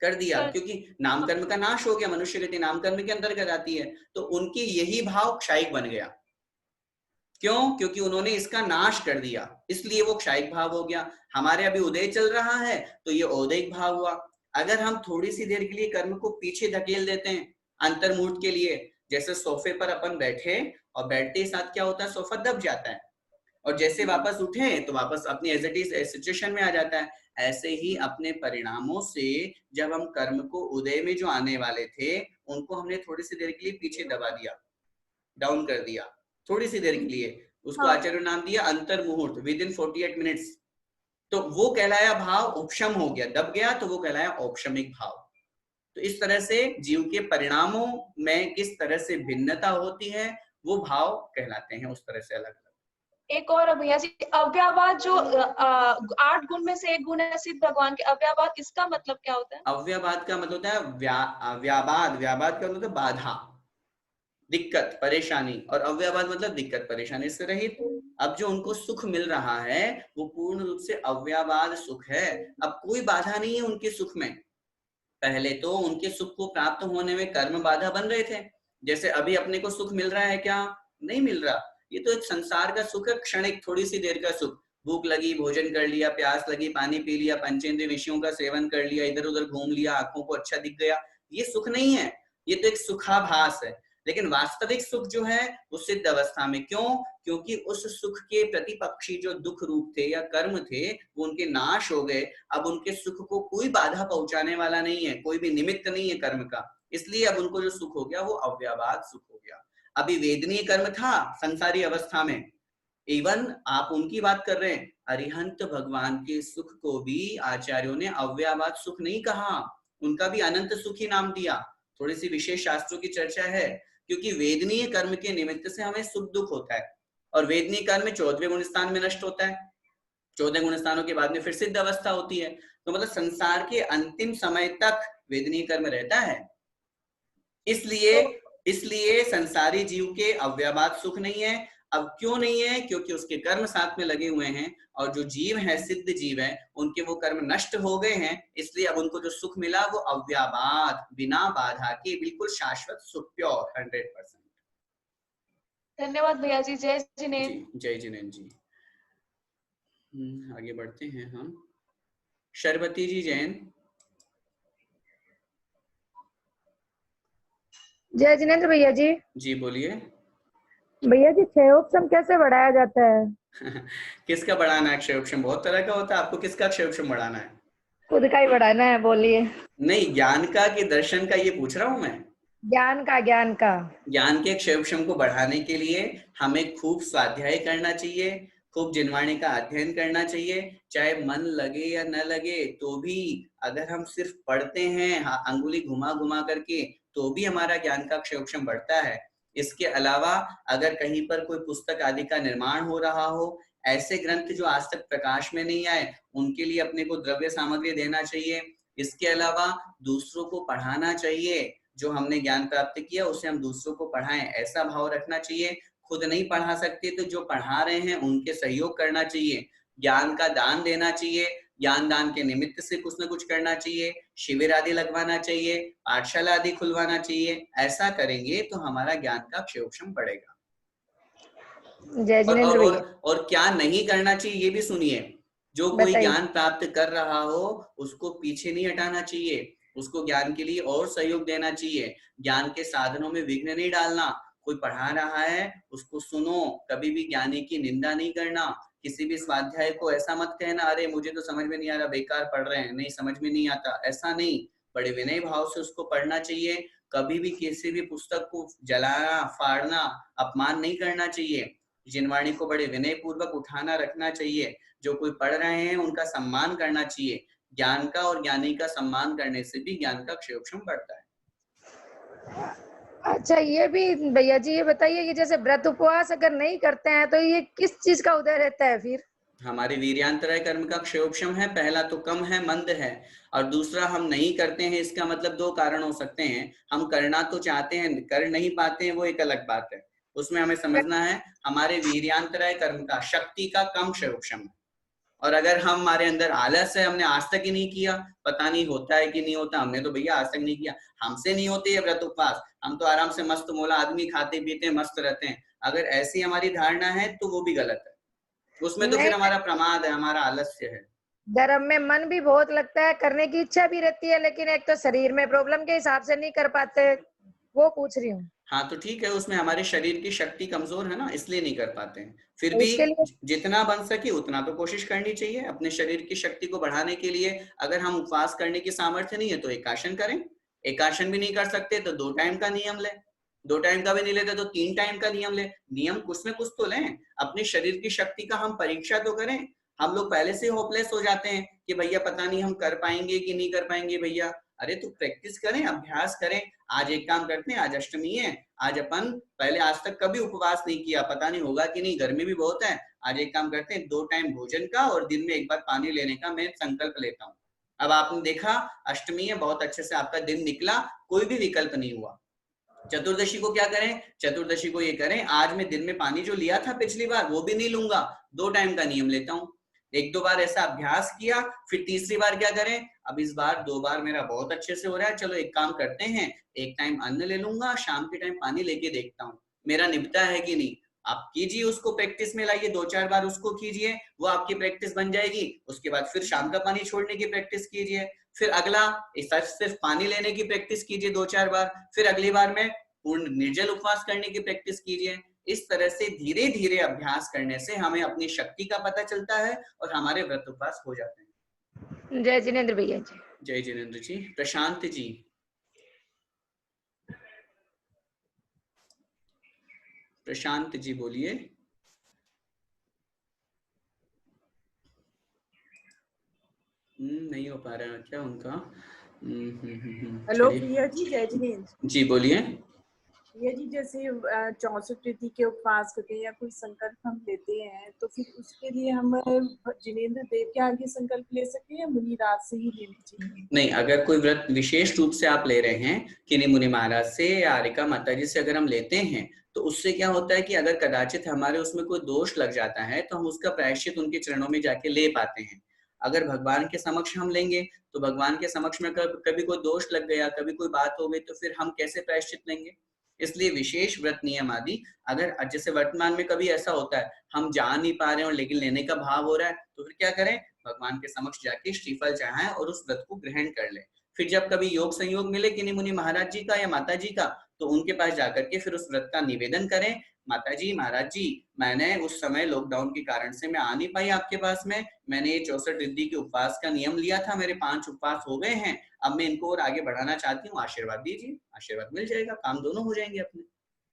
कर दिया, क्योंकि नाम कर्म का नाश हो गया, मनुष्य गति नाम कर्म के अंतर्गत आती है, तो उनकी यही भाव क्षायिक बन गया। क्यों? क्योंकि उन्होंने इसका नाश कर दिया, इसलिए वो क्षायिक भाव हो गया। हमारे अभी उदय चल रहा है तो ये औदैहिक भाव हुआ। अगर हम थोड़ी सी देर के लिए कर्म को पीछे धकेल देते हैं अंतर्मुहूर्त के लिए, जैसे सोफे पर अपन बैठे और बैठते ही साथ क्या होता है, सोफा दब जाता है, और जैसे वापस उठे तो वापस अपनी एज इट इज सिचुएशन में आ जाता है। ऐसे ही अपने परिणामों से जब हम कर्म को उदय में जो आने वाले थे उनको हमने थोड़ी सी देर के लिए पीछे दबा दिया, डाउन कर दिया थोड़ी सी देर के लिए, उसको आचार्य नाम दिया अंतर्मुहूर्त, विद इन 48 मिनट्स। तो वो कहलाया भाव उपशम हो गया, दब गया, तो वो कहलाया औपशमिक भाव। तो इस तरह से जीव के परिणामों में किस तरह से भिन्नता होती है वो भाव कहलाते हैं, उस तरह से अलग अलग। एक और भैया जी, अव्ययवाद जो 8 गुण में से एक गुण है सिद्ध भगवान के, अव्ययवाद, इसका मतलब क्या होता है? अव्ययवाद का मतलब होता है व्याबाद। व्याबाद का मतलब बाधा, दिक्कत, परेशानी, और अव्ययवाद मतलब दिक्कत परेशानी से रहित। अब जो उनको सुख मिल रहा है वो पूर्ण रूप से अव्ययवाद सुख है। अब कोई बाधा नहीं है उनके सुख में। पहले तो उनके सुख को प्राप्त होने में कर्म बाधा बन रहे थे। जैसे अभी अपने को सुख मिल रहा है क्या? नहीं मिल रहा। ये तो एक संसार का सुख है, क्षणिक, थोड़ी सी देर का सुख। भूख लगी, भोजन कर लिया, प्यास लगी, पानी पी लिया, पंचेंद्रिय विषयों का सेवन कर लिया, इधर उधर घूम लिया, आंखों को अच्छा दिख गया, ये सुख नहीं है, ये तो एक सुखाभास है। लेकिन वास्तविक सुख जो है वो सिद्ध अवस्था में। क्यों? क्योंकि उस सुख के प्रतिपक्षी जो दुख रूप थे या कर्म थे वो उनके नाश हो गए। अब उनके सुख को कोई बाधा पहुंचाने वाला नहीं है, कोई भी निमित्त नहीं है कर्म का, इसलिए अब उनको जो सुख हो गया वो अव्ययवाद सुख हो गया। अभी वेदनीय कर्म था संसारी अवस्था में, इवन आप उनकी बात कर रहे हैं, अरिहंत भगवान के सुख को भी आचार्यों ने अव्ययवाद सुख नहीं कहा, उनका भी अनंत सुख ही नाम दिया। थोड़ी सी विशेष शास्त्रों की चर्चा है, क्योंकि वेदनीय कर्म के निमित्त से हमें सुख दुख होता है, और वेदनीय कर्म में 14वें गुण स्थान में नष्ट होता है, 14 गुण स्थानों के बाद में फिर सिद्ध अवस्था होती है। तो मतलब संसार के अंतिम समय तक वेदनीय कर्म रहता है। इसलिए संसारी जीव के अव्ययवाद सुख नहीं है। अब क्यों नहीं है? क्योंकि उसके कर्म साथ में लगे हुए हैं, और जो जीव है, सिद्ध जीव है, उनके वो कर्म नष्ट हो गए हैं, इसलिए अब उनको जो सुख मिला वो अव्ययवाद, बिना बाधा के, बिल्कुल शाश्वत सुख, प्योर 100%। धन्यवाद भैया जी। जय जिनेन्द्र। जय जिनेन्द्र जी। आगे बढ़ते हैं हम। शर्वती जी जैन। जय जिनेन्द्र भैया जी। जी बोलिए। भैया जी क्षयोक्षम कैसे बढ़ाया जाता है? किसका बढ़ाना है क्षयोक्षम? बहुत तरह का होता है। आपको किसका क्षयोक्षम बढ़ाना है? खुद का ही बढ़ाना है, बोलिए। नहीं, ज्ञान का कि दर्शन का, ये पूछ रहा हूँ मैं। ज्ञान का। ज्ञान के क्षयोक्षम को बढ़ाने के लिए हमें खूब स्वाध्याय करना चाहिए, खूब जिनवाणी का अध्ययन करना चाहिए। चाहे मन लगे या न लगे तो भी अगर हम सिर्फ पढ़ते हैं अंगुली घुमा घुमा करके, तो भी हमारा ज्ञान का क्षयोक्षम बढ़ता है। इसके अलावा अगर कहीं पर कोई पुस्तक आदि का निर्माण हो रहा हो, ऐसे ग्रंथ जो आज तक प्रकाश में नहीं आए, उनके लिए अपने को द्रव्य सामग्री देना चाहिए। इसके अलावा दूसरों को पढ़ाना चाहिए। जो हमने ज्ञान प्राप्त किया उसे हम दूसरों को पढ़ाएं, ऐसा भाव रखना चाहिए। खुद नहीं पढ़ा सकते तो जो पढ़ा रहे हैं उनके सहयोग करना चाहिए। ज्ञान का दान देना चाहिए। ज्ञान दान के निमित्त से कुछ न कुछ करना चाहिए। शिविर आदि लगवाना चाहिए, पाठशाला आदि खुलवाना चाहिए। ऐसा करेंगे तो हमारा ज्ञान का क्षयोक्षम बढ़ेगा। जय जिनेन्द्र भैया। और क्या नहीं करना चाहिए ये भी सुनिए। जो कोई ज्ञान प्राप्त कर रहा हो उसको पीछे नहीं हटाना चाहिए, उसको ज्ञान के लिए और सहयोग देना चाहिए। ज्ञान के साधनों में विघ्न नहीं डालना। कोई पढ़ा रहा है उसको सुनो, कभी भी ज्ञानी की निंदा नहीं करना। किसी भी स्वाध्याय को ऐसा मत कहना अरे मुझे तो समझ में नहीं आ रहा, बेकार पढ़ रहे हैं, नहीं समझ में नहीं आता, ऐसा नहीं। बड़े विनय भाव से उसको पढ़ना चाहिए। कभी भी किसी भी पुस्तक को जलाना, फाड़ना, अपमान नहीं करना चाहिए। जिनवाणी को बड़े विनय पूर्वक उठाना रखना चाहिए। जो कोई पढ़ रहे हैं उनका सम्मान करना चाहिए। ज्ञान का और ज्ञानी का सम्मान करने से भी ज्ञान का क्षयोक्षम बढ़ता है। अच्छा ये भी भैया जी ये बताइए कि जैसे व्रत उपवास अगर नहीं करते हैं तो ये किस चीज का उदय रहता है फिर? हमारे वीर्यांतराय कर्म का क्षयोक्षम है। पहला तो कम है, मंद है, और दूसरा हम नहीं करते हैं। इसका मतलब दो कारण हो सकते हैं। हम करना तो चाहते हैं, कर नहीं पाते हैं, वो एक अलग बात है। उसमें हमें समझना है हमारे वीर्यांतराय कर्म का, शक्ति का कम क्षयोक्षम है। और अगर हमारे अंदर आलस है, हमने आज तक ही नहीं किया, पता नहीं होता है कि नहीं होता, हमने तो भैया आज तक नहीं किया, हमसे नहीं होते ये व्रत उपवास, हम तो आराम से मस्त मोला आदमी खाते पीते मस्त रहते हैं, अगर ऐसी हमारी धारणा है तो वो भी गलत है। उसमें तो फिर हमारा प्रमाद है, हमारा आलस्य है। धर्म में मन भी बहुत लगता है, करने की इच्छा भी रहती है, लेकिन एक तो शरीर में प्रॉब्लम के हिसाब से नहीं कर पाते, वो पूछ रही हूँ। हाँ तो ठीक है, उसमें हमारे शरीर की शक्ति कमजोर है ना, इसलिए नहीं कर पाते हैं। फिर भी जितना बन सके उतना तो कोशिश करनी चाहिए अपने शरीर की शक्ति को बढ़ाने के लिए। अगर हम उपवास करने की सामर्थ्य नहीं है तो एकाशन करें। एकाशन भी नहीं कर सकते तो 2 टाइम का नियम ले, 2 टाइम का भी नहीं लेते तो 3 टाइम का नियम ले। नियम कुछ में कुछ तो लें, अपने शरीर की शक्ति का हम परीक्षा तो करें। हम लोग पहले से होपलेस हो जाते हैं कि भैया पता नहीं हम कर पाएंगे कि नहीं कर पाएंगे। भैया अरे तो प्रैक्टिस करें, अभ्यास करें। आज एक काम करते हैं, आज अष्टमी है, आज अपन पहले आज तक कभी उपवास नहीं किया, पता नहीं होगा कि नहीं, गर्मी भी बहुत है, आज एक काम करते हैं 2 टाइम भोजन का और दिन में 1 बार पानी लेने का मैं संकल्प लेता हूँ। अब आपने देखा अष्टमी है, बहुत अच्छे से आपका दिन निकला, कोई भी विकल्प नहीं हुआ। चतुर्दशी को क्या करें? चतुर्दशी को ये करें आज मैं दिन में पानी जो लिया था पिछली बार वो भी नहीं लूंगा, 2 टाइम का नियम लेता हूँ। 1-2 बार ऐसा अभ्यास किया, फिर तीसरी बार क्या करें? अब इस बार 2 बार मेरा बहुत अच्छे से हो रहा है, चलो एक काम करते हैं, 1 टाइम अन्न ले लूंगा, शाम के टाइम पानी लेके देखता हूँ मेरा निपटा है कि नहीं। आप कीजिए, उसको प्रैक्टिस में लाइए, 2-4 बार उसको कीजिए, वो आपकी प्रैक्टिस बन जाएगी। उसके बाद फिर शाम का पानी छोड़ने की प्रैक्टिस कीजिए, फिर अगला सिर्फ पानी लेने की प्रैक्टिस कीजिए 2-4 बार, फिर अगली बार में पूर्ण निर्जल उपवास करने की प्रैक्टिस कीजिए। इस तरह से धीरे धीरे अभ्यास करने से हमें अपनी शक्ति का पता चलता है और हमारे व्रत उपवास हो जाते हैं। जय जिनेन्द्र भैया जी। जय जिनेन्द्र जी। प्रशांत जी। प्रशांत जी बोलिए। नहीं हो पा रहा क्या उनका? हेलो भैया जी, जय जिनेन्द्र जी बोलिए। भैया जी, जैसे 64 तिथि के उपवास करते हैं या कोई संकल्प हम लेते हैं तो फिर उसके लिए हम जिनेन्द्र देव के आगे संकल्प ले सकते हैं या मुनि राज से ही लेने चाहिए? नहीं, अगर कोई व्रत विशेष रूप से आप ले रहे हैं किन्हीं मुनि महाराज से या आरिका माता जी से अगर हम लेते हैं तो उससे क्या होता है कि अगर कदाचित हमारे उसमें कोई दोष लग जाता है तो हम उसका प्रायश्चित उनके चरणों में जाके ले पाते हैं। अगर भगवान के समक्ष हम लेंगे तो भगवान के समक्ष में कभी कोई दोष लग गया, कभी कोई बात हो गई तो फिर हम कैसे प्रायश्चित लेंगे? इसलिए विशेष व्रत नियम आदि अगर जैसे वर्तमान में कभी ऐसा होता है हम जा नहीं पा रहे हैं लेकिन लेने का भाव हो रहा है, तो फिर क्या करें, भगवान के समक्ष जाके श्रीफल चढ़ाएं और उस व्रत को ग्रहण कर लें। फिर जब कभी योग संयोग मिले किन्हीं मुनि महाराज जी का या माता जी का, तो उनके पास जाकर के फिर उस व्रत का निवेदन करें, माता जी महाराज जी मैंने उस समय लॉकडाउन के कारण से मैं आ नहीं पाई आपके पास में, मैंने ये 64 रिद्धि के उपवास का नियम लिया था, मेरे 5 उपवास हो गए हैं, अब मैं इनको और आगे बढ़ाना चाहती हूँ, आशीर्वाद दीजिए। आशीर्वाद मिल जाएगा, काम दोनों हो जाएंगे अपने।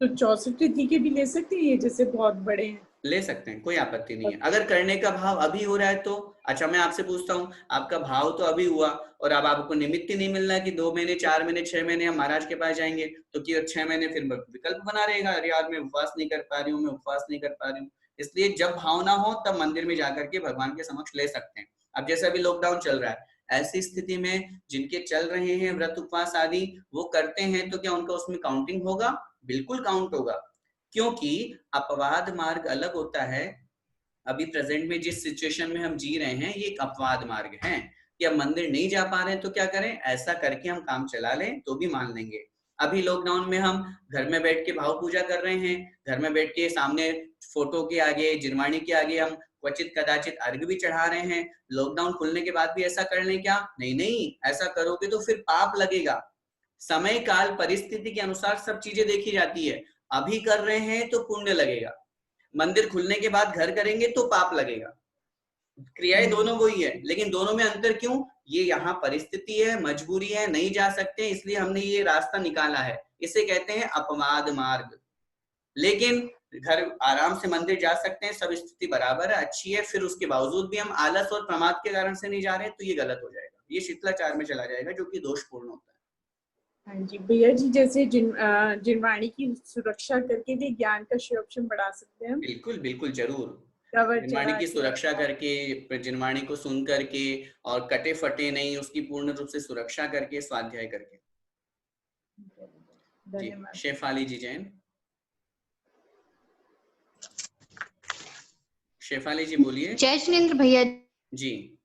तो 64 रिद्धि के भी ले सकते हैं ये, जैसे बहुत बड़े हैं? ले सकते हैं, कोई आपत्ति नहीं है अगर करने का भाव अभी हो रहा है तो। अच्छा मैं आपसे पूछता हूँ, आपका भाव तो अभी हुआ और अब आपको निमित्त ही नहीं मिल रहा है कि 2 महीने 4 महीने 6 महीने हम महाराज के पास जाएंगे, तो कि 6 महीने फिर विकल्प बना रहेगा, अरे यार मैं उपवास नहीं कर पा रही हूँ, मैं उपवास नहीं कर पा रही हूँ। इसलिए जब भाव ना हो तब मंदिर में जाकर के भगवान के समक्ष ले सकते हैं। अब जैसे अभी लॉकडाउन चल रहा है, ऐसी स्थिति में जिनके चल रहे हैं व्रत उपवास आदि वो करते हैं, तो क्या उनका उसमें काउंटिंग होगा? बिल्कुल काउंट होगा, क्योंकि अपवाद मार्ग अलग होता है। अभी प्रेजेंट में जिस सिचुएशन में हम जी रहे हैं ये एक अपवाद मार्ग है कि अब मंदिर नहीं जा पा रहे हैं तो क्या करें, ऐसा करके हम काम चला लें तो भी मान लेंगे। अभी लॉकडाउन में हम घर में बैठ के भाव पूजा कर रहे हैं, घर में बैठ के सामने फोटो के आगे जिनवाणी के आगे हम क्वचित कदाचित अर्घ भी चढ़ा रहे हैं। लॉकडाउन खुलने के बाद भी ऐसा कर लें क्या? नहीं नहीं, ऐसा करोगे तो फिर पाप लगेगा। समय काल परिस्थिति के अनुसार सब चीजें देखी जाती है। अभी कर रहे हैं तो पुण्य लगेगा, मंदिर खुलने के बाद घर करेंगे तो पाप लगेगा। क्रियाएं दोनों वही है, लेकिन दोनों में अंतर क्यों? ये यहाँ परिस्थिति है, मजबूरी है, नहीं जा सकते, इसलिए हमने ये रास्ता निकाला है, इसे कहते हैं अपवाद मार्ग। लेकिन घर आराम से मंदिर जा सकते हैं, सब स्थिति बराबर है, अच्छी है, फिर उसके बावजूद भी हम आलस और प्रमाद के कारण से नहीं जा रहे हैं, तो ये गलत हो जाएगा, ये शिथिलाचार में चला जाएगा, जो कि दोषपूर्ण होता है। हाँ जी भैया जी, जैसे जिनवाणी की सुरक्षा करके भी ज्ञान का शिवक्षम बढ़ा सकते हैं। बिल्कुल बिल्कुल जरूर, जिनवाणी की सुरक्षा करके, जिनवाणी को सुन करके और कटे फटे नहीं, उसकी पूर्ण रूप से सुरक्षा करके, स्वाध्याय करके। जी शेफाली जी जैन। शेफाली जी बोलिए। जय जिनेंद्र भैया जी।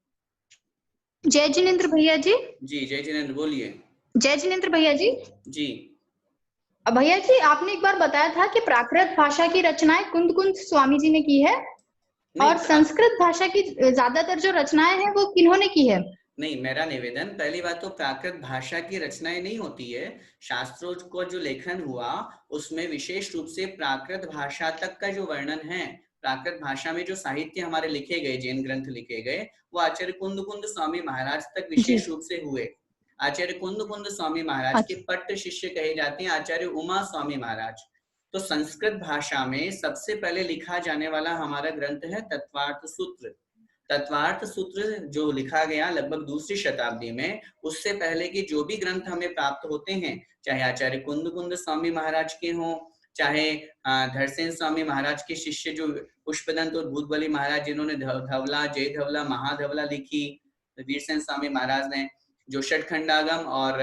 जय जिनेंद्र भैया जी। जी जय जिनेंद्र बोलिए। जय जिनेंद्र भैया जी। जी भैया जी, आपने एक बार बताया था कि प्राकृत भाषा की रचनाएं कुंद कुंद स्वामी जी ने की है, और संस्कृत भाषा की ज्यादातर जो रचनाएं हैं वो किन्होंने की है? नहीं, मेरा निवेदन, पहली बात तो प्राकृत भाषा की रचनाएं नहीं होती है, शास्त्रों को जो लेखन हुआ उसमें विशेष रूप से प्राकृत भाषा तक का जो वर्णन है, प्राकृत भाषा में जो साहित्य हमारे लिखे गए, जैन ग्रंथ लिखे गए, वो आचार्य कुंद कुंद स्वामी महाराज तक विशेष रूप से हुए। आचार्य कुंद कुंद स्वामी महाराज के पट्ट शिष्य कहे जाते हैं आचार्य उमा स्वामी महाराज। तो संस्कृत भाषा में सबसे पहले लिखा जाने वाला हमारा ग्रंथ है तत्वार्थ सूत्र। तत्वार्थ सूत्र जो लिखा गया लगभग दूसरी शताब्दी में, उससे पहले के जो भी ग्रंथ हमें प्राप्त होते हैं, चाहे आचार्य कुंद कुंद स्वामी महाराज के हों, चाहे धरसेन स्वामी महाराज के शिष्य जो पुष्पदंत और भूतबली महाराज जिन्होंने धवला, जय धवला, महाधवला लिखी, वीरसेन स्वामी महाराज ने जो षटखंडागम और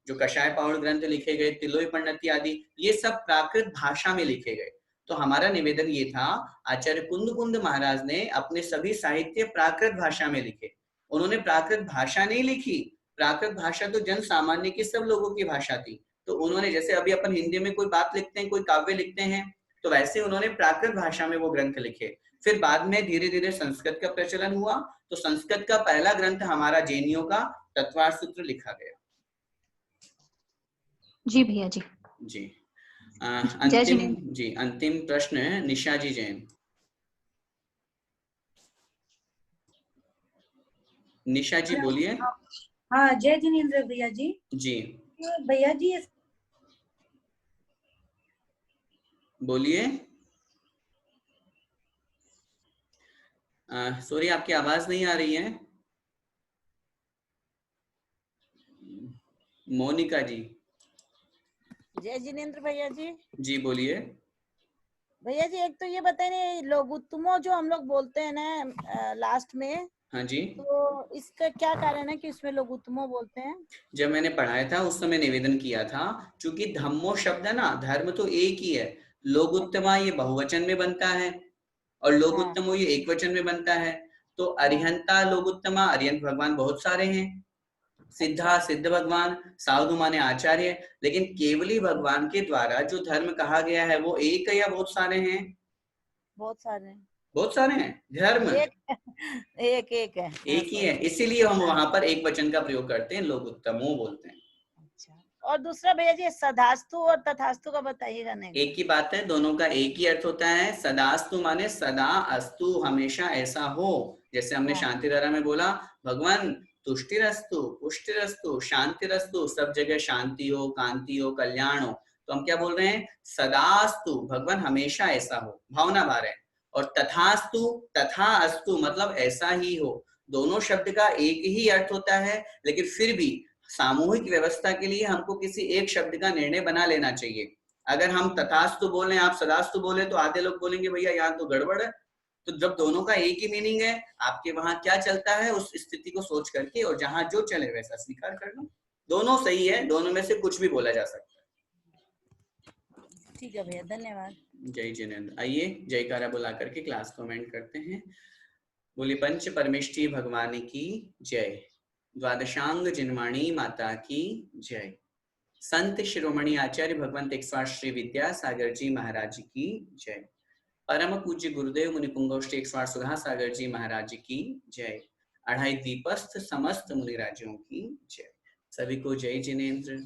जो कषाय पावड़ ग्रंथ लिखे गए, तिलोई पंडिती आदि, ये सब प्राकृत भाषा में लिखे गए। तो हमारा निवेदन ये था, आचार्य कुंद कुंद महाराज ने अपने सभी साहित्य प्राकृत भाषा में लिखे। उन्होंने प्राकृत भाषा नहीं लिखी, प्राकृत भाषा तो जन सामान्य की सब लोगों की भाषा थी। तो उन्होंने, जैसे अभी अपन हिंदी में कोई बात लिखते हैं, कोई काव्य लिखते हैं, तो वैसे उन्होंने प्राकृत भाषा में वो ग्रंथ लिखे। फिर बाद में धीरे धीरे संस्कृत का प्रचलन हुआ, तो संस्कृत का पहला ग्रंथ हमारा जैनियों का तत्वार्थ सूत्र लिखा गया। जी भैया जी। जी अंतिम प्रश्न है निशा जी जैन। निशा जी बोलिए। हाँ जय जिनेंद्र भैया जी। जी भैया जी बोलिए। सॉरी आपकी आवाज नहीं आ रही है। मोनिका जी। जय जिनेंद्र भैया जी। जी बोलिए। भैया जी एक तो ये बताइए, लोगुत्तमो जो हम लोग बोलते हैं ना लास्ट में, हाँ जी, तो इसका क्या कारण है कि इसमें लोगुत्तमो बोलते हैं? जब मैंने पढ़ाया था उस समय निवेदन किया था, क्योंकि धम्मो शब्द है ना, धर्म तो एक ही है, लोगुत्तमा ये बहुवचन में बनता है और लोगुत्तमो ये एक वचन में बनता है। तो अरिहंता लोगुत्तमा, अरिहंत भगवान बहुत सारे हैं, सिद्धा सिद्ध भगवान, साधु माने आचार्य। लेकिन केवली भगवान के द्वारा जो धर्म कहा गया है वो एक है या बहुत सारे हैं? बहुत सारे हैं। बहुत सारे हैं धर्म, एक है, एक ही है, इसीलिए हम वहां पर एक वचन का प्रयोग करते हैं, लोग उत्तमो बोलते हैं। और दूसरा भैया जी सदास्तु और तथास्तु का बताइएगा। नहीं, एक ही बात है, दोनों का एक ही अर्थ होता है। सदास्तु माने सदा अस्तु, हमेशा ऐसा हो। जैसे हमने शांति धारा में बोला, भगवान तुष्टिरस्तु, पुष्टिरस्तु, शांतिरस्तु, सब जगह शांति हो, कांति हो, कल्याण हो। तो हम क्या बोल रहे हैं? सदास्तु, भगवान हमेशा ऐसा हो, भावना भार है। और तथास्तु, तथा अस्तु मतलब ऐसा ही हो। दोनों शब्द का एक ही अर्थ होता है, लेकिन फिर भी सामूहिक व्यवस्था के लिए हमको किसी एक शब्द का निर्णय बना लेना चाहिए। अगर हम तथास्तु बोले, आप सदास्तु बोले, तो आधे लोग बोलेंगे भैया यहाँ तो गड़बड़ है। तो जब दोनों का एक ही मीनिंग है, आपके वहां क्या चलता है उस स्थिति को सोच करके, और जहां जो चले वैसा स्वीकार कर लो। दोनों सही है, दोनों में से कुछ भी बोला जा सकता है। ठीक है भैया, धन्यवाद। जय जिनेंद्र। आइए जयकारा बुला करके क्लास को एंड करते हैं। बोले पंच परमेष्ठी भगवान की जय, द्वादशांग जिनवाणी माता की जय, संत शिरोमणि आचार्य भगवंत 108 श्री विद्यासागर जी महाराज की जय, परम पूज्य गुरुदेव मुनि पुंगोष्ठी 108 सुधा सागर जी महाराज की जय, अढ़ाई दीपस्थ समस्त मुनि राजों की जय। सभी को जय जिनेंद्र।